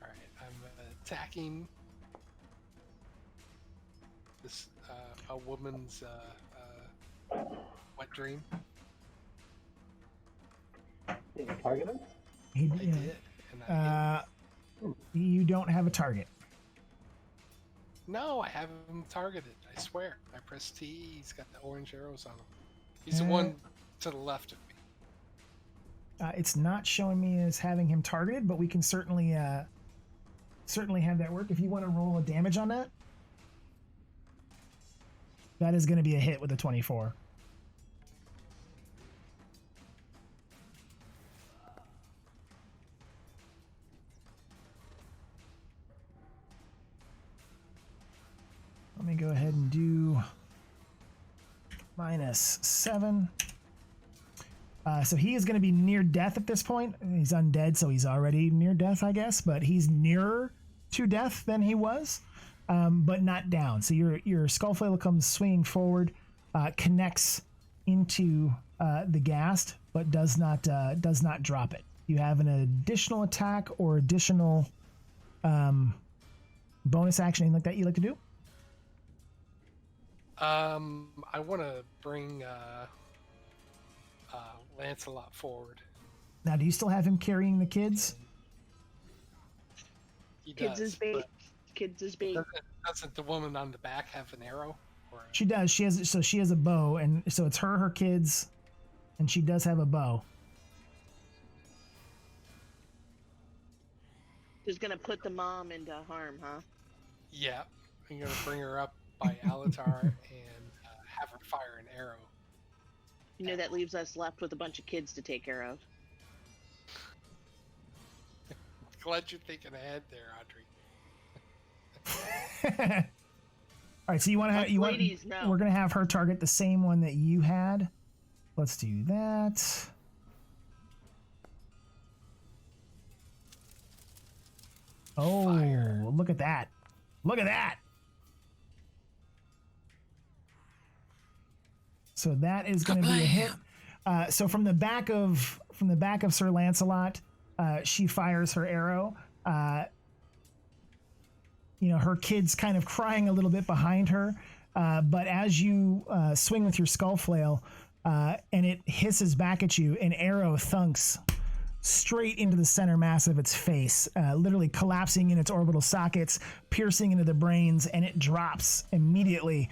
Alright, I'm attacking this a woman's wet dream. Did you target him? He- I yeah. did. And You don't have a target. no, I have him targeted. I swear. I press T. He's got the orange arrows on him. He's the one to the left of me. It's not showing me as having him targeted, but we can certainly have that work. If you want to roll a damage on that, that is going to be a hit with a 24. Let me go ahead and do -7. So he is going to be near death at this point. He's undead, so he's already near death, I guess. But he's nearer to death than he was, but not down. So your skull flail comes swinging forward, connects into the ghast, but does not drop it. You have an additional attack or additional bonus action, anything like that you'd like to do? I want to bring Lancelot forward. Now, do you still have him carrying the kids? He Kids does, is bait. but Kids is bait. doesn't the woman on the back have an arrow? Or She does. She has a bow, and so it's her kids, and she does have a bow. Who's gonna put the mom into harm, huh? Yeah, I'm gonna bring her up by Alatar and have her fire an arrow. You know, that leaves us left with a bunch of kids to take care of. Glad you're thinking ahead there, Audrey. All right, so you want to have ladies, no. We're gonna have her target the same one that you had. Let's do that. Oh, Fire. look at that! Look at that! So that is going to be a hit. So from the back of Sir Lancelot, she fires her arrow. Her kid's kind of crying a little bit behind her, but as you swing with your skull flail, and it hisses back at you, an arrow thunks straight into the center mass of its face, literally collapsing in its orbital sockets, piercing into the brains, and it drops immediately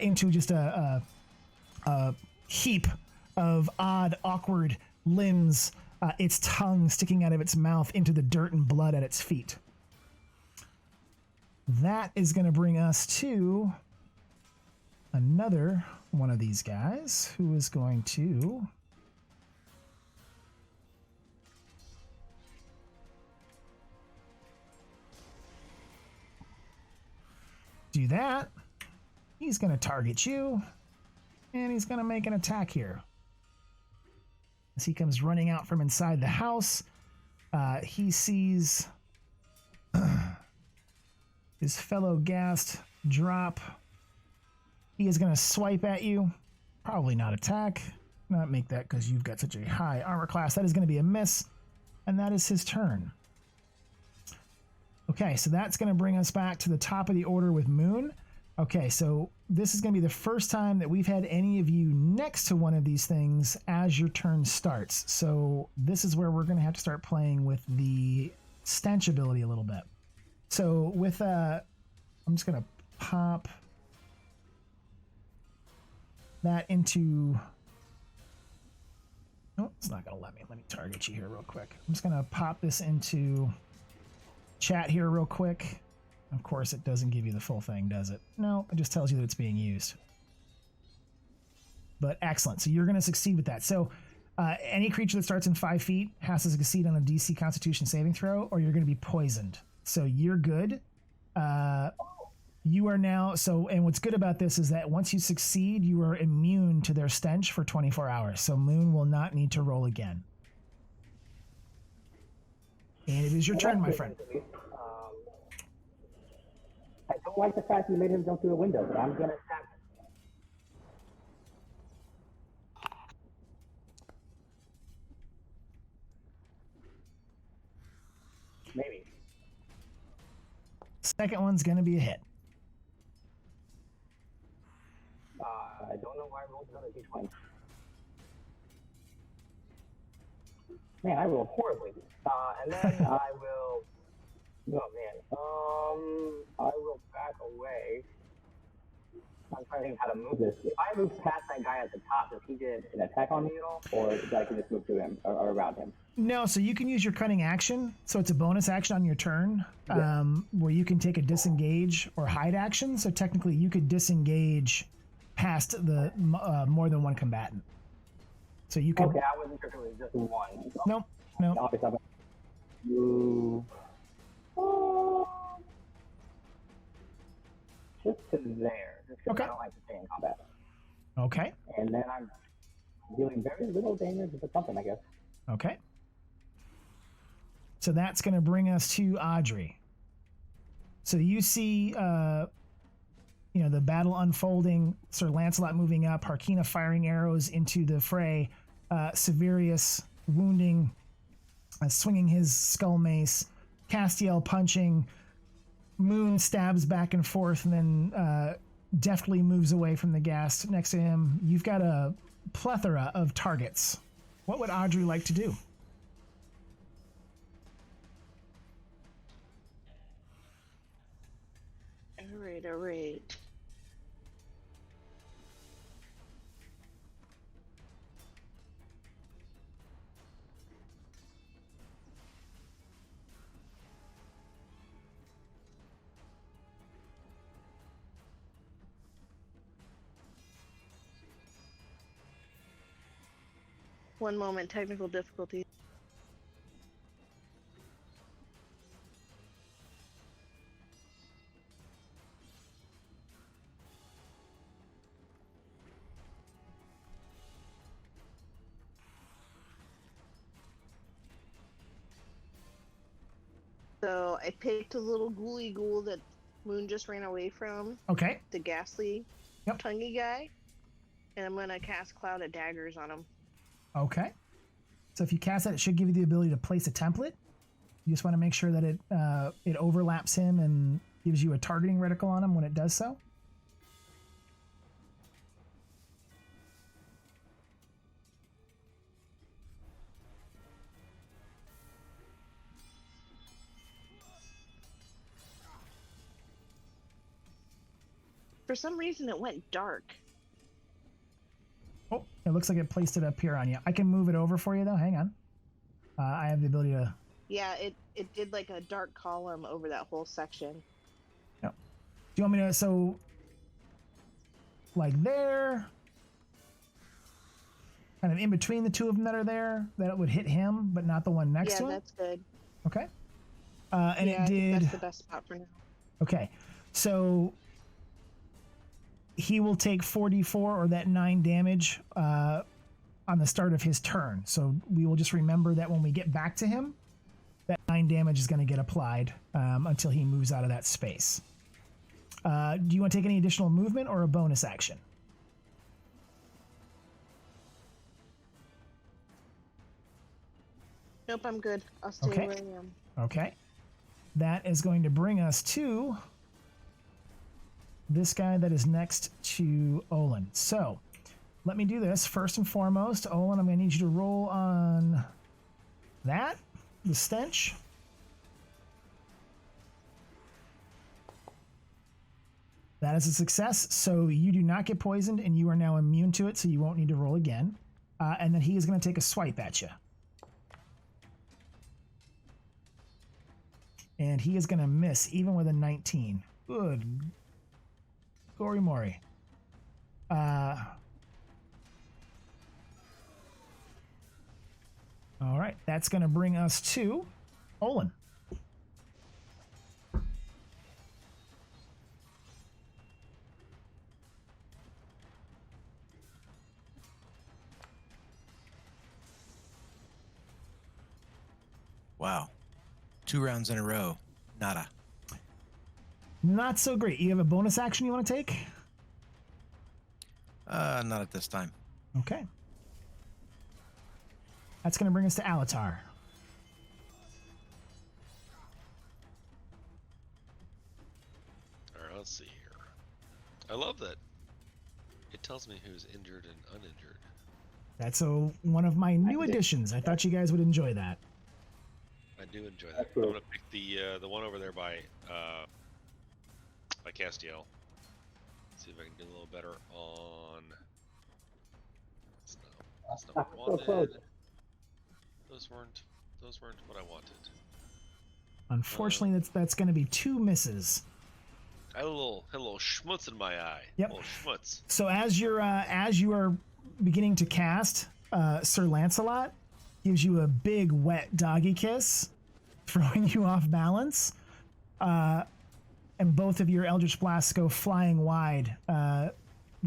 into just a heap of odd, awkward limbs, its tongue sticking out of its mouth into the dirt and blood at its feet. That is going to bring us to another one of these guys who is going to do that. He's going to target you, and he's going to make an attack here. As he comes running out from inside the house, he sees his fellow ghast drop. He is going to swipe at you. Probably not attack. Not make that because you've got such a high armor class. That is going to be a miss, and that is his turn. Okay, so that's going to bring us back to the top of the order with Moon. Okay, so this is going to be the first time that we've had any of you next to one of these things as your turn starts. So this is where we're going to have to start playing with the stench ability a little bit. So with I'm just going to pop that into... Oh, it's not going to let me. Let me target you here real quick. I'm just going to pop this into chat here real quick. Of course, it doesn't give you the full thing, does it? No, it just tells you that it's being used. But excellent. So you're going to succeed with that. So any creature that starts in 5 feet has to succeed on a DC Constitution saving throw, or you're going to be poisoned. So you're good. You are now... So, and what's good about this is that once you succeed, you are immune to their stench for 24 hours. So Moon will not need to roll again. And it is your turn, my friend. I don't like the fact you made him jump through a window, but I'm going to attack him. Maybe. Second one's going to be a hit. I don't know why I rolled another d20. Man, I rolled horribly. And then I will... Oh, man. I will back away. I'm trying to think how to move this. If I move past that guy at the top, does he get an attack on me at all? Or I can just move to him or around him? No, so you can use your cunning action. So it's a bonus action on your turn, where you can take a disengage or hide action. So technically you could disengage past the more than one combatant. So you can... Okay, I wasn't sure if it was just one. Nope. Move... just to there, just because I don't like to stay in combat. Okay. And then I'm dealing very little damage but something, I guess. Okay. So that's going to bring us to Audrey. So you see, the battle unfolding, Sir Lancelot moving up, Harkina firing arrows into the fray, Severius wounding, swinging his skull mace, Castiel punching, Moon stabs back and forth and then deftly moves away from the ghast next to him. You've got a plethora of targets. What would Audrey like to do? All right. One moment, technical difficulty. So I picked a little ghouly ghoul that Moon just ran away from. Okay. The ghastly, Yep. tonguey guy. And I'm gonna cast Cloud of Daggers on him. Okay. So if you cast that, it should give you the ability to place a template. You just want to make sure that it overlaps him and gives you a targeting reticle on him when it does so. For some reason, it went dark. Oh, it looks like it placed it up here on you. I can move it over for you, though. Hang on. I have the ability to... Yeah, it did like a dark column over that whole section. Yep. Do you want me to... So, like there... Kind of in between the two of them that are there, that it would hit him, but not the one next to him? Yeah, that's good. Okay. And yeah, it did... that's the best spot for now. Okay. So... He will take 4d4 or that 9 damage on the start of his turn. So we will just remember that when we get back to him, that 9 damage is going to get applied until he moves out of that space. Do you want to take any additional movement or a bonus action? Nope, I'm good. I'll stay Okay. where I am. Okay. That is going to bring us to this guy that is next to Olin. So let me do this. First and foremost, Olin, I'm going to need you to roll on that, the stench. That is a success. So you do not get poisoned and you are now immune to it, so you won't need to roll again. And then he is going to take a swipe at you. And he is going to miss even with a 19. Good Gory Mori. All right, that's going to bring us to Olin. Wow. 2 rounds in a row. Nada. Not so great. You have a bonus action you want to take? Not at this time. Okay. That's going to bring us to Alatar. All right, let's see here. I love that it tells me who's injured and uninjured. That's one of my new additions. I thought you guys would enjoy that. I do enjoy that. I'm gonna pick the one over there by Castiel. See if I can do a little better on. That's not what I So close. wanted. Those weren't what I wanted. Unfortunately, that's going to be 2 misses. I had a little schmutz in my eye. Yep. A little schmutz. So as you are beginning to cast, Sir Lancelot gives you a big wet doggy kiss, throwing you off balance, and both of your Eldritch Blasts go flying wide,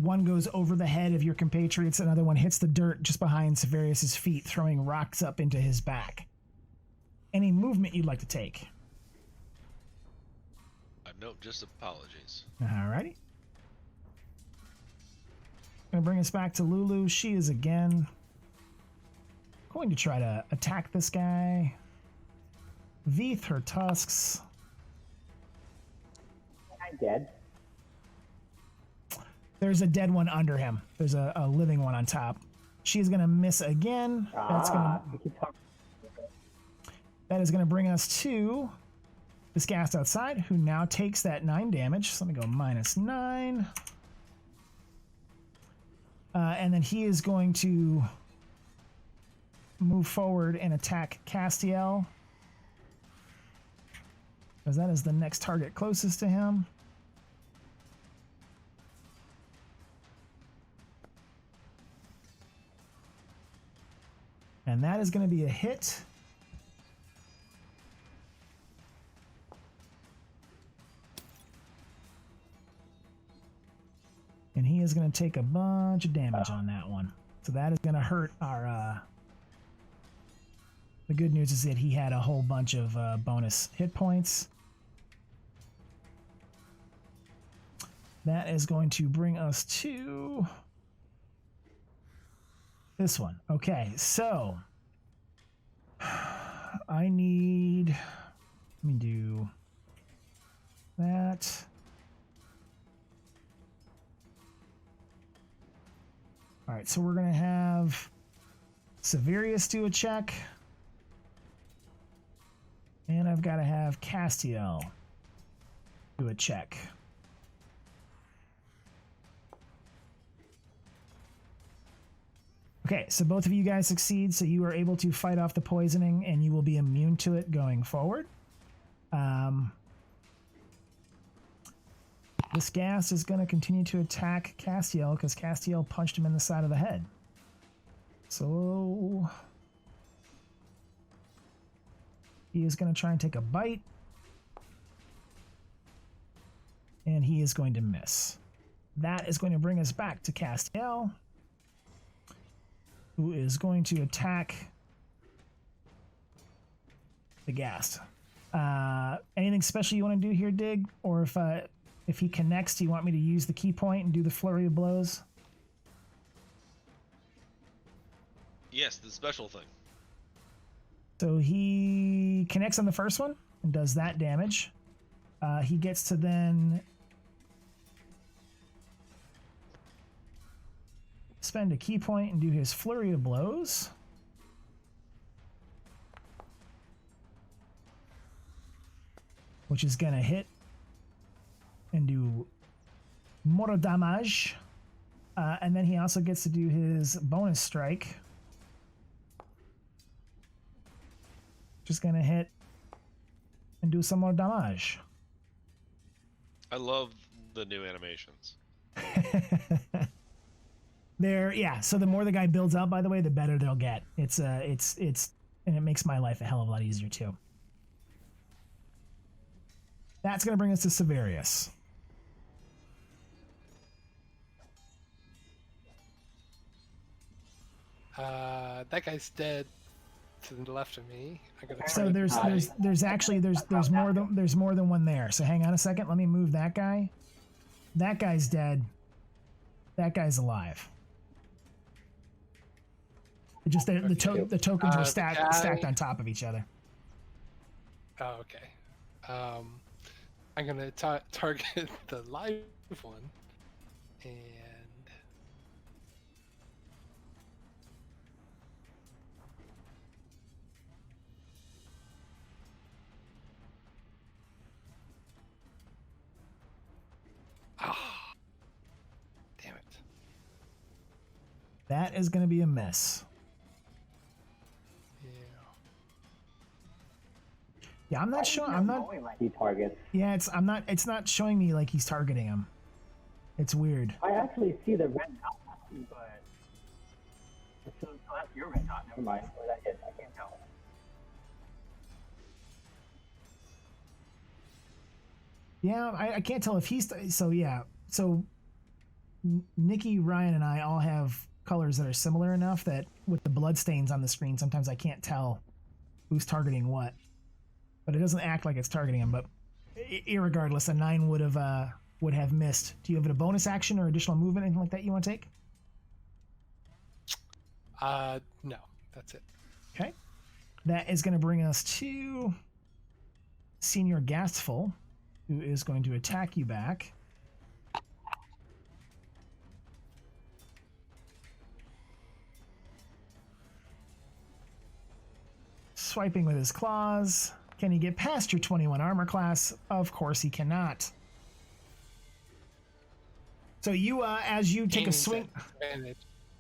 one goes over the head of your compatriots, another one hits the dirt just behind Severius's feet, throwing rocks up into his back. Any movement you'd like to take? No, just apologies. Alrighty. Gonna bring us back to Lulu. She is again going to try to attack this guy. Veeth her tusks. I'm dead. There's a dead one under him. There's a living one on top. She's gonna miss again. That is gonna bring us to this ghast outside, who now takes that 9 damage. So let me go -9. And then he is going to move forward and attack Castiel, because that is the next target closest to him. And that is going to be a hit. And he is going to take a bunch of damage on that one. So that is going to hurt our... The good news is that he had a whole bunch of bonus hit points. That is going to bring us to... this one. Okay, so... I need... Let me do... that... All right, so we're going to have Severius do a check. And I've got to have Castiel do a check. Okay, so both of you guys succeed, so you are able to fight off the poisoning, and you will be immune to it going forward. This gas is going to continue to attack Castiel because Castiel punched him in the side of the head. So he is going to try and take a bite. And he is going to miss. That is going to bring us back to Castiel, who is going to attack the ghast. Anything special you want to do here, Dig? Or if he connects, do you want me to use the key point and do the flurry of blows? Yes, the special thing. So he connects on the first one and does that damage. He gets to then spend a key point and do his flurry of blows. Which is going to hit and do more damage. And then he also gets to do his bonus strike. Just going to hit and do some more damage. I love the new animations. So the more the guy builds up, by the way, the better they'll get. It's and it makes my life a hell of a lot easier too. That's going to bring us to Severius. That guy's dead to the left of me. So there's more than one there. So hang on a second. Let me move that guy. That guy's dead. That guy's alive. It just the tokens were stacked on top of each other. Oh, okay. I'm gonna target the live one, and damn it. That is going to be a miss. Yeah, I'm not sure. I'm not. He targets. Yeah, it's not showing me like he's targeting him. It's weird. I actually see the red dot, but so that's your red dot. Never mind. Or that hit. I can't tell. Yeah, I can't tell if he's so. Yeah, so Nikki, Ryan, and I all have colors that are similar enough that with the blood stains on the screen, sometimes I can't tell who's targeting what. But it doesn't act like it's targeting him. But irregardless, a 9 would have missed. Do you have a bonus action or additional movement, anything like that you want to take? No, that's it. Okay. That is going to bring us to Senior Gastful, who is going to attack you back. Swiping with his claws. Can he get past your 21 armor class? Of course he cannot. So you, as you take a swing...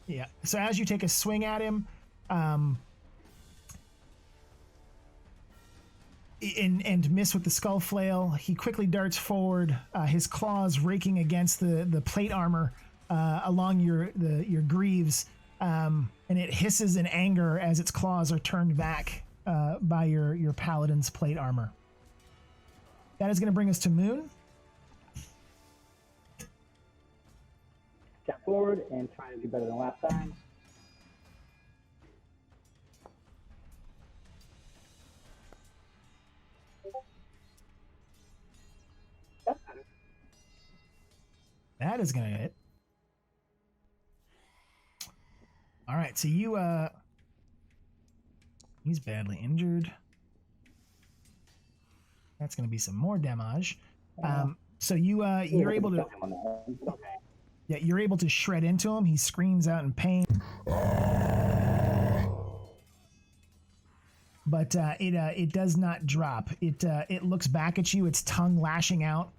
Yeah. So as you take a swing at him, and miss with the skull flail, he quickly darts forward, his claws raking against the plate armor along your greaves, and it hisses in anger as its claws are turned back by your paladin's plate armor. That is going to bring us to Moon. Step forward and try to do better than last time. That is going to hit. All right, so you, he's badly injured. That's going to be some more damage. So you're able to, yeah, you're able to shred into him. He screams out in pain. But it does not drop. It looks back at you, its tongue lashing out.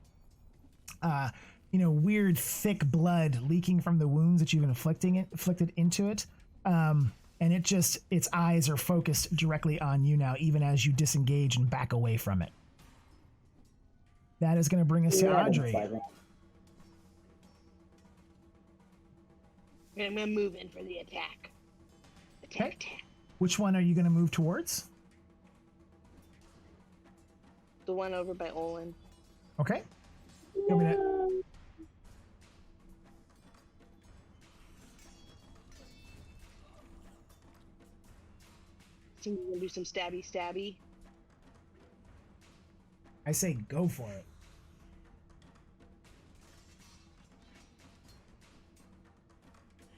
Weird thick blood leaking from the wounds that you've inflicted into it. And its eyes are focused directly on you now, even as you disengage and back away from it. That is going to bring us to Audrey. I'm going to move in for the attack. Attack. Which one are you going to move towards? The one over by Olin. Okay. You want me to... So we're going to do some stabby. I say go for it.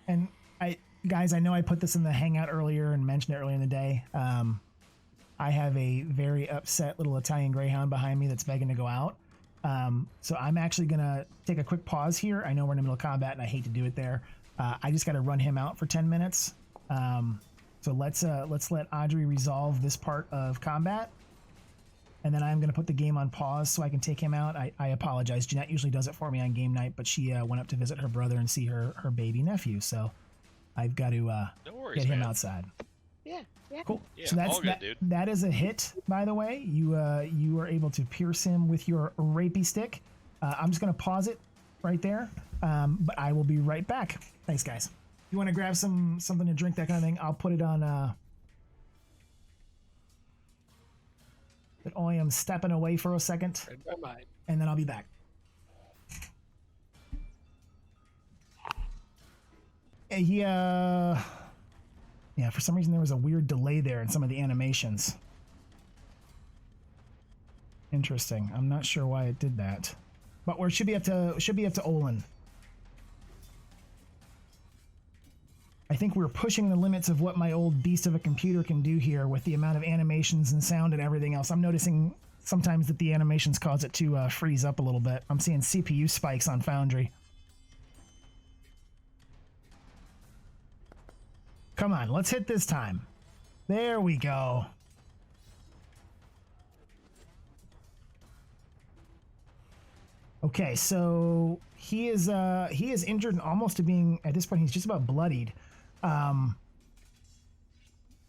And I know I put this in the hangout earlier and mentioned it earlier in the day. I have a very upset little Italian greyhound behind me that's begging to go out. So I'm actually going to take a quick pause here. I know we're in the middle of combat and I hate to do it there. I just got to run him out for 10 minutes. So let's let Audrey resolve this part of combat. And then I'm going to put the game on pause so I can take him out. I apologize. Jeanette usually does it for me on game night, but she went up to visit her brother and see her baby nephew. So I've got to no worries, get him man. outside. Yeah. Cool. Yeah, so that's all good, dude. that is a hit, by the way. You are able to pierce him with your rapey stick. I'm just going to pause it right there, but I will be right back. Thanks, guys. You want to grab something to drink, that kind of thing? I'll put it on. But I am stepping away for a second, and then I'll be back. Yeah, for some reason there was a weird delay there in some of the animations. Interesting. I'm not sure why it did that. But we should be up to Olin. I think we're pushing the limits of what my old beast of a computer can do here with the amount of animations and sound and everything else. I'm noticing sometimes that the animations cause it to freeze up a little bit. I'm seeing CPU spikes on Foundry. Come on, let's hit this time. There we go. Okay, so he is injured and almost to being, at this point, he's just about bloodied.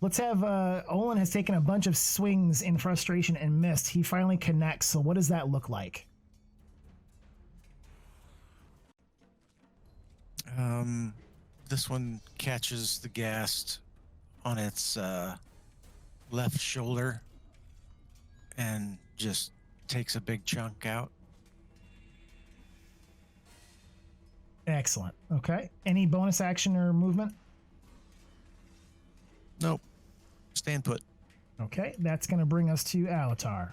Let's have Olin has taken a bunch of swings in frustration and missed. He finally connects. So what does that look like? This one catches the ghast on its left shoulder and just takes a big chunk out. Excellent. Okay. Any bonus action or movement? Nope. Stand put. Okay, that's going to bring us to Alatar.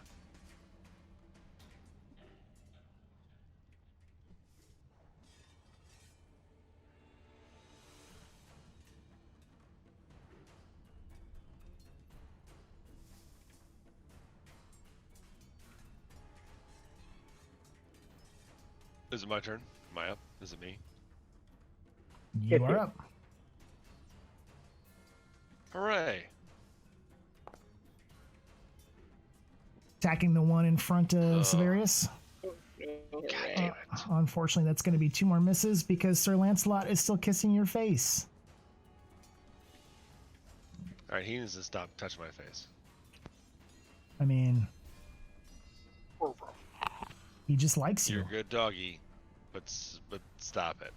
Is it my turn? Am I up? Is it me? You are up. Hooray! Attacking the one in front of Severius. God damn it. Unfortunately, that's going to be 2 more misses because Sir Lancelot is still kissing your face. Alright, he needs to stop touching my face. I mean, Or- he just likes You're you. a good doggy, but stop it.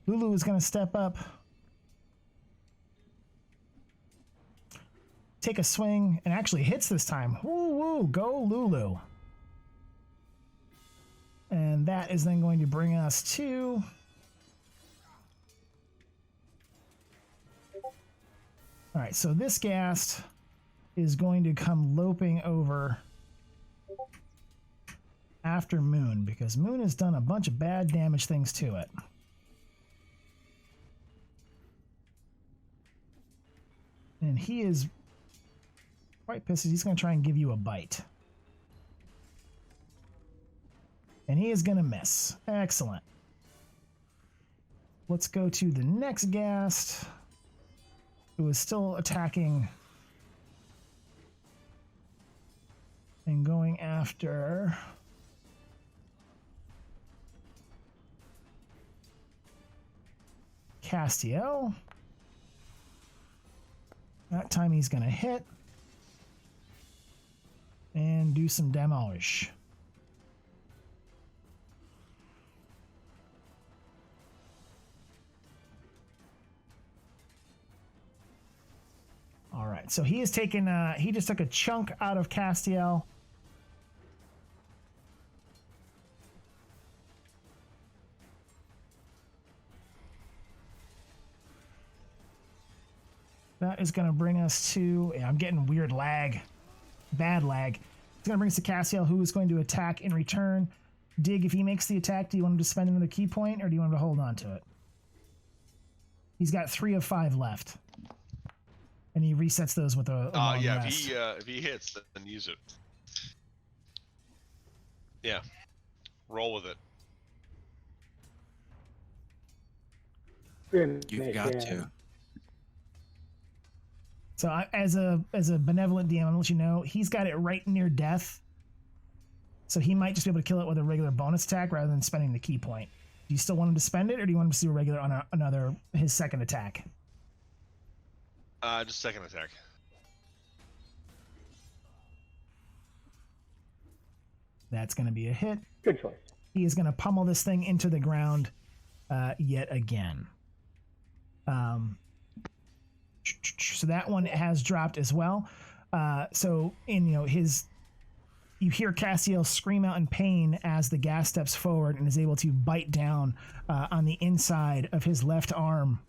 Lulu is going to step up. Take a swing and actually hits this time. Woo woo, go Lulu. And that is then going to bring us to all right, so this ghast is going to come loping over after Moon because Moon has done a bunch of bad damage things to it. And he is quite pissed. He's going to try and give you a bite. And he is going to miss. Excellent. Let's go to the next ghast, who is still attacking and going after Castiel. That time he's going to hit and do some damage. All right, so he has taken, he just took a chunk out of Castiel. That is going to bring us to, yeah, I'm getting weird lag, bad lag. It's going to bring us to Castiel, who is going to attack in return. Dig, if he makes the attack, do you want him to spend another key point, or do you want him to hold on to it? He's got 3 of 5 left. And he resets those with a long Yeah, rest. if he hits, then use it. Yeah. Roll with it. You've got to. So as a benevolent DM, I'm gonna let you know he's got it right near death. So he might just be able to kill it with a regular bonus attack rather than spending the key point. Do you still want him to spend it, or do you want him to do a regular on another his second attack? Just second attack. That's going to be a hit. Good choice. He is going to pummel this thing into the ground yet again. So that one has dropped as well. So in you hear Castiel scream out in pain as the gas steps forward and is able to bite down on the inside of his left arm.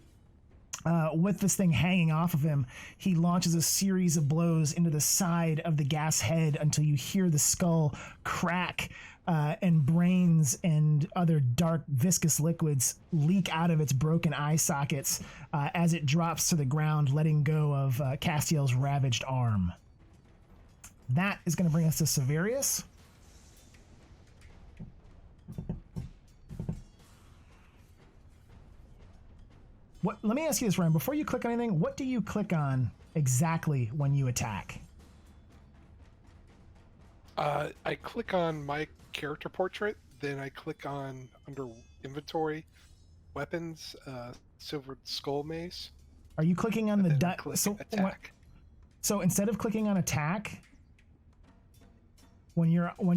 With this thing hanging off of him, he launches a series of blows into the side of the gas head until you hear the skull crack and brains and other dark viscous liquids leak out of its broken eye sockets as it drops to the ground, letting go of Castiel's ravaged arm. That is going to bring us to Severius. Let me ask you this, Ryan. Before you click on anything, what do you click on exactly when you attack? I click on my character portrait, then I click on under inventory, weapons, silver skull mace. Are you clicking on the click attack? So instead of clicking on attack, when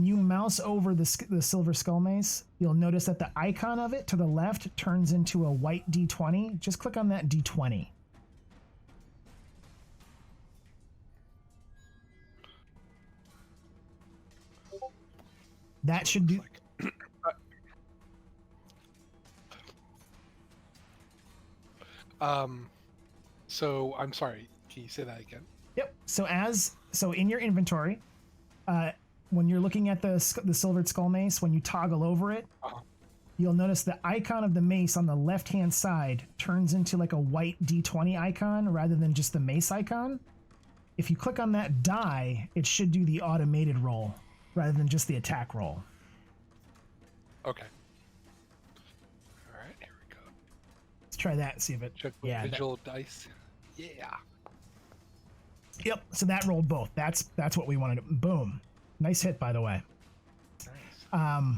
you mouse over the silver skull mace, you'll notice that the icon of it to the left turns into a white D20. Just click on that D20. That should do. So I'm sorry. Can you say that again? Yep. So in your inventory, when you're looking at the silvered skull mace, when you toggle over it, you'll notice the icon of the mace on the left-hand side turns into like a white D20 icon rather than just the mace icon. If you click on that die, it should do the automated roll rather than just the attack roll. Okay. All right, here we go. Let's try that and see if it... Check with visual dice. Yeah. Yep, so that rolled both. That's what we wanted. Boom. Nice hit, by the way. Nice.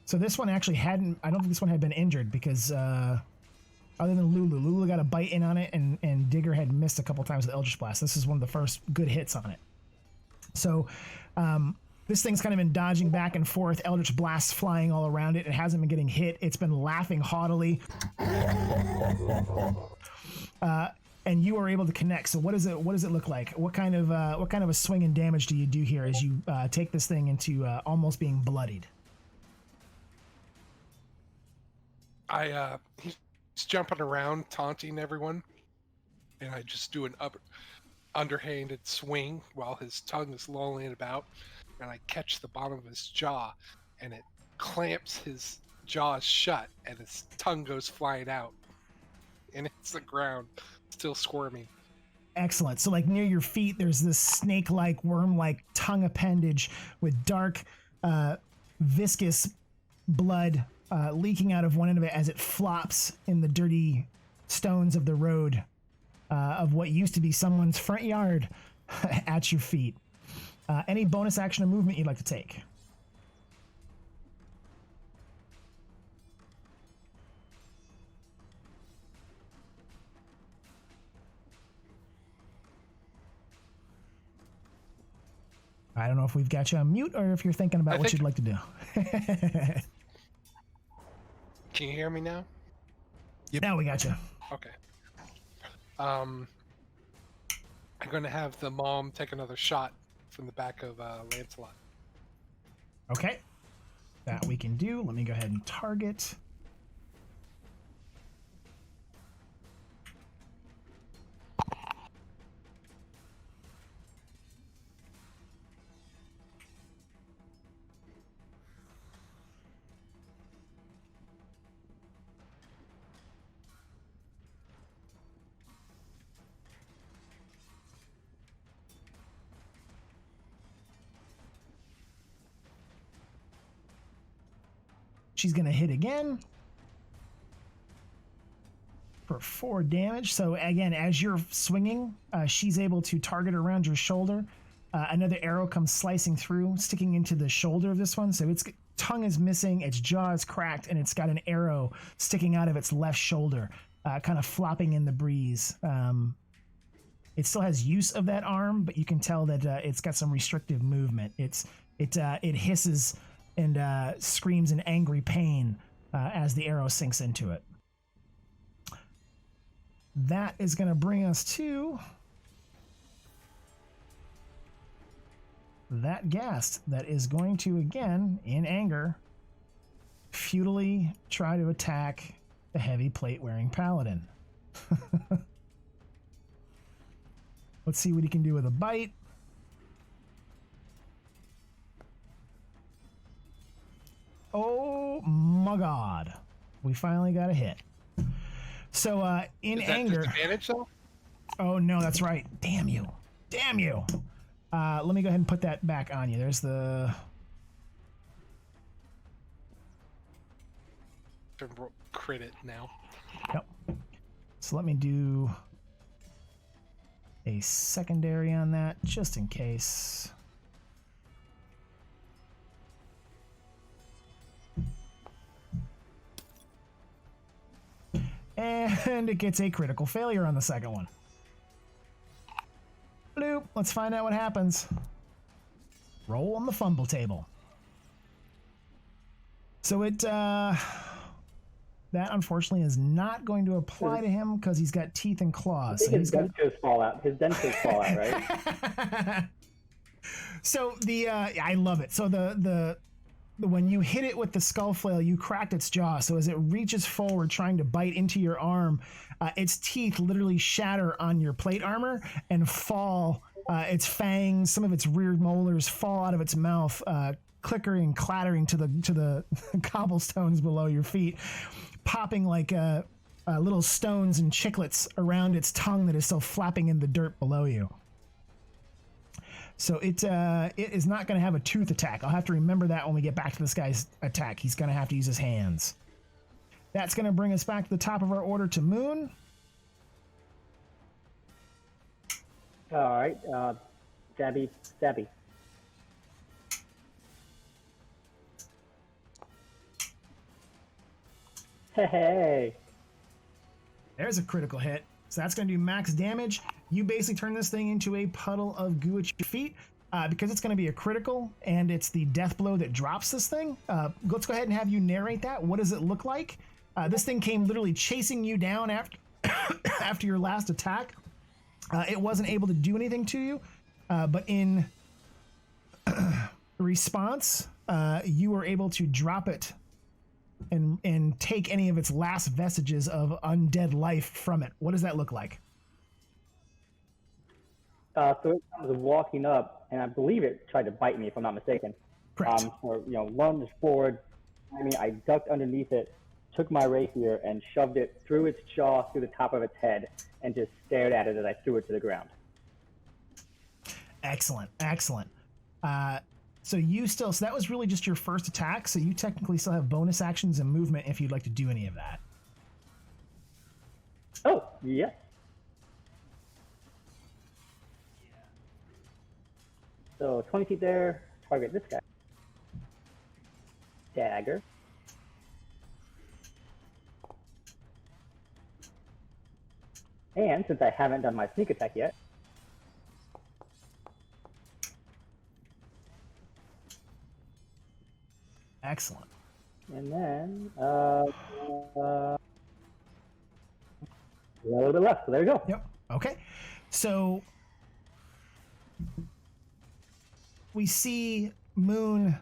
So this one actually hadn't... I don't think this one had been injured because... other than Lulu got a bite in on it, and Digger had missed a couple times with Eldritch Blast. This is one of the first good hits on it. So this thing's kind of been dodging back and forth, Eldritch Blasts flying all around it. It hasn't been getting hit. It's been laughing haughtily. And you are able to connect. So what does it look like? What kind of a swing and damage do you do here as you take this thing into almost being bloodied? He's jumping around, taunting everyone, and I just do an underhanded swing while his tongue is lolling about, and I catch the bottom of his jaw, and it clamps his jaws shut, and his tongue goes flying out, and it's the ground, still squirming. Excellent. So like near your feet, there's this snake-like, worm-like tongue appendage with dark, viscous blood leaking out of one end of it as it flops in the dirty stones of the road of what used to be someone's front yard at your feet. Any bonus action or movement you'd like to take? I don't know if we've got you on mute or if you're thinking about what you'd like to do. Can you hear me now? Yep. Now we got you. Okay. I'm going to have the mom take another shot from the back of Lancelot. Okay. That we can do. Let me go ahead and target. She's going to hit again for 4 damage. So again, as you're swinging, she's able to target around your shoulder. Another arrow comes slicing through, sticking into the shoulder of this one. So its tongue is missing, its jaw is cracked, and it's got an arrow sticking out of its left shoulder, kind of flopping in the breeze. It still has use of that arm, but you can tell that it's got some restrictive movement. It hisses and screams in angry pain as the arrow sinks into it. That is going to bring us to that ghast that is going to, again, in anger, futilely try to attack the heavy plate-wearing paladin. Let's see what he can do with a bite. Oh my god. We finally got a hit. So in anger... Is that disadvantage though? Oh no, that's right. Damn you. Damn you. Let me go ahead and put that back on you. There's the... Crit it now. Yep. So let me do a secondary on that, just in case. And it gets a critical failure on the second one. Bloop. Let's find out what happens. Roll on the fumble table. So it, that unfortunately is not going to apply to him because he's got teeth and claws. I think his dentures fall out. His dentures fall out, right? So the, I love it. So the when you hit it with the skull flail, you cracked its jaw. So as it reaches forward, trying to bite into your arm, its teeth literally shatter on your plate armor and fall. Its fangs, some of its rear molars, fall out of its mouth, clickering and clattering to the cobblestones below your feet, popping like little stones and chiclets around its tongue that is still flapping in the dirt below you. So it is not going to have a tooth attack. I'll have to remember that when we get back to this guy's attack. He's going to have to use his hands. That's going to bring us back to the top of our order to Moon. All right, stabby. Hey. There's a critical hit. So that's going to do max damage. You basically turn this thing into a puddle of goo at your feet. Because it's going to be a critical, and it's the death blow that drops this thing. Let's go ahead and have you narrate that. What does it look like? This thing came literally chasing you down after after your last attack. It wasn't able to do anything to you, but in response, you were able to drop it and take any of its last vestiges of undead life from it. What does that look like? So it was walking up, and I believe it tried to bite me, if I'm not mistaken. Correct. Or lunged forward. I mean, I ducked underneath it, took my rapier, and shoved it through its jaw, through the top of its head, and just stared at it as I threw it to the ground. Excellent. So that was really just your first attack, so you technically still have bonus actions and movement if you'd like to do any of that. Oh, yes. So 20 feet there, target this guy. Dagger. And since I haven't done my sneak attack yet, Excellent. and then a little bit left, so there we go. Yep. Okay. So we see Moon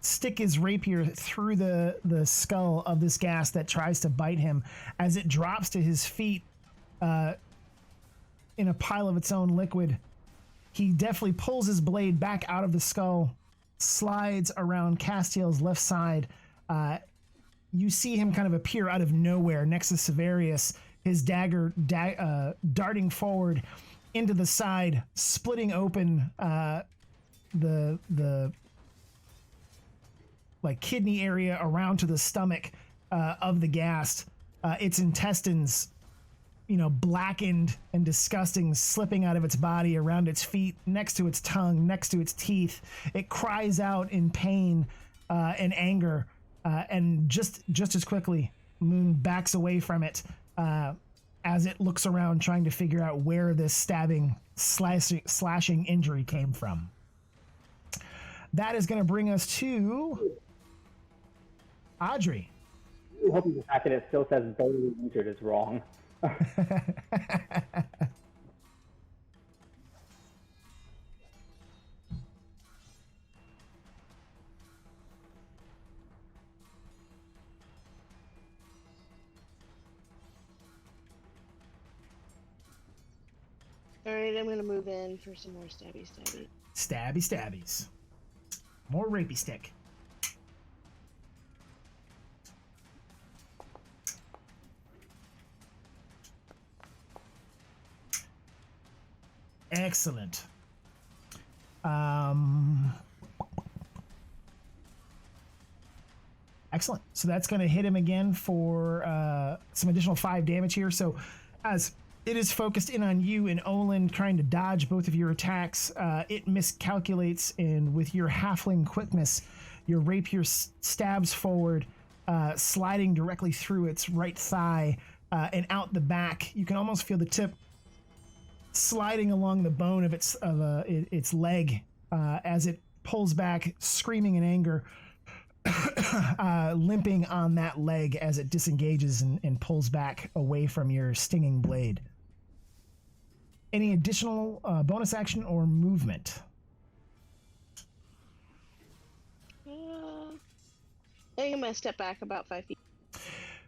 stick his rapier through the skull of this gas that tries to bite him. As it drops to his feet in a pile of its own liquid, he definitely pulls his blade back out of the skull, slides around Castiel's left side. You see him kind of appear out of nowhere next to Severius, his dagger darting forward into the side, splitting open the like kidney area around to the stomach of the ghast. Its intestines, blackened and disgusting, slipping out of its body around its feet, next to its tongue, next to its teeth. It cries out in pain and anger, and just as quickly, Moon backs away from it as it looks around, trying to figure out where this stabbing, slashing injury came from. That is going to bring us to Audrey. I'm hoping the fact that it still says barely injured is wrong. Alright, I'm gonna move in for some more stabby. Stabbies. More rapey stick. Excellent. Excellent. So that's going to hit him again for some additional 5 damage here. So as it is focused in on you and Olin trying to dodge both of your attacks, it miscalculates, and with your halfling quickness, your rapier stabs forward, sliding directly through its right thigh and out the back. You can almost feel the tip sliding along the bone of its leg as it pulls back, screaming in anger, limping on that leg as it disengages and pulls back away from your stinging blade. Any additional bonus action or movement? think I'm gonna step back about 5 feet.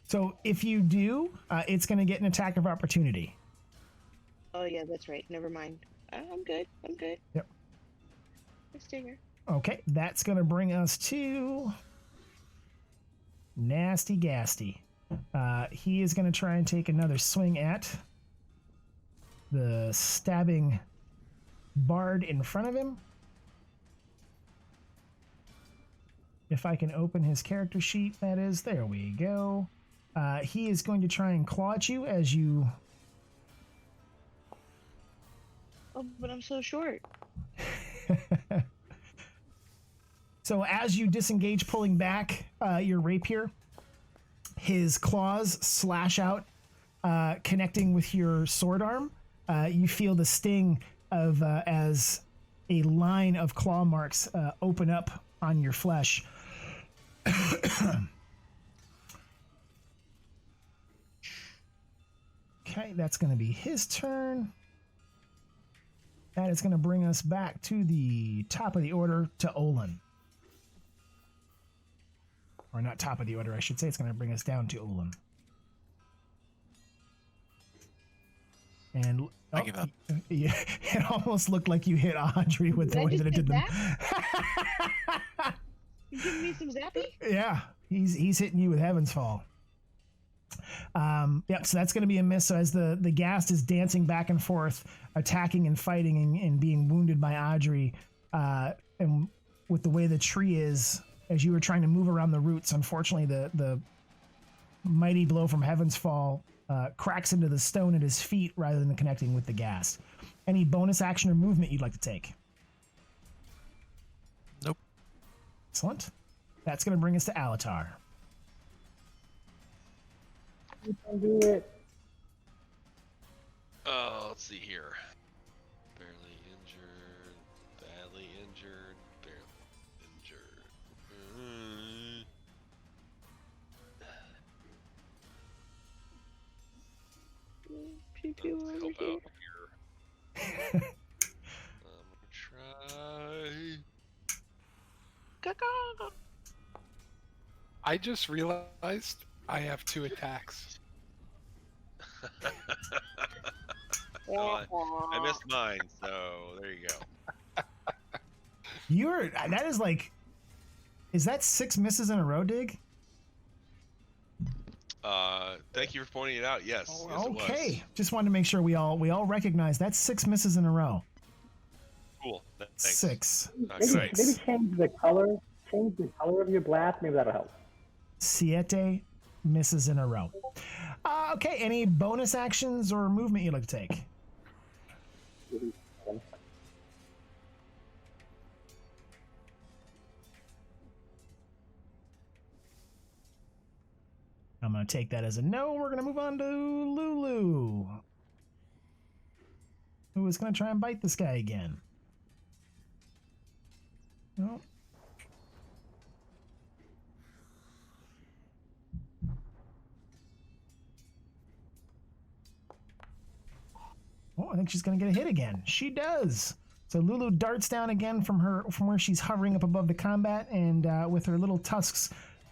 So if you do, it's going to get an attack of opportunity. Oh yeah, that's right. Never mind. I'm good. I'm good. Yep. I stay here. Okay, that's going to bring us to Nasty Gasty. He is going to try and take another swing at the stabbing bard in front of him. If I can open his character sheet, that is. There we go. He is going to try and claw at you as you... Oh, but I'm so short. So as you disengage, pulling back your rapier, his claws slash out, connecting with your sword arm. You feel the sting of as a line of claw marks open up on your flesh. Okay, that's going to be his turn. That is going to bring us back to the top of the order to Olin. Or not top of the order, I should say. It's going to bring us down to Olin. And I give up. Yeah, it almost looked like you hit Audrey with the way that it did them. You giving me some zappy? Yeah, he's hitting you with Heaven's Fall. Yep, so that's going to be a miss. So as the ghast is dancing back and forth, attacking and fighting and being wounded by Audrey, and with the way the tree is, as you were trying to move around the roots, unfortunately the mighty blow from Heaven's Fall cracks into the stone at his feet rather than connecting with the ghast. Any bonus action or movement you'd like to take? Nope. Excellent. That's going to bring us to Alatar. You can do it. Let's see here. Barely injured, badly injured, barely injured. Pew pew over Help here. out here. I'm gonna try. Caw-caw. I just realized I have 2 attacks. I missed mine, so there you go. That is like, is that 6 misses in a row, Dig? Thank you for pointing it out. Yes. Yes, it was. Okay, just wanted to make sure we all recognize that's 6 misses in a row. Cool. Thanks. 6. Great. Maybe change the color of your blast. Maybe that'll help. 7 misses in a row. Okay, any bonus actions or movement you'd like to take? I'm going to take that as a no. We're going to move on to Lulu, who is going to try and bite this guy again. No. Oh, I think she's going to get a hit again. She does. So Lulu darts down again from where she's hovering up above the combat, and with her little tusks,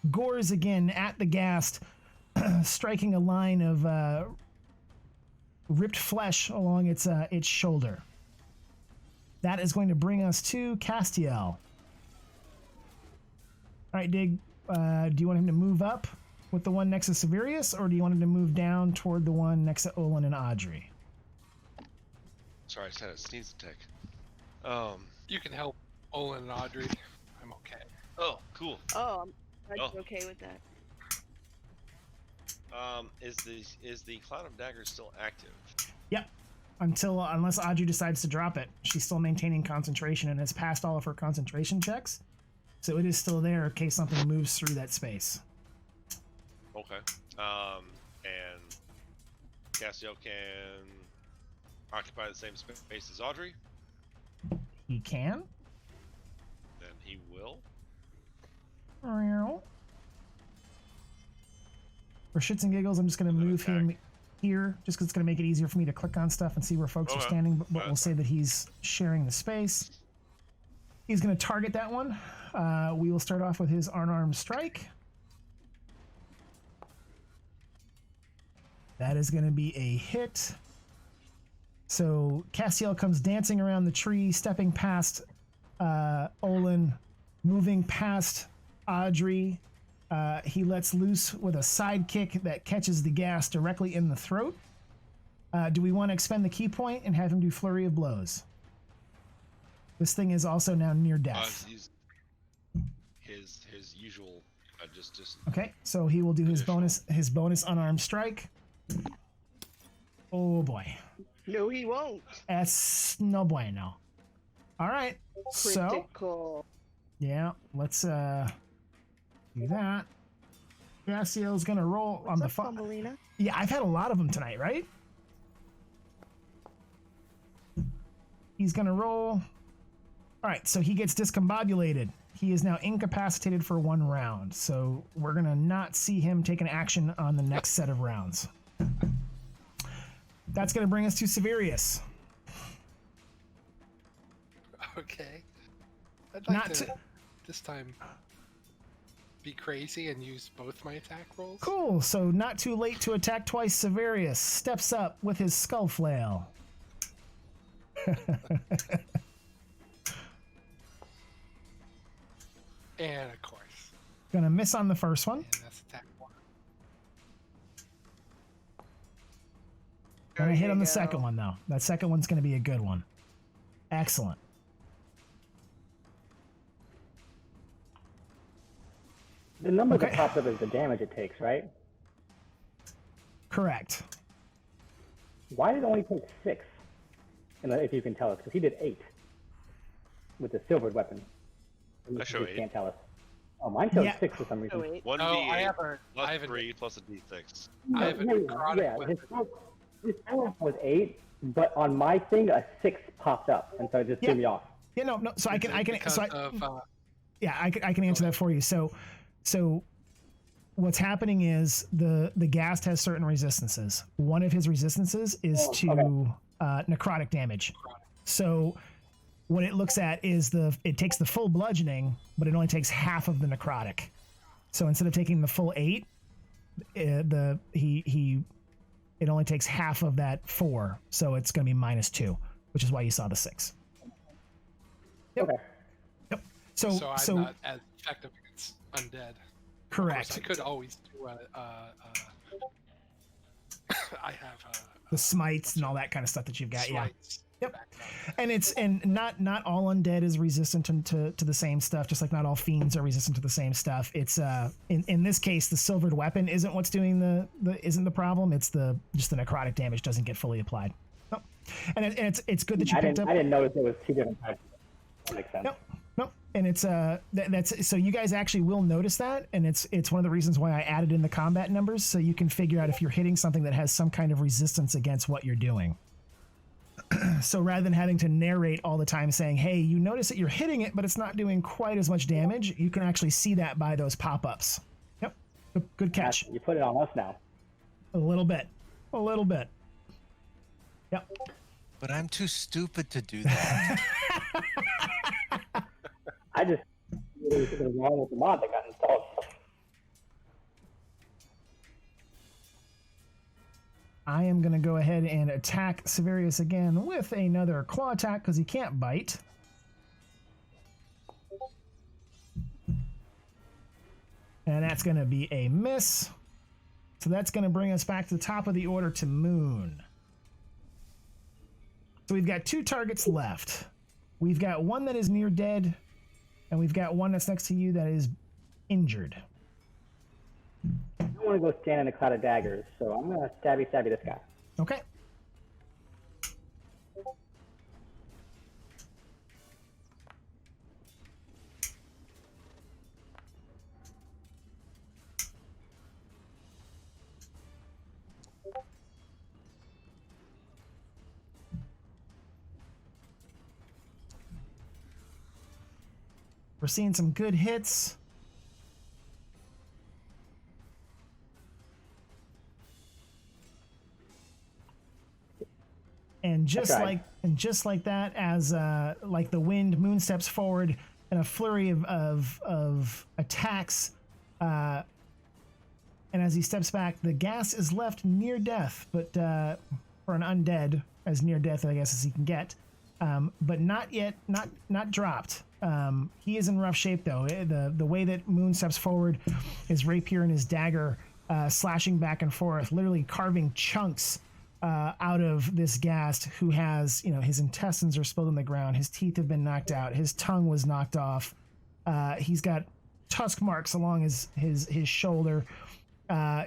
gores again at the ghast, striking a line of ripped flesh along its shoulder. That is going to bring us to Castiel. All right, Dig. Do you want him to move up with the one next to Severius, or do you want him to move down toward the one next to Olin and Audrey? Sorry, I just had a sneeze attack. You can help Olin and Audrey. I'm okay. Oh, cool. Oh, I'm okay with that. Is the Cloud of Daggers still active? Yep. Unless Audrey decides to drop it. She's still maintaining concentration and has passed all of her concentration checks. So it is still there in case something moves through that space. Okay. And Castiel can occupy the same space as Audrey? He can. Then he will. For shits and giggles, I'm just going to move him here, just because it's going to make it easier for me to click on stuff and see where folks are standing, but we'll say that he's sharing the space. He's going to target that one. We will start off with his unarmed strike. That is going to be a hit. So Castiel comes dancing around the tree, stepping past Olin, moving past Audrey. He lets loose with a side kick that catches the gas directly in the throat. Do we want to expend the key point and have him do flurry of blows? This thing is also now near death. His usual just Okay, so he will do his bonus unarmed strike. Oh boy. No, he won't. Es no bueno. All right. Critical. So yeah, let's do that. Castiel's gonna roll on the Thumbelina? Yeah, I've had a lot of them tonight, right? He's gonna roll. All right, so he gets discombobulated. He is now incapacitated for 1 round, so we're gonna not see him take an action on the next set of rounds. That's gonna bring us to Severius. Okay. I'd like to this time be crazy and use both my attack rolls. Cool, so not too late to attack twice. Severius steps up with his skull flail. And of course. Gonna miss on the first one. And that's attack 1. Gonna hit on the second one, though. That second one's gonna be a good one. Excellent. The number that pops up is the damage it takes, right? Correct. Why did it only take 6? And if you can tell us, because he did 8 with the silvered weapon. I show 8. Can't tell us. Oh, mine shows 6 for some reason. 1d8 I have 3 plus a d6. I have a necrotic weapon. His power was 8, but on my thing a 6 popped up, and so it just threw me off. Yeah, no. So I can answer Okay. that for you. So what's happening is the ghast has certain resistances. One of his resistances is to necrotic damage. So what it looks at is it takes the full bludgeoning, but it only takes half of the necrotic. So instead of taking the full 8, it only takes half of that 4. So it's going to be -2, which is why you saw the 6. Yep. Okay. Yep. So I'm not as effective against undead. Correct. Of course, I could always do I have the smites and all that kind of stuff that you've got. smites. Yep. And not all undead is resistant to the same stuff, just like not all fiends are resistant to the same stuff. It's in this case the silvered weapon isn't what's doing the problem. It's just the necrotic damage doesn't get fully applied. Oh. And it's good that you picked up. I didn't notice there was 2 different types. That makes sense. Nope. And it's that's so you guys actually will notice that, and it's one of the reasons why I added in the combat numbers, so you can figure out if you're hitting something that has some kind of resistance against what you're doing. So rather than having to narrate all the time saying, hey, you notice that you're hitting it, but it's not doing quite as much damage, you can actually see that by those pop-ups. Yep. Good catch. You put it on us now. A little bit. Yep. But I'm too stupid to do that. I just really was wrong with the mod that got installed. I am going to go ahead and attack Severius again with another claw attack because he can't bite. And that's going to be a miss. So that's going to bring us back to the top of the order to Moon. So we've got 2 targets left. We've got one that is near dead, and we've got one that's next to you that is injured. I don't want to go stand in a cloud of daggers, so I'm going to stabby this guy. Okay. We're seeing some good hits. And just like that, as like the wind, Moon steps forward and a flurry of attacks And as he steps back, the gas is left near death, but for an undead, as near death, I guess, as he can get. But not yet, not dropped. He is in rough shape, though. The way that Moon steps forward, his rapier and his dagger slashing back and forth, literally carving chunks out of this ghast who has, his intestines are spilled on the ground. His teeth have been knocked out. His tongue was knocked off. He's got tusk marks along his shoulder.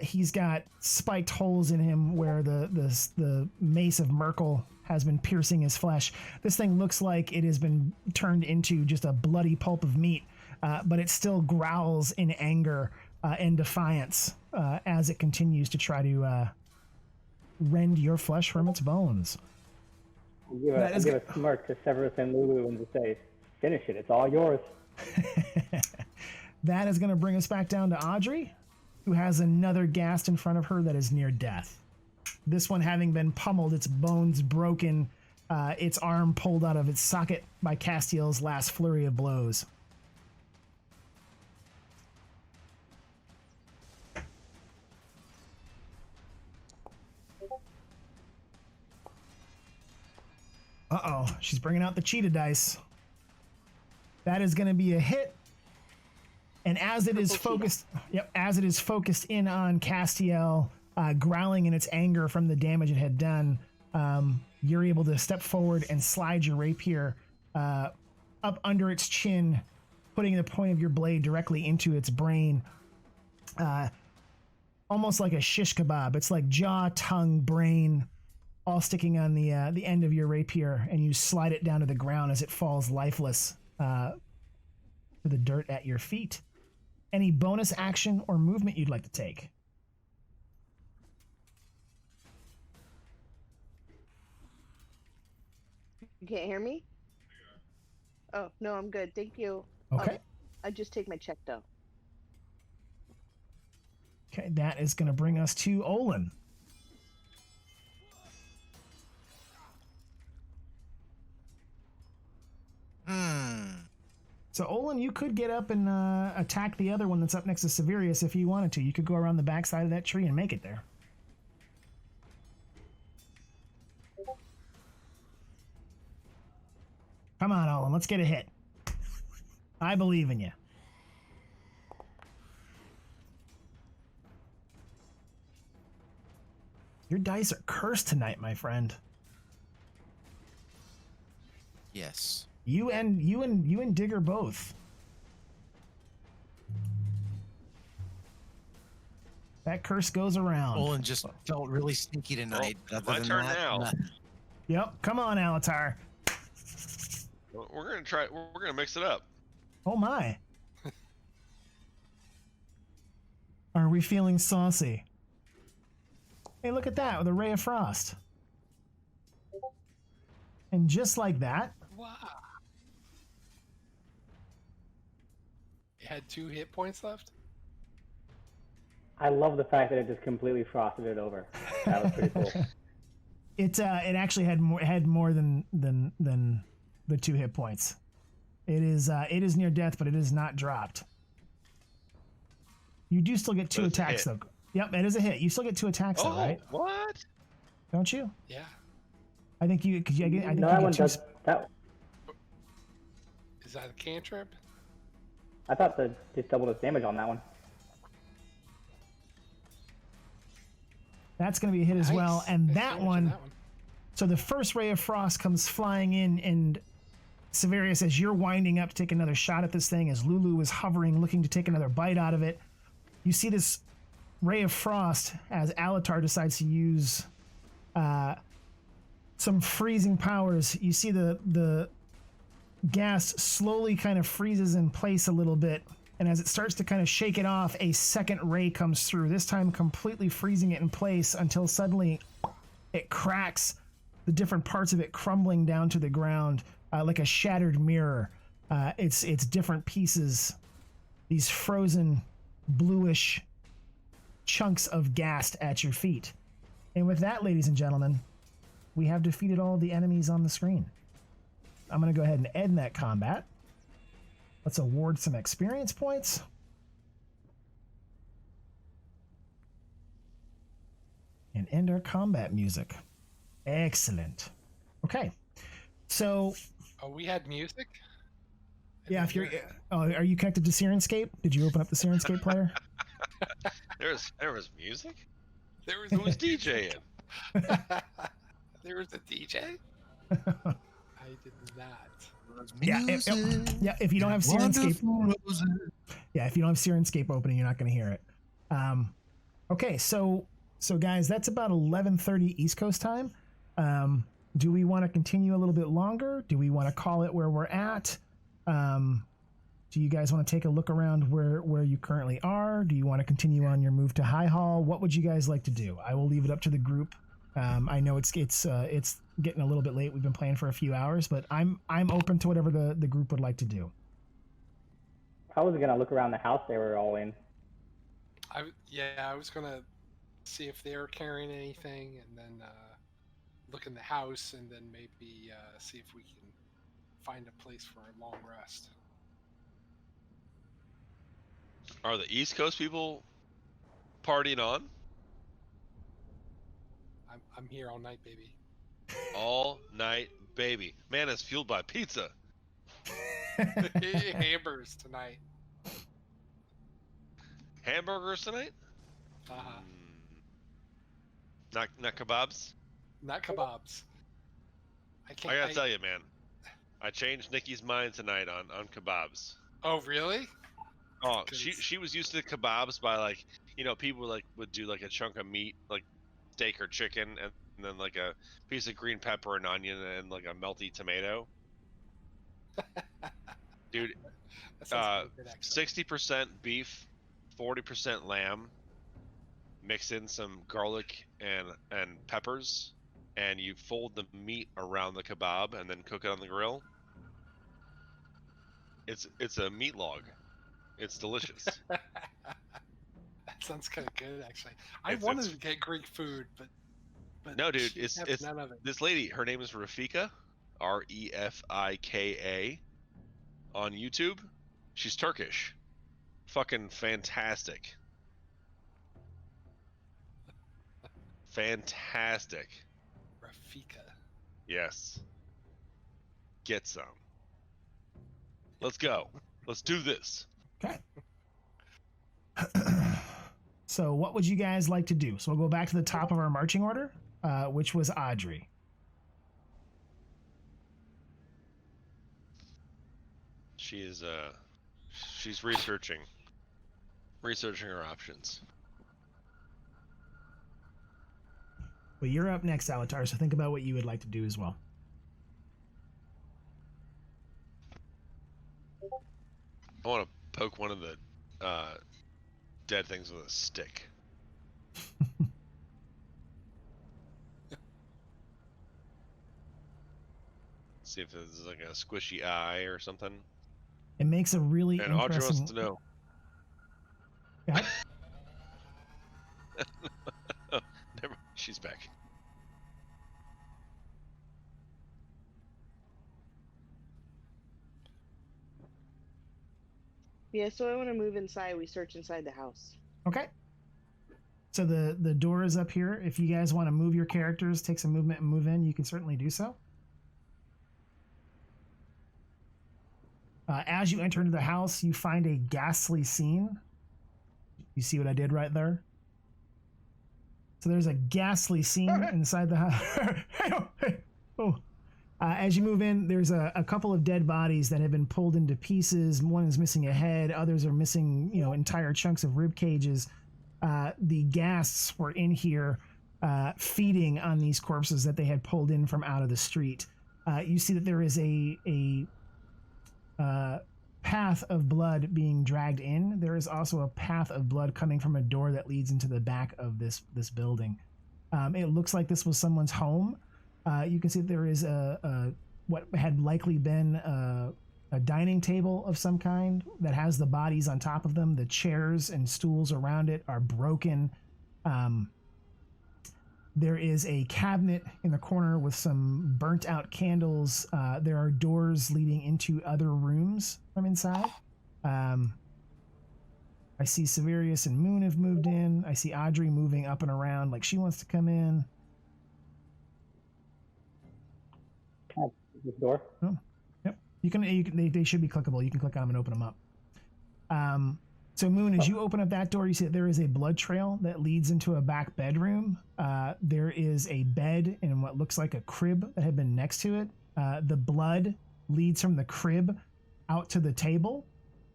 He's got spiked holes in him where the mace of Merkel has been piercing his flesh. This thing looks like it has been turned into just a bloody pulp of meat, but it still growls in anger and defiance as it continues to try to rend your flesh from its bones. I'll give a smirk to Severus and Lulu and just say, finish it, it's all yours. That is going to bring us back down to Audrey, who has another ghast in front of her that is near death. This one having been pummeled, its bones broken, its arm pulled out of its socket by Castiel's last flurry of blows. Uh-oh, she's bringing out the cheetah dice. That is going to be a hit. And as it is focused, in on Castiel, growling in its anger from the damage it had done, you're able to step forward and slide your rapier up under its chin, putting the point of your blade directly into its brain, almost like a shish kebab. It's like jaw, tongue, brain, all sticking on the end of your rapier, and you slide it down to the ground as it falls lifeless to the dirt at your feet. Any bonus action or movement you'd like to take? You can't hear me? Oh, no, I'm good. Thank you. Okay. I just take my check, though. Okay, that is going to bring us to Olin. So, Olin, you could get up and attack the other one that's up next to Severius if you wanted to. You could go around the backside of that tree and make it there. Come on, Olin, let's get a hit. I believe in you. Your dice are cursed tonight, my friend. Yes. You and Digger both. That curse goes around. Olin just felt really sneaky tonight. My turn now. Nothing. Yep. Come on, Alatar. We're gonna try. We're gonna mix it up. Oh my. Are we feeling saucy? Hey, look at that with a ray of frost. And just like that. Wow. It had 2 hit points left? I love the fact that it just completely frosted it over. That was pretty cool. It actually had more than the 2 hit points. It is near death, but it is not dropped. You do still get 2 attacks though. Yep, it is a hit. You still get 2 attacks though, right? What? Don't you? Yeah. I think you. I think No, you that get one 2. does. That, Is that a cantrip? I thought that just doubled its damage on that one. That's going to be a hit as well, Nice. and Nice that damage on one. that one. So the first ray of frost comes flying in, and Severius, as you're winding up to take another shot at this thing, as Lulu is hovering, looking to take another bite out of it, you see this ray of frost as Alatar decides to use some freezing powers. You see the gas slowly kind of freezes in place a little bit, and as it starts to kind of shake it off, a second ray comes through, this time completely freezing it in place until suddenly it cracks, the different parts of it crumbling down to the ground like a shattered mirror. It's different pieces, these frozen bluish chunks of ghast at your feet. And with that, ladies and gentlemen, we have defeated all the enemies on the screen. I'm going to go ahead and end that combat. Let's award some experience points. and end our combat music. Excellent. Okay. So, Oh, we had music? yeah, if you're, are you connected to Sirenscape? Did you open up the Sirenscape player? There was music. There Who was DJing? There was a DJ? I did not. Yeah, if you don't have Sirenscape, if you don't have Sirenscape opening, you're not going to hear it. Okay, so guys, that's about 11:30 East Coast time. Do we want to continue a little bit longer? Do we want to call it where we're at? Do you guys want to take a look around where you currently are? Do you want to continue on your move to High Hall? What would you guys like to do? I will leave it up to the group. I know it's getting a little bit late. We've been playing for a few hours, but I'm open to whatever the group would like to do. I was gonna look around the house they were all in. I was gonna see if they were carrying anything, and then look in the house, and then maybe see if we can find a place for a long rest. Are the East Coast people partying on? I'm here all night, baby. All night, baby. Man is fueled by pizza. Hamburgers tonight. Hamburgers tonight? Uh-huh. Not kebabs? Not kebabs. I gotta tell you, man. I changed Nikki's mind tonight on kebabs. Oh, really? Oh, she was used to kebabs by, like, you know, people like would do like a chunk of meat, like steak or chicken, and then like a piece of green pepper and onion and like a melty tomato. Dude, 60% beef, 40% lamb. Mix in some garlic and peppers, and you fold the meat around the kebab and then cook it on the grill. It's a meat log. It's delicious. That sounds kind of good, actually. I wanted to get Greek food, but no, dude. It's none of it. This lady. Her name is Rafika, Refika, on YouTube. She's Turkish. Fucking fantastic. Fantastic. Rafika. Yes. Get some. Let's go. Let's do this. Okay. So what would you guys like to do? So we'll go back to the top of our marching order, which was Audrey. She's researching her options. Well, you're up next, Alatar, so think about what you would like to do as well. I want to poke one of the dead things with a stick. See if there's like a squishy eye or something. It makes a really and interesting... Audrey wants to know. Yeah. Never. She's back. Yeah, so I want to move inside. We search inside the house. Okay. So the door is up here. If you guys want to move your characters, take some movement and move in, you can certainly do so. As you enter into the house, you find a ghastly scene. You see what I did right there? So there's a ghastly scene inside the house. Oh. As you move in, there's a couple of dead bodies that have been pulled into pieces. One is missing a head. Others are missing, entire chunks of rib cages. The ghasts were in here feeding on these corpses that they had pulled in from out of the street. You see that there is a path of blood being dragged in. There is also a path of blood coming from a door that leads into the back of this building. It looks like this was someone's home. You can see that there is what had likely been a dining table of some kind that has the bodies on top of them. The chairs and stools around it are broken. There is a cabinet in the corner with some burnt out candles. There are doors leading into other rooms from inside. I see Severius and Moon have moved in. I see Audrey moving up and around like she wants to come in. This door? Oh, yep. They should be clickable. You can click on them and open them up. So Moon, as you open up that door, you see that there is a blood trail that leads into a back bedroom. There is a bed and what looks like a crib that had been next to it. The blood leads from the crib out to the table.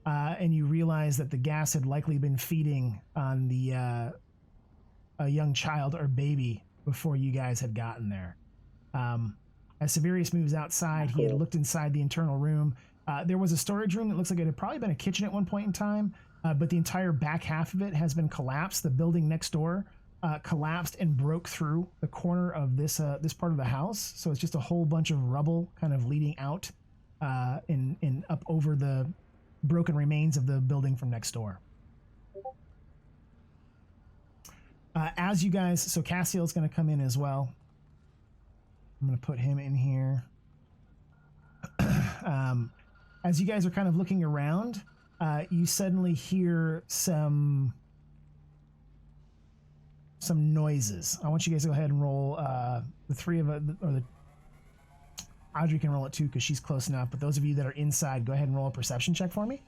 And you realize that the gas had likely been feeding on a young child or baby before you guys had gotten there. As Severius moves outside, he had looked inside the internal room. There was a storage room that looks like it had probably been a kitchen at one point in time, but the entire back half of it has been collapsed. The building next door collapsed and broke through the corner of this part of the house. So it's just a whole bunch of rubble kind of leading out in up over the broken remains of the building from next door. As you guys, so Castiel's going to come in as well. I'm going to put him in here. As you guys are kind of looking around, you suddenly hear some noises. I want you guys to go ahead and roll the three of Audrey can roll it too because she's close enough, but those of you that are inside, go ahead and roll a perception check for me.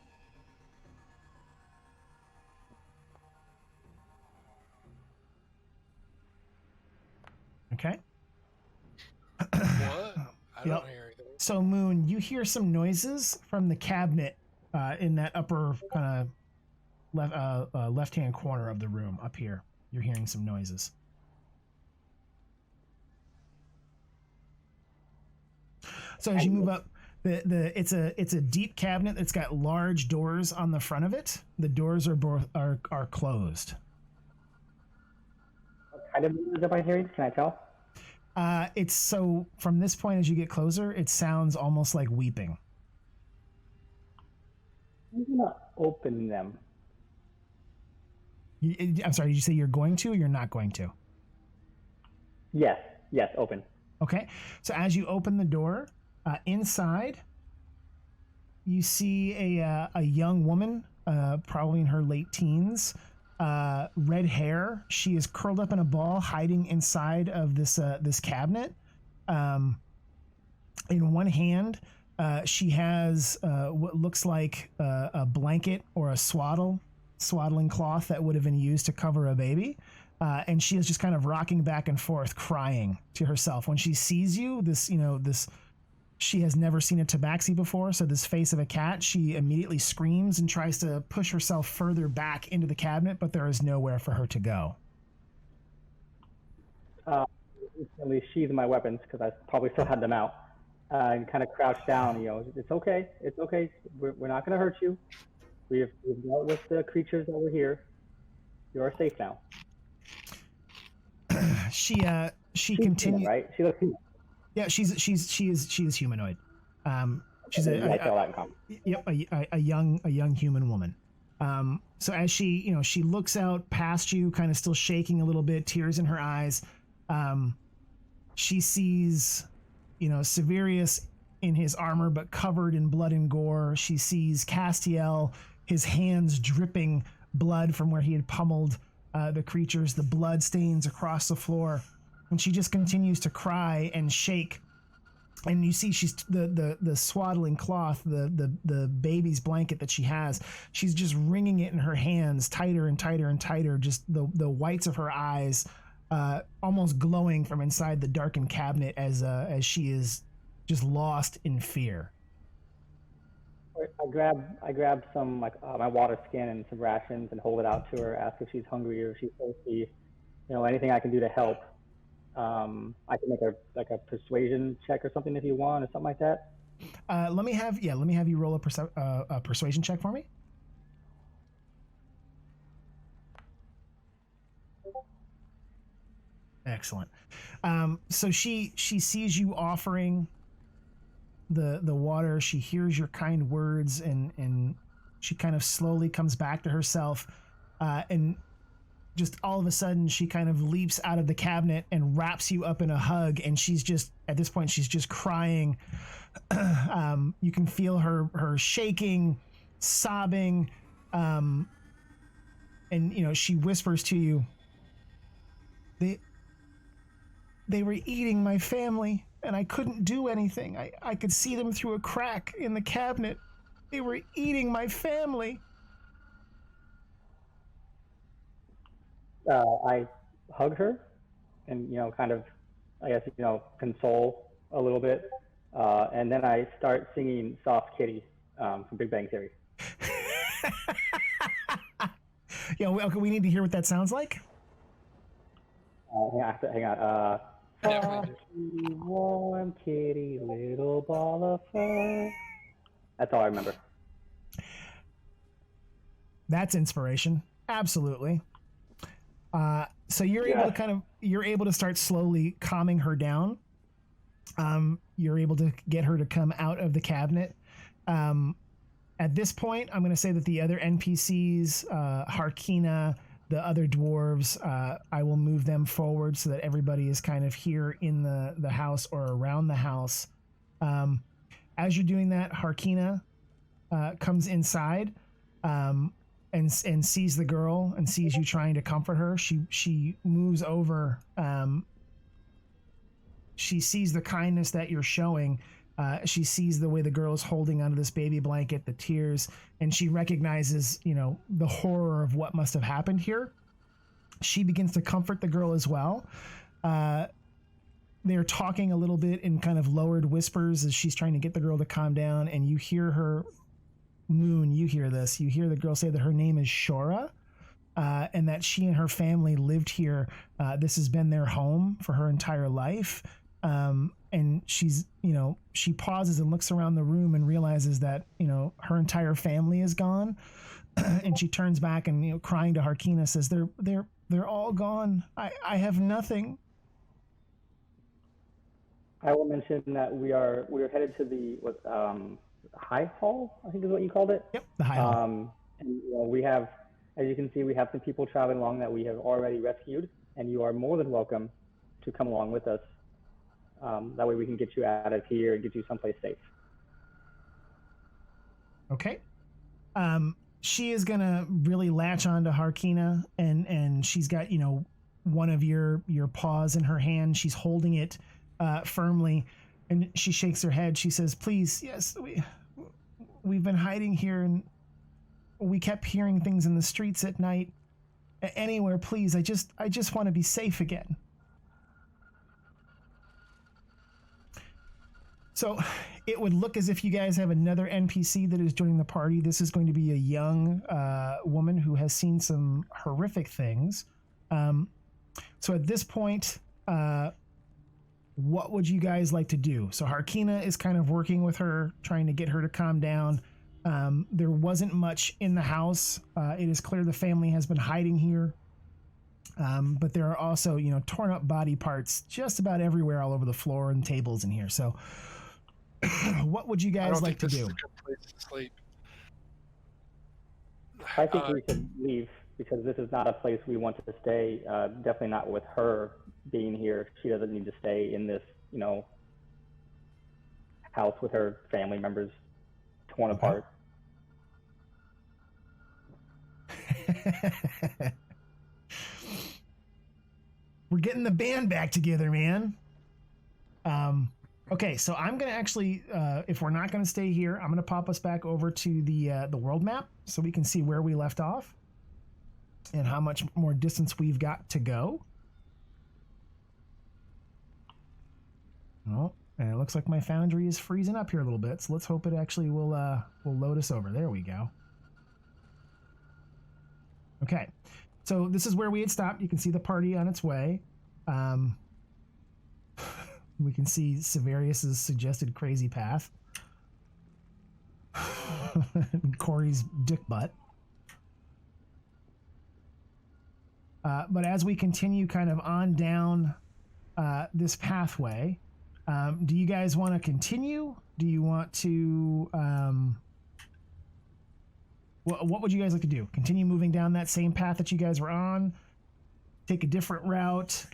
Okay. What? I don't hear anything. So Moon, you hear some noises from the cabinet in that upper kind of left-hand corner of the room up here. You're hearing some noises. So as you move up, it's a deep cabinet that's got large doors on the front of it. The doors are closed. What kind of noises am I hearing? Can I tell? It's so from this point as you get closer, it sounds almost like weeping. I'm gonna open them. I'm sorry, did you say you're going to or you're not going to? Yes, open. Okay, so as you open the door, inside, you see a young woman, probably in her late teens, red hair. She is curled up in a ball, hiding inside of this cabinet. In one hand, she has what looks like a blanket or a swaddling cloth that would have been used to cover a baby. And she is just kind of rocking back and forth, crying to herself. When she sees you, she has never seen a tabaxi before, so this face of a cat, she immediately screams and tries to push herself further back into the cabinet, but there is nowhere for her to go. Instantly sheathe my weapons, because I probably still had them out, and kind of crouch down. It's okay. We're not going to hurt you. We've dealt with the creatures that were here. You're safe now. She continues. Right? She looks human. Yeah, she is humanoid. She's a young human woman. So as she looks out past you, kind of still shaking a little bit, tears in her eyes. She sees, Severius in his armor but covered in blood and gore. She sees Castiel, his hands dripping blood from where he had pummeled the creatures. The blood stains across the floor. And she just continues to cry and shake. And you see she's the swaddling cloth, the baby's blanket that she has, she's just wringing it in her hands tighter and tighter and tighter, just the whites of her eyes almost glowing from inside the darkened cabinet as she is just lost in fear. I grab some my water skin and some rations and hold it out to her, ask if she's hungry or if she's thirsty, anything I can do to help. I can make a persuasion check or something if you want, or something like that. Let me have you roll a persuasion check for me. Excellent. So she sees you offering the water. She hears your kind words, and she kind of slowly comes back to herself, and just all of a sudden she kind of leaps out of the cabinet and wraps you up in a hug, and she's just at this point she's just crying. You can feel her shaking, sobbing, and she whispers to you, they were eating my family, and I couldn't do anything. I could see them through a crack in the cabinet. They were eating my family. I hug her and, kind of, I guess, console a little bit. And then I start singing Soft Kitty from Big Bang Theory. Yeah, okay, we need to hear what that sounds like. Hang on. Soft kitty, warm kitty, little ball of fur. That's all I remember. That's inspiration. Absolutely. So you're able to start slowly calming her down. You're able to get her to come out of the cabinet. At this point, I'm going to say that the other NPCs, Harkina, the other dwarves, I will move them forward so that everybody is kind of here in the house or around the house. As you're doing that, Harkina comes inside and sees the girl and sees you trying to comfort her. She moves over. She sees the kindness that you're showing. She sees the way the girl is holding onto this baby blanket, the tears, and she recognizes, the horror of what must have happened here. She begins to comfort the girl as well. They're talking a little bit in kind of lowered whispers as she's trying to get the girl to calm down, and you hear her, Moon, you hear this. You hear the girl say that her name is Shora, and that she and her family lived here. This has been their home for her entire life. And she's, she pauses and looks around the room and realizes that, her entire family is gone. And she turns back and, crying to Harkina, says, they're all gone. I have nothing. I will mention that we're headed to the High Hall, I think is what you called it. Yep, the High Hall. And we have, as you can see, we have some people traveling along that we have already rescued, and you are more than welcome to come along with us. That way we can get you out of here and get you someplace safe. Okay. She is going to really latch on to Harkina, and she's got, one of your paws in her hand. She's holding it firmly, and she shakes her head. She says, please, yes, we've been hiding here, and we kept hearing things in the streets at night. Anywhere, please. I just want to be safe again. So it would look as if you guys have another NPC that is joining the party. This is going to be a young woman who has seen some horrific things. So at this point, what would you guys like to do? So Harkina is kind of working with her, trying to get her to calm down. There wasn't much in the house. It is clear the family has been hiding here. But there are also, torn up body parts just about everywhere all over the floor and tables in here. So what would you guys like to do? Is a good place to sleep. I think we should leave because this is not a place we want to stay. Definitely not with her being here. She doesn't need to stay in this, house with her family members torn apart. We're getting the band back together, man. Okay, so I'm going to actually, if we're not going to stay here, I'm going to pop us back over to the world map so we can see where we left off and how much more distance we've got to go. Oh, and it looks like my foundry is freezing up here a little bit, so let's hope it actually will load us over. There we go. Okay, so this is where we had stopped. You can see the party on its way. We can see Severius's suggested crazy path. Corey's dick butt. But as we continue kind of on down this pathway, do you guys want to continue? Do you want to... what would you guys like to do? Continue moving down that same path that you guys were on? Take a different route?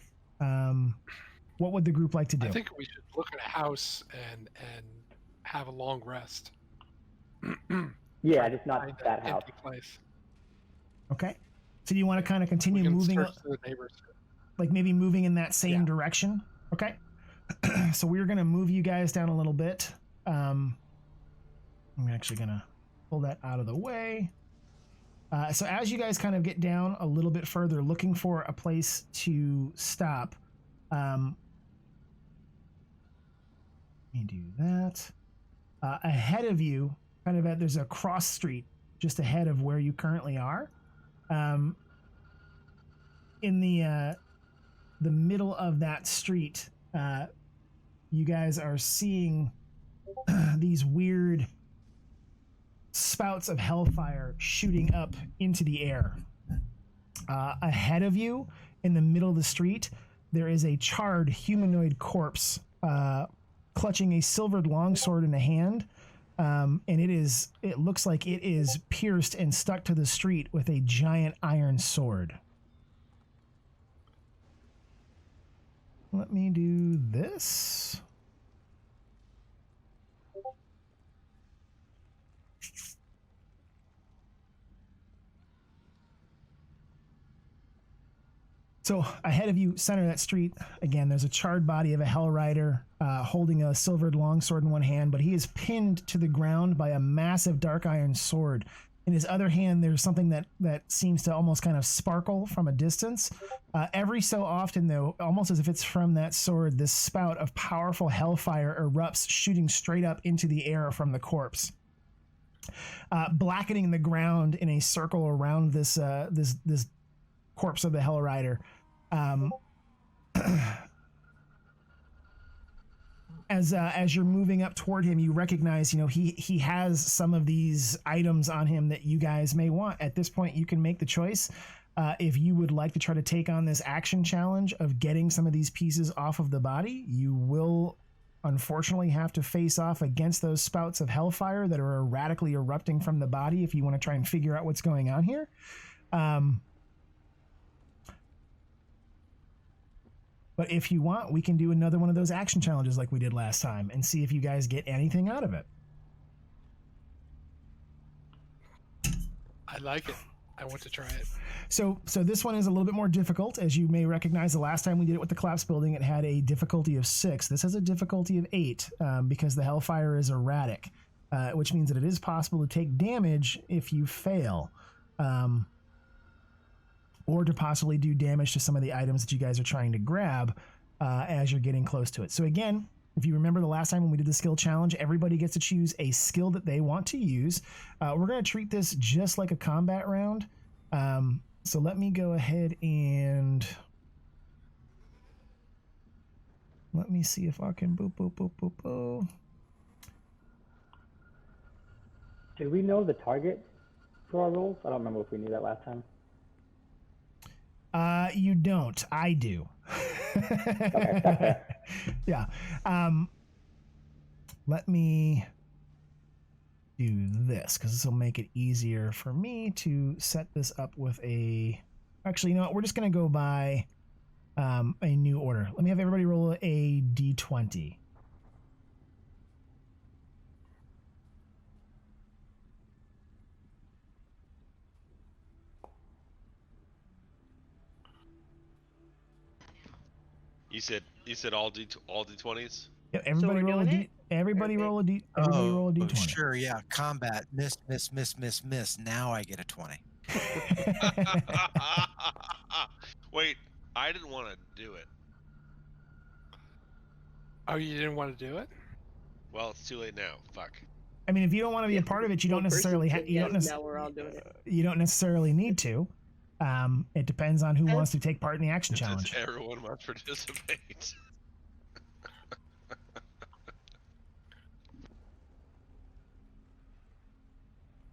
What would the group like to do? I think we should look at a house and have a long rest. Yeah, just not that house. Place. Okay. So do you want to kind of We continue can moving, search the neighbors. like maybe moving in that same Yeah. direction? Okay. So we're going to move you guys down a little bit. I'm actually going to pull that out of the way. So as you guys kind of get down a little bit further, looking for a place to stop, let me do that. Ahead of you, kind of there's a cross street just ahead of where you currently are. In the middle of that street, you guys are seeing these weird spouts of hellfire shooting up into the air. Ahead of you, in the middle of the street, there is a charred humanoid corpse clutching a silvered longsword in a hand. And it looks like it is pierced and stuck to the street with a giant iron sword. Let me do this. So ahead of you, center of that street, again, there's a charred body of a Hell Rider holding a silvered longsword in one hand, but he is pinned to the ground by a massive dark iron sword. In his other hand, there's something that seems to almost kind of sparkle from a distance. Every so often, though, almost as if it's from that sword, this spout of powerful hellfire erupts, shooting straight up into the air from the corpse, blackening the ground in a circle around this corpse of the Hell Rider. As you're moving up toward him, you recognize, he has some of these items on him that you guys may want. At this point, you can make the choice if you would like to try to take on this action challenge of getting some of these pieces off of the body. You will unfortunately have to face off against those spouts of hellfire that are erratically erupting from the body if you want to try and figure out what's going on here. But if you want, we can do another one of those action challenges like we did last time and see if you guys get anything out of it. I like it. I want to try it. So this one is a little bit more difficult. As you may recognize, the last time we did it with the collapse building, it had a difficulty of 6. This has a difficulty of 8 because the hellfire is erratic, which means that it is possible to take damage if you fail. Or to possibly do damage to some of the items that you guys are trying to grab as you're getting close to it. So again, if you remember the last time when we did the skill challenge, everybody gets to choose a skill that they want to use. We're going to treat this just like a combat round. So let me go ahead and let me see if I can boop. Did we know the target for our rolls? I don't remember if we knew that last time. You don't. I do. Okay. Yeah. Let me do this because this will make it easier for me to set this up with a... Actually, you know what? We're just going to go by a new order. Let me have everybody roll a d20. You said all D20s? Yeah, everybody roll a d. Everybody roll a d. Everybody roll a d20. Sure, yeah. Combat. Miss. Now I get a 20. Wait, I didn't want to do it. Oh, you didn't want to do it? Well, it's too late now. Fuck. I mean, if you don't want to be a part of it, you don't necessarily now we're all doing it. You don't necessarily need to. It depends on who wants to take part in the action challenge. Everyone must participate.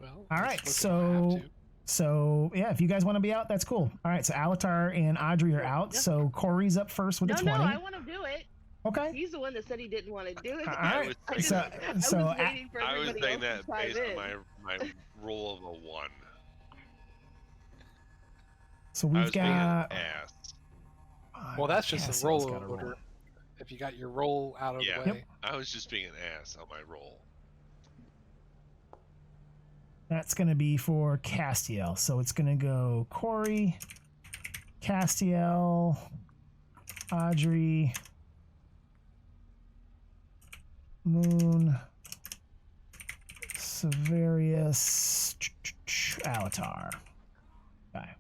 Well, All right, looks like I have to. so yeah, if you guys want to be out, that's cool. All right, so Alatar and Audrey are out. Yep. So Corey's up first with a 20. No, I want to do it. Okay. He's the one that said he didn't want to do it. All right. I was So waiting for I was everybody saying else that to chime based in. on my roll of a 1. so I we've was being an got. ass. Well, that's just Cassie's a roll gotta order. If you got your roll out of Yeah. the way. I was just being an ass on my roll. That's going to be for Castiel. So it's going to go Corey, Castiel, Audrey, Moon, Severius, Alatar. Okay.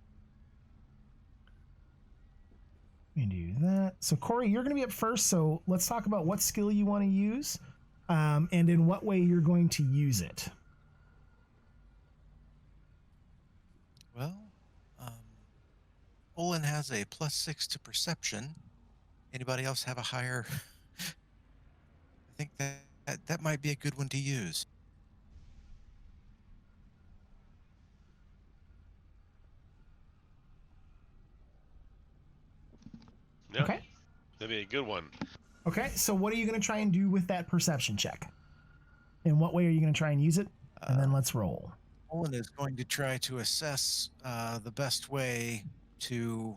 Let me do that. So Corey, you're going to be up first. So let's talk about what skill you want to use, and in what way you're going to use it. Well, Olin has a +6 to perception. Anybody else have a higher? I think that might be a good one to use. Yep. Okay. That'd be a good one. Okay. So what are you going to try and do with that perception check? In what way are you going to try and use it? And then let's roll. Olin is going to try to assess the best way to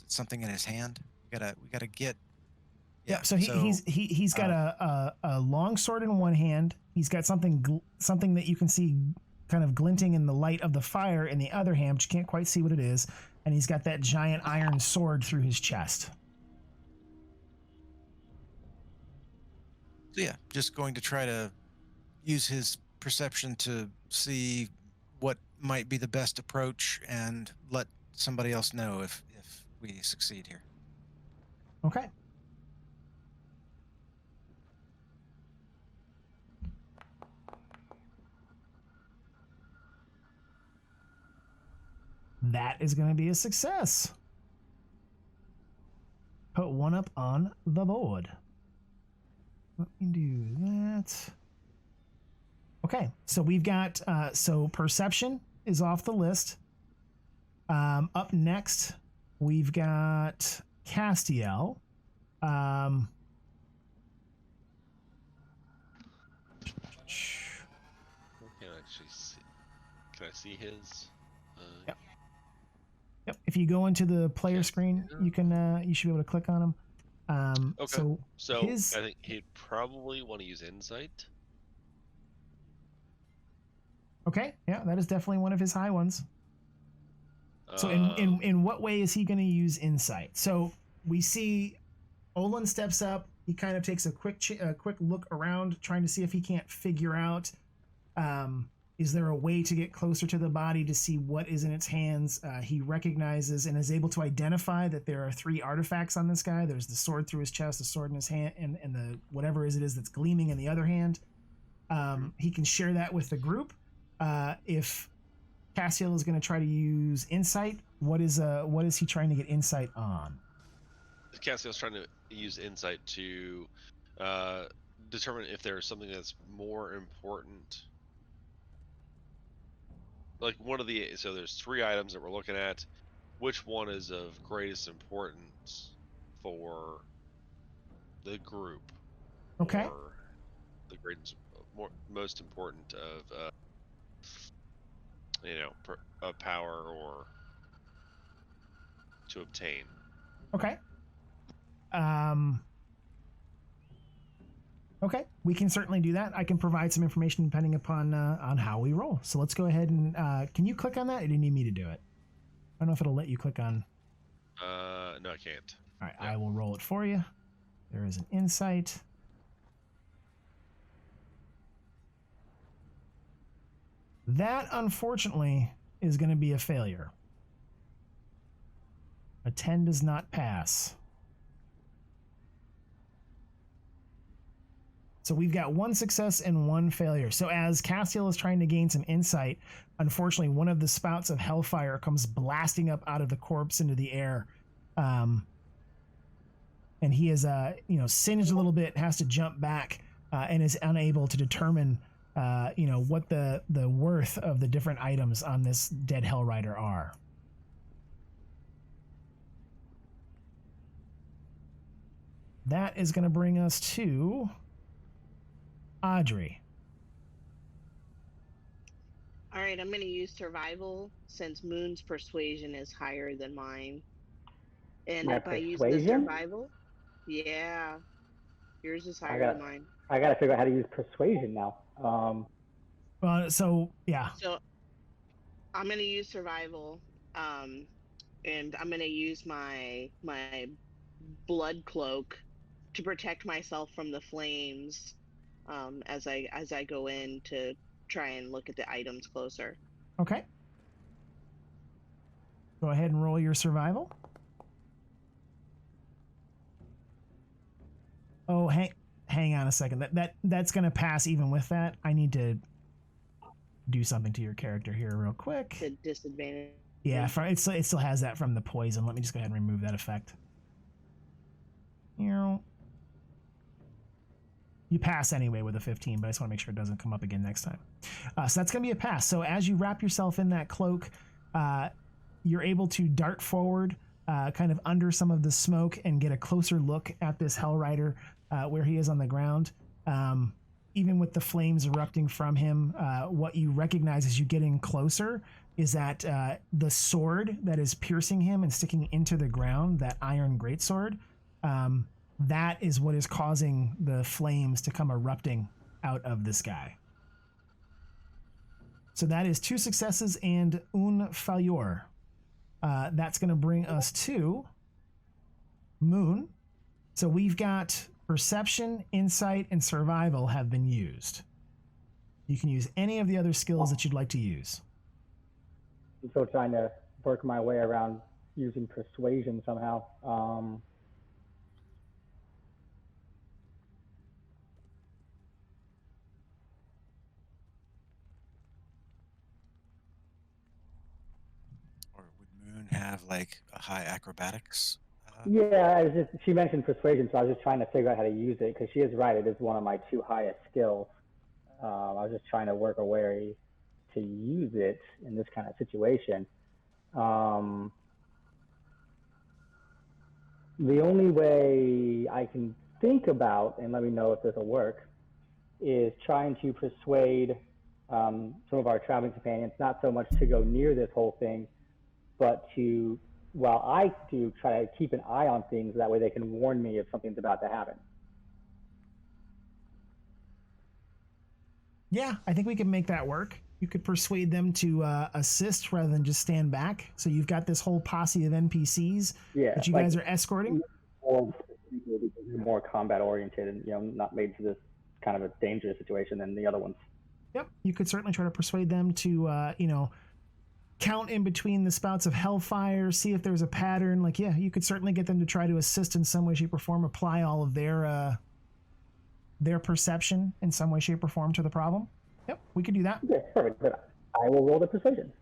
something in his hand. We gotta get. Yeah. So he's got a long sword in one hand. He's got something that you can see kind of glinting in the light of the fire in the other hand, but you can't quite see what it is. And he's got that giant iron sword through his chest. So yeah, just going to try to use his perception to see what might be the best approach and let somebody else know if we succeed here. Okay. That is going to be a success. Put one up on the board. Let me do that. Okay, so we've got, so perception is off the list. Up next, we've got Castiel. I can't actually see. Can I see his? Yep. Yep. If you go into the player screen, you can you should be able to click on him. Okay. So I his, think he'd probably want to use insight. okay, yeah, that is definitely one of his high ones. So in what way is he going to use insight? So we see Olin steps up. He kind of takes a quick look around, trying to see if he can't figure out, is there a way to get closer to the body to see what is in its hands? He recognizes and is able to identify that there are 3 artifacts on this guy. There's the sword through his chest, the sword in his hand, and the whatever it is that's gleaming in the other hand. He can share that with the group. If Castiel is going to try to use insight, what is he trying to get insight on? Castiel's trying to use insight to determine if there's something that's more important. Like so there's 3 items that we're looking at. Which one is of greatest importance for the group? Okay. Or the greatest, most important of, of power or to obtain. Okay. Okay, we can certainly do that. I can provide some information depending upon on how we roll. So let's go ahead and can you click on that? Or do you need me to do it? I don't know if it'll let you click on. No, I can't. All right, I will roll it for you. There is an insight. That, unfortunately, is going to be a failure. A 10 does not pass. So we've got 1 success and 1 failure. So as Castiel is trying to gain some insight, unfortunately, one of the spouts of hellfire comes blasting up out of the corpse into the air. And he is, singed a little bit, has to jump back, and is unable to determine, what the worth of the different items on this dead Hell Rider are. That is going to bring us to Audrey. All right, I'm going to use survival since Moon's persuasion is higher than mine. And My if I use persuasion? the survival, yours is higher than mine. I gotta figure out how to use persuasion now. So yeah. So I'm gonna use survival, and I'm gonna use my blood cloak to protect myself from the flames, as I go in to try and look at the items closer. Okay. Go ahead and roll your survival. Oh, hang on a second. That's gonna pass even with that. I need to do something to your character here real quick. The disadvantage. Yeah, it still has that from the poison. Let me just go ahead and remove that effect. You pass anyway with a 15, but I just want to make sure it doesn't come up again next time. So that's going to be a pass. So as you wrap yourself in that cloak, you're able to dart forward kind of under some of the smoke and get a closer look at this Hell Rider where he is on the ground. Even with the flames erupting from him, what you recognize as you get in closer is that the sword that is piercing him and sticking into the ground, that iron greatsword, that is what is causing the flames to come erupting out of this guy. So that is 2 successes and un failure. That's going to bring us to Moon. So we've got perception, insight, and survival have been used. You can use any of the other skills that you'd like to use. I'm still trying to work my way around using persuasion somehow. Or would Moon have like a high acrobatics? Yeah, she mentioned persuasion, so I was just trying to figure out how to use it, because she is right, it is one of my 2 highest skills. I was just trying to work a way to use it in this kind of situation. The only way I can think about, and let me know if this will work, is trying to persuade some of our traveling companions not so much to go near this whole thing, but to, while I do, try to keep an eye on things, that way they can warn me if something's about to happen. Yeah, I think we can make that work. You could persuade them to assist rather than just stand back. So you've got this whole posse of NPCs that you guys are escorting. More combat oriented and not made for this kind of a dangerous situation than the other ones. Yep, you could certainly try to persuade them to count in between the spouts of hellfire, see if there's a pattern. Like, yeah, you could certainly get them to try to assist in some way, shape, or form, apply all of their perception in some way, shape, or form to the problem. Yep, we could do that. Okay, perfect. But I will roll the persuasion.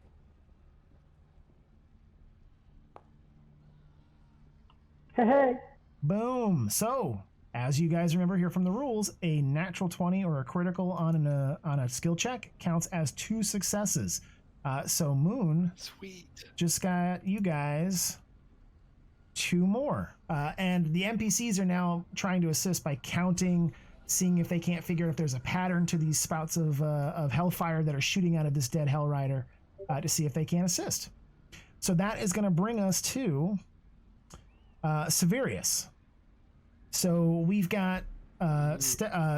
Hey. Boom. So, as you guys remember here from the rules, a natural 20 or a critical on a skill check counts as 2 successes. So Moon, Sweet, just got you guys 2 more. And the NPCs are now trying to assist by counting, seeing if they can't figure if there's a pattern to these spouts of hellfire that are shooting out of this dead Hell Rider, to see if they can assist. So that is going to bring us to Severius. So we've got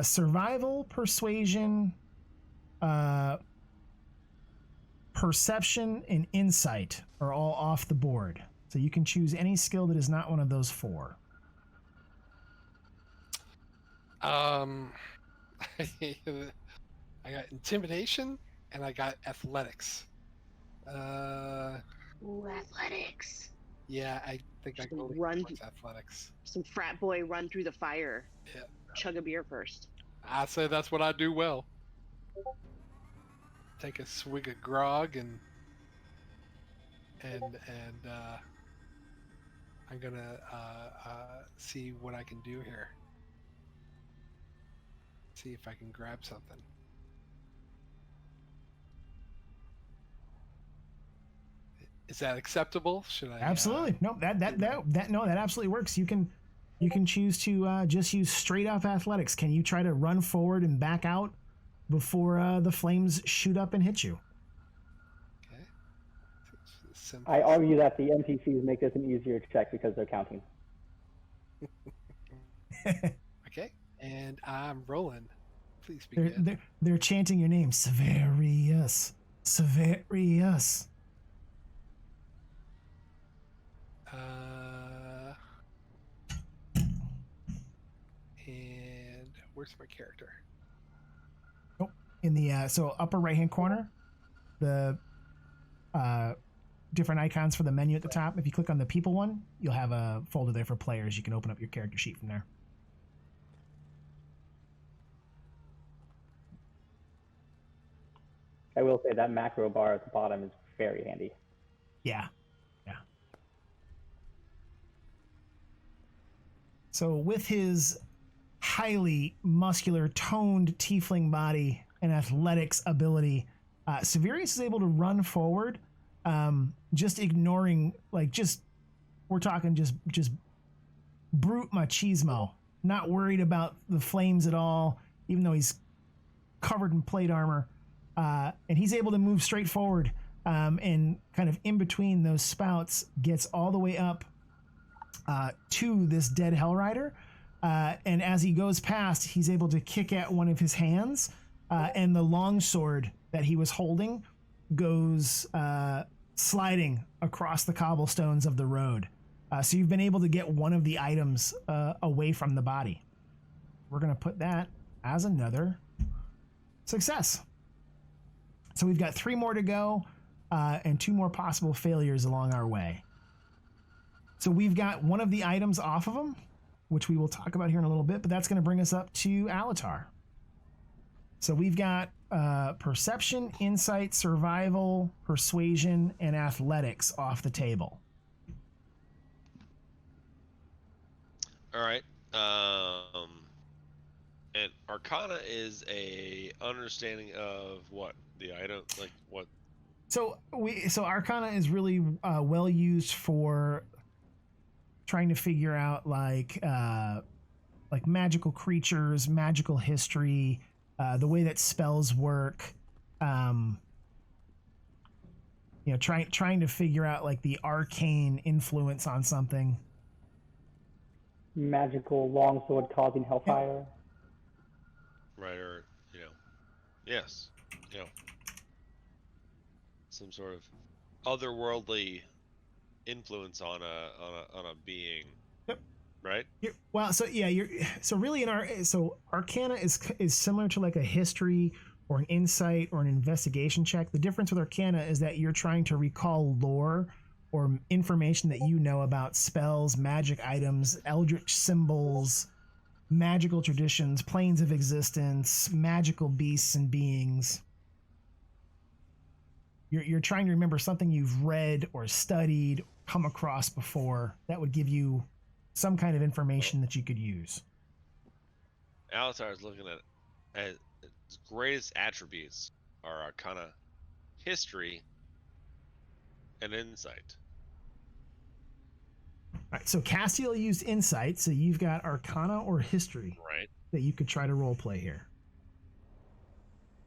survival, persuasion, perception, and insight are all off the board. So you can choose any skill that is not one of those 4. I got intimidation and I got athletics. Ooh, athletics. Yeah, I think I go with athletics. Some frat boy run through the fire. Yeah. Chug a beer first. I say that's what I do well. Take a swig of grog and I'm gonna see what I can do here. See if I can grab something. Is that acceptable? Should I? Absolutely. No, that absolutely works. You can choose to just use straight up athletics. Can you try to run forward and back out before the flames shoot up and hit you? Okay. I argue that the NPCs make this an easier check because they're counting. Okay, and I'm rolling Please be good. They're chanting your name, Severius, Severius. And where's my character? Oh, in the so upper right hand corner, the different icons for the menu at the top. If you click on the people one, you'll have a folder there for players. You can open up your character sheet from there. I will say that macro bar at the bottom is very handy. Yeah. Yeah. So with his highly muscular, toned tiefling body and athletics ability, Severius is able to run forward, just ignoring, we're talking just brute machismo, not worried about the flames at all, even though he's covered in plate armor. And he's able to move straight forward, and kind of in between those spouts gets all the way up to this dead Hellrider. And as he goes past, he's able to kick at one of his hands, and the longsword that he was holding goes sliding across the cobblestones of the road. So you've been able to get one of the items away from the body. We're going to put that as another success. So we've got 3 more to go, and 2 more possible failures along our way. So we've got one of the items off of him, which we will talk about here in a little bit, but that's going to bring us up to Alatar. So we've got perception, insight, survival, persuasion, and athletics off the table. All right. And Arcana is a understanding of what the item, like what. So Arcana is really well used for trying to figure out like magical creatures, magical history, the way that spells work. Trying to figure out like the arcane influence on something. Magical longsword causing hellfire. Right, or yes, some sort of otherworldly influence on a being. Yep. Right. So Arcana is similar to like a history or an insight or an investigation check. The difference with Arcana is that you're trying to recall lore or information that you know about spells, magic items, eldritch symbols, magical traditions, planes of existence, magical beasts and beings. You're trying to remember something you've read or studied, come across before that would give you some kind of information that you could use. Alatar is looking at its greatest attributes are Arcana, history, and insight. All right, so Castiel used insight, so you've got Arcana or history, right, that you could try to role play here,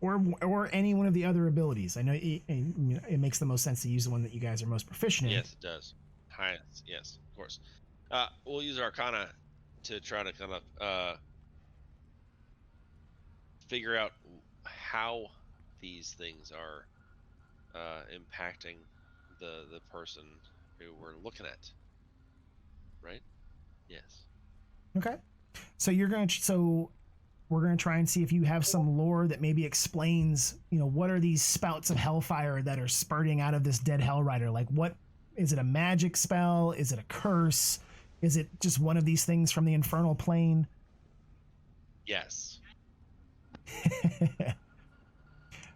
or any one of the other abilities. I know it makes the most sense to use the one that you guys are most proficient in. Yes, it does. Highest, yes, of course. We'll use Arcana to try to kind of figure out how these things are impacting the person who we're looking at. Right? Yes. Okay. So we're going to try and see if you have some lore that maybe explains, what are these spouts of hellfire that are spurting out of this dead Hellrider? Like, what is it, a magic spell? Is it a curse? Is it just one of these things from the infernal plane? Yes.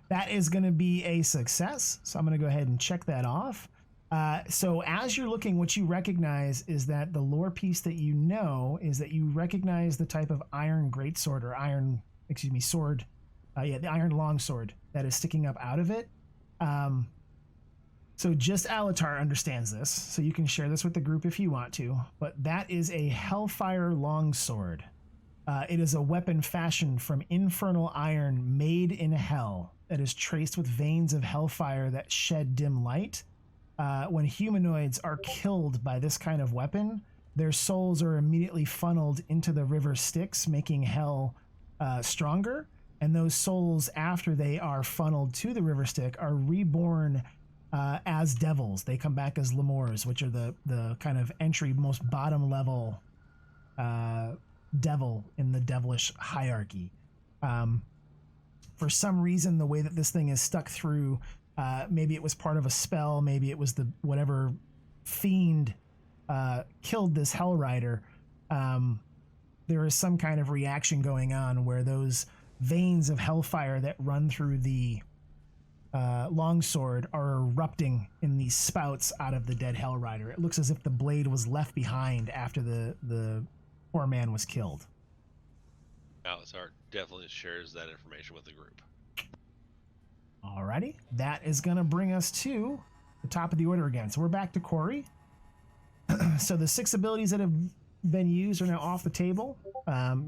That is going to be a success. So I'm going to go ahead and check that off. So as you're looking, what you recognize is that the lore piece that you know is that you recognize the type of iron greatsword or sword. The iron longsword that is sticking up out of it. So just Alatar understands this, so you can share this with the group if you want to, but that is a Hellfire longsword. It is a weapon fashioned from infernal iron made in hell that is traced with veins of hellfire that shed dim light. When humanoids are killed by this kind of weapon, their souls are immediately funneled into the river Styx, making hell stronger. And those souls, after they are funneled to the river stick, are reborn as devils. They come back as lemurs, which are the kind of entry, most bottom level devil in the devilish hierarchy. For some reason, the way that this thing is stuck through, maybe it was part of a spell, maybe it was the whatever fiend killed this Hell Rider. There is some kind of reaction going on where those veins of hellfire that run through the longsword are erupting in these spouts out of the dead Hell Rider. It looks as if the blade was left behind after the poor man was killed. Alatar definitely shares that information with the group. Alrighty, that is going to bring us to the top of the order again. So we're back to Corey. So the 6 abilities that have been used are now off the table.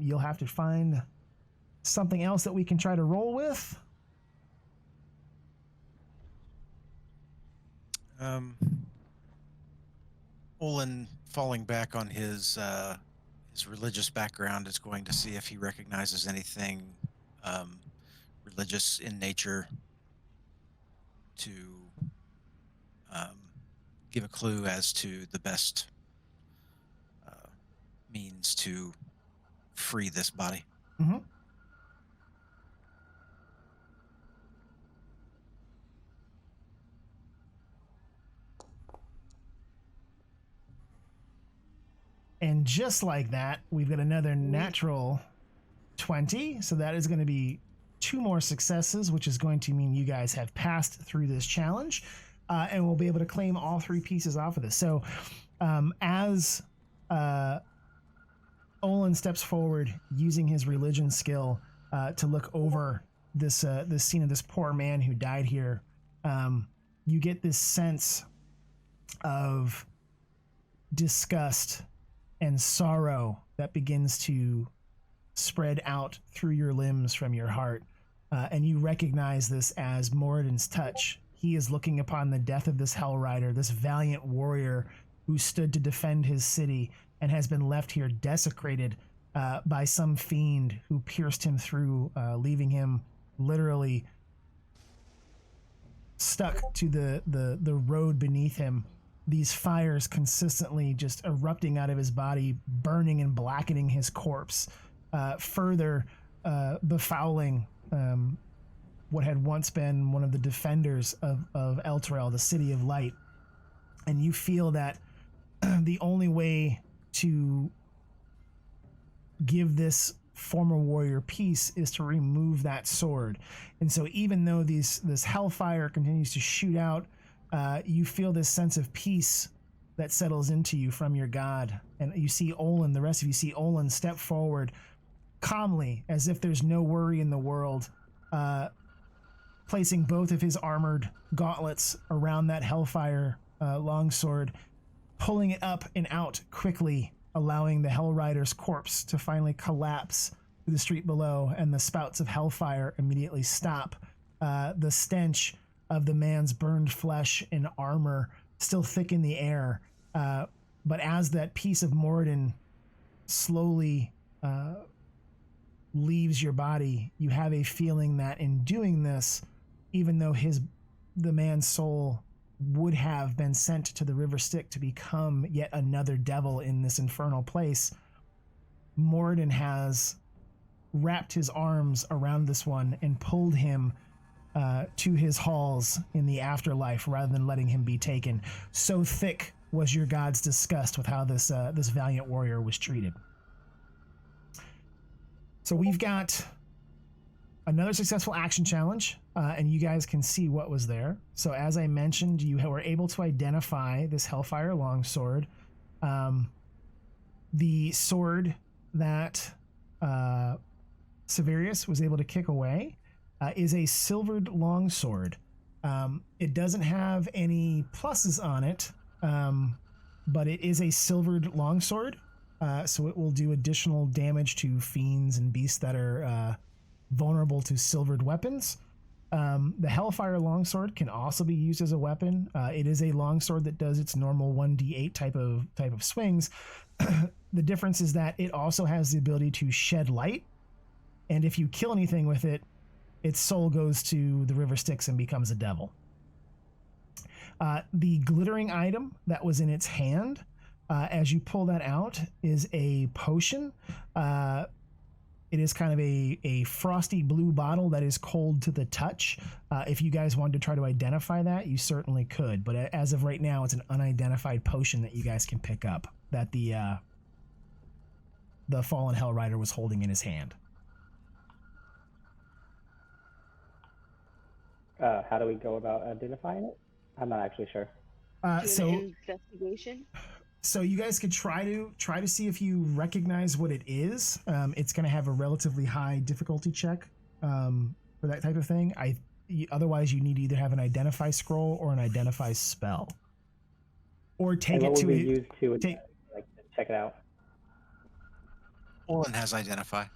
You'll have to find something else that we can try to roll with. Olin, falling back on his religious background, is going to see if he recognizes anything religious in nature to give a clue as to the best means to free this body. Mm-hmm. And just like that, we've got another natural 20. So that is going to be 2 more successes, which is going to mean you guys have passed through this challenge. And we'll be able to claim all 3 pieces off of this. So as Olin steps forward using his religion skill to look over this scene of this poor man who died here, you get this sense of disgust and sorrow that begins to spread out through your limbs from your heart. And you recognize this as Moradin's touch. He is looking upon the death of this Hell Rider, this valiant warrior who stood to defend his city and has been left here desecrated by some fiend who pierced him through, leaving him literally stuck to the road beneath him. These fires consistently just erupting out of his body, burning and blackening his corpse, further befouling what had once been one of the defenders of Elturel, the City of Light. And you feel that the only way to give this former warrior peace is to remove that sword. And so even though this hellfire continues to shoot out, you feel this sense of peace that settles into you from your god. And you see Olin, the rest of you see Olin step forward calmly, as if there's no worry in the world, placing both of his armored gauntlets around that hellfire longsword, pulling it up and out quickly, allowing the Hell Rider's corpse to finally collapse to the street below, and the spouts of hellfire immediately stop. The stench of the man's burned flesh and armor still thick in the air. But as that piece of Moradin slowly leaves your body, you have a feeling that in doing this, even though the man's soul would have been sent to the River Styx to become yet another devil in this infernal place, Moradin has wrapped his arms around this one and pulled him to his halls in the afterlife rather than letting him be taken. So thick was your god's disgust with how this valiant warrior was treated. So we've got another successful action challenge, and you guys can see what was there. So as I mentioned, you were able to identify this Hellfire Longsword. The sword that Severius was able to kick away is a silvered longsword. It doesn't have any pluses on it, but it is a silvered longsword, so it will do additional damage to fiends and beasts that are vulnerable to silvered weapons. The Hellfire Longsword can also be used as a weapon. It is a longsword that does its normal 1d8 type of swings. The difference is that it also has the ability to shed light, and if you kill anything with it, its soul goes to the river Styx and becomes a devil. The glittering item that was in its hand, as you pull that out, is a potion. It is kind of a frosty blue bottle that is cold to the touch. If you guys wanted to try to identify that, you certainly could. But as of right now, it's an unidentified potion that you guys can pick up that the fallen Hell Rider was holding in his hand. How do we go about identifying it? I'm not actually sure. Investigation. So you guys could try to see if you recognize what it is. It's going to have a relatively high difficulty check for that type of thing. Otherwise, you need to either have an identify scroll or an identify spell, or take it to use to check it out. Olin has identify.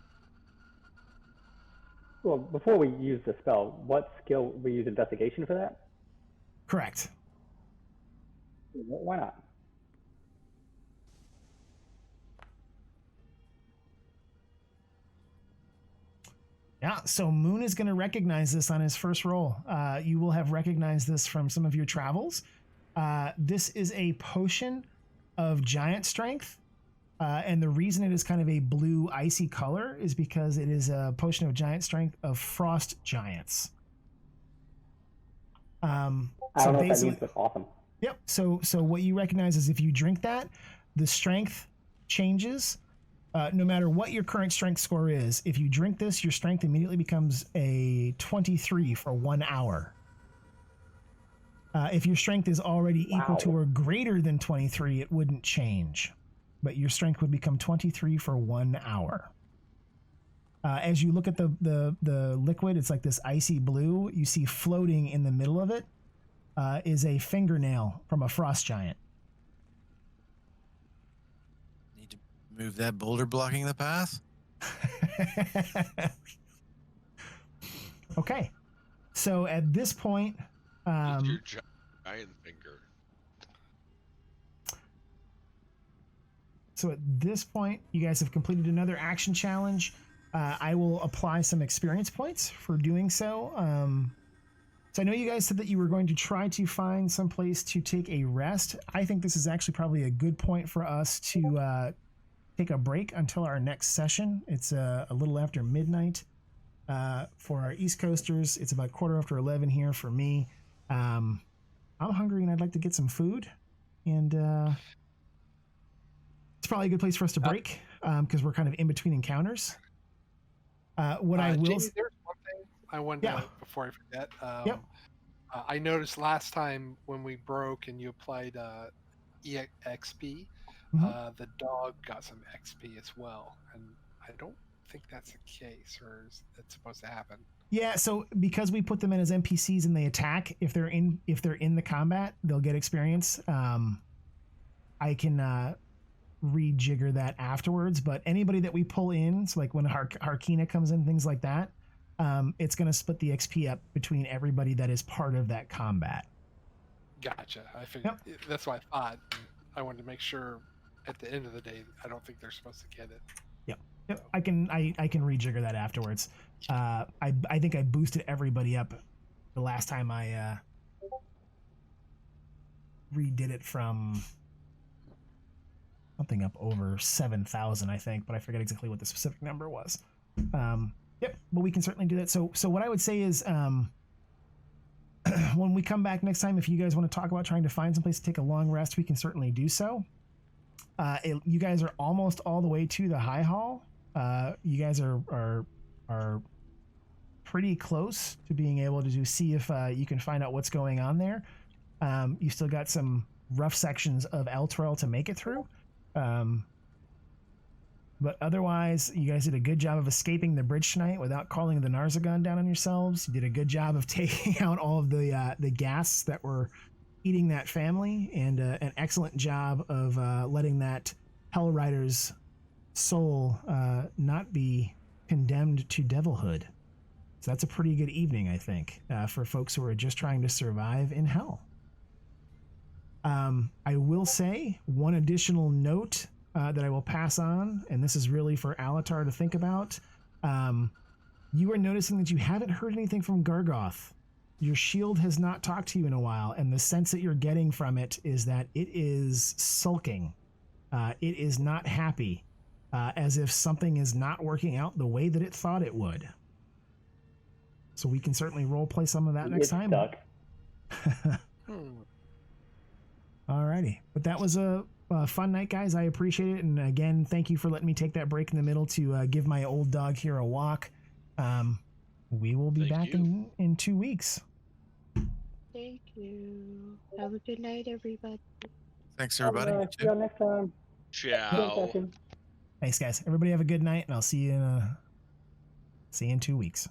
Well, before we use the spell, what skill we use investigation for that? Correct. Why not? Yeah, so Moon is going to recognize this on his first roll. You will have recognized this from some of your travels. This is a potion of giant strength. And the reason it is kind of a blue icy color is because it is a potion of giant strength of frost giants. I don't know if that means, but awesome. Yep. So what you recognize is if you drink that, the strength changes. No matter what your current strength score is, if you drink this, your strength immediately becomes a 23 for 1 hour. If your strength is already equal to or greater than 23, it wouldn't change. But your strength would become 23 for 1 hour. As you look at the liquid, it's like this icy blue. You see floating in the middle of it is a fingernail from a frost giant. Need to move that boulder blocking the path. Okay. So at this point... your giant finger. So at this point, you guys have completed another action challenge. I will apply some experience points for doing so. So I know you guys said that you were going to try to find some place to take a rest. I think this is actually probably a good point for us to take a break until our next session. It's a little after midnight for our East Coasters. It's about 11:15 here for me. I'm hungry and I'd like to get some food. And it's probably a good place for us to break because we're kind of in between encounters. What I will... Jamie, there's one thing I wanted to, before I forget. I noticed last time when we broke and you applied EXP, the dog got some XP as well. And I don't think that's the case, or is that supposed to happen? Yeah, so because we put them in as NPCs and they attack, if they're in the combat, they'll get experience. I can rejigger that afterwards, but anybody that we pull in, so like when Harkina comes in, things like that, it's going to split the XP up between everybody that is part of that combat. Gotcha. I figured that's what I thought. I wanted to make sure at the end of the day, I don't think they're supposed to get it. Yep. I can rejigger that afterwards. I think I boosted everybody up the last time I redid it from something up over 7,000, I think, but I forget exactly what the specific number was. Yep, but we can certainly do that. So what I would say is when we come back next time, if you guys want to talk about trying to find someplace to take a long rest, we can certainly do so. You guys are almost all the way to the High Hall. You guys are pretty close to being able to see if you can find out what's going on there. You still got some rough sections of Elturel to make it through. But otherwise, you guys did a good job of escaping the bridge tonight without calling the Narsagon down on yourselves. You did a good job of taking out all of the ghasts that were eating that family, and an excellent job of letting that Hell Rider's soul not be condemned to devilhood. So that's a pretty good evening, I think, for folks who are just trying to survive in hell. I will say one additional note that I will pass on, and this is really for Alatar to think about. You are noticing that you haven't heard anything from Gargoth. Your shield has not talked to you in a while, and the sense that you're getting from it is that it is sulking. It is not happy, as if something is not working out the way that it thought it would. So we can certainly role play some of that next time. Stuck. Alrighty, but that was a fun night, guys. I appreciate it, and again, thank you for letting me take that break in the middle to give my old dog here a walk. We will be back in 2 weeks. Thank you. Have a good night, everybody. Thanks, everybody. See you next time. Ciao. Thanks, guys. Everybody have a good night, and I'll see you in 2 weeks.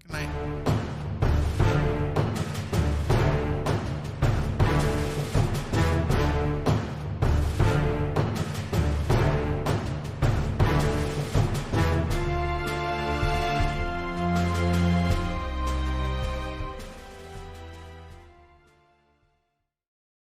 Good night.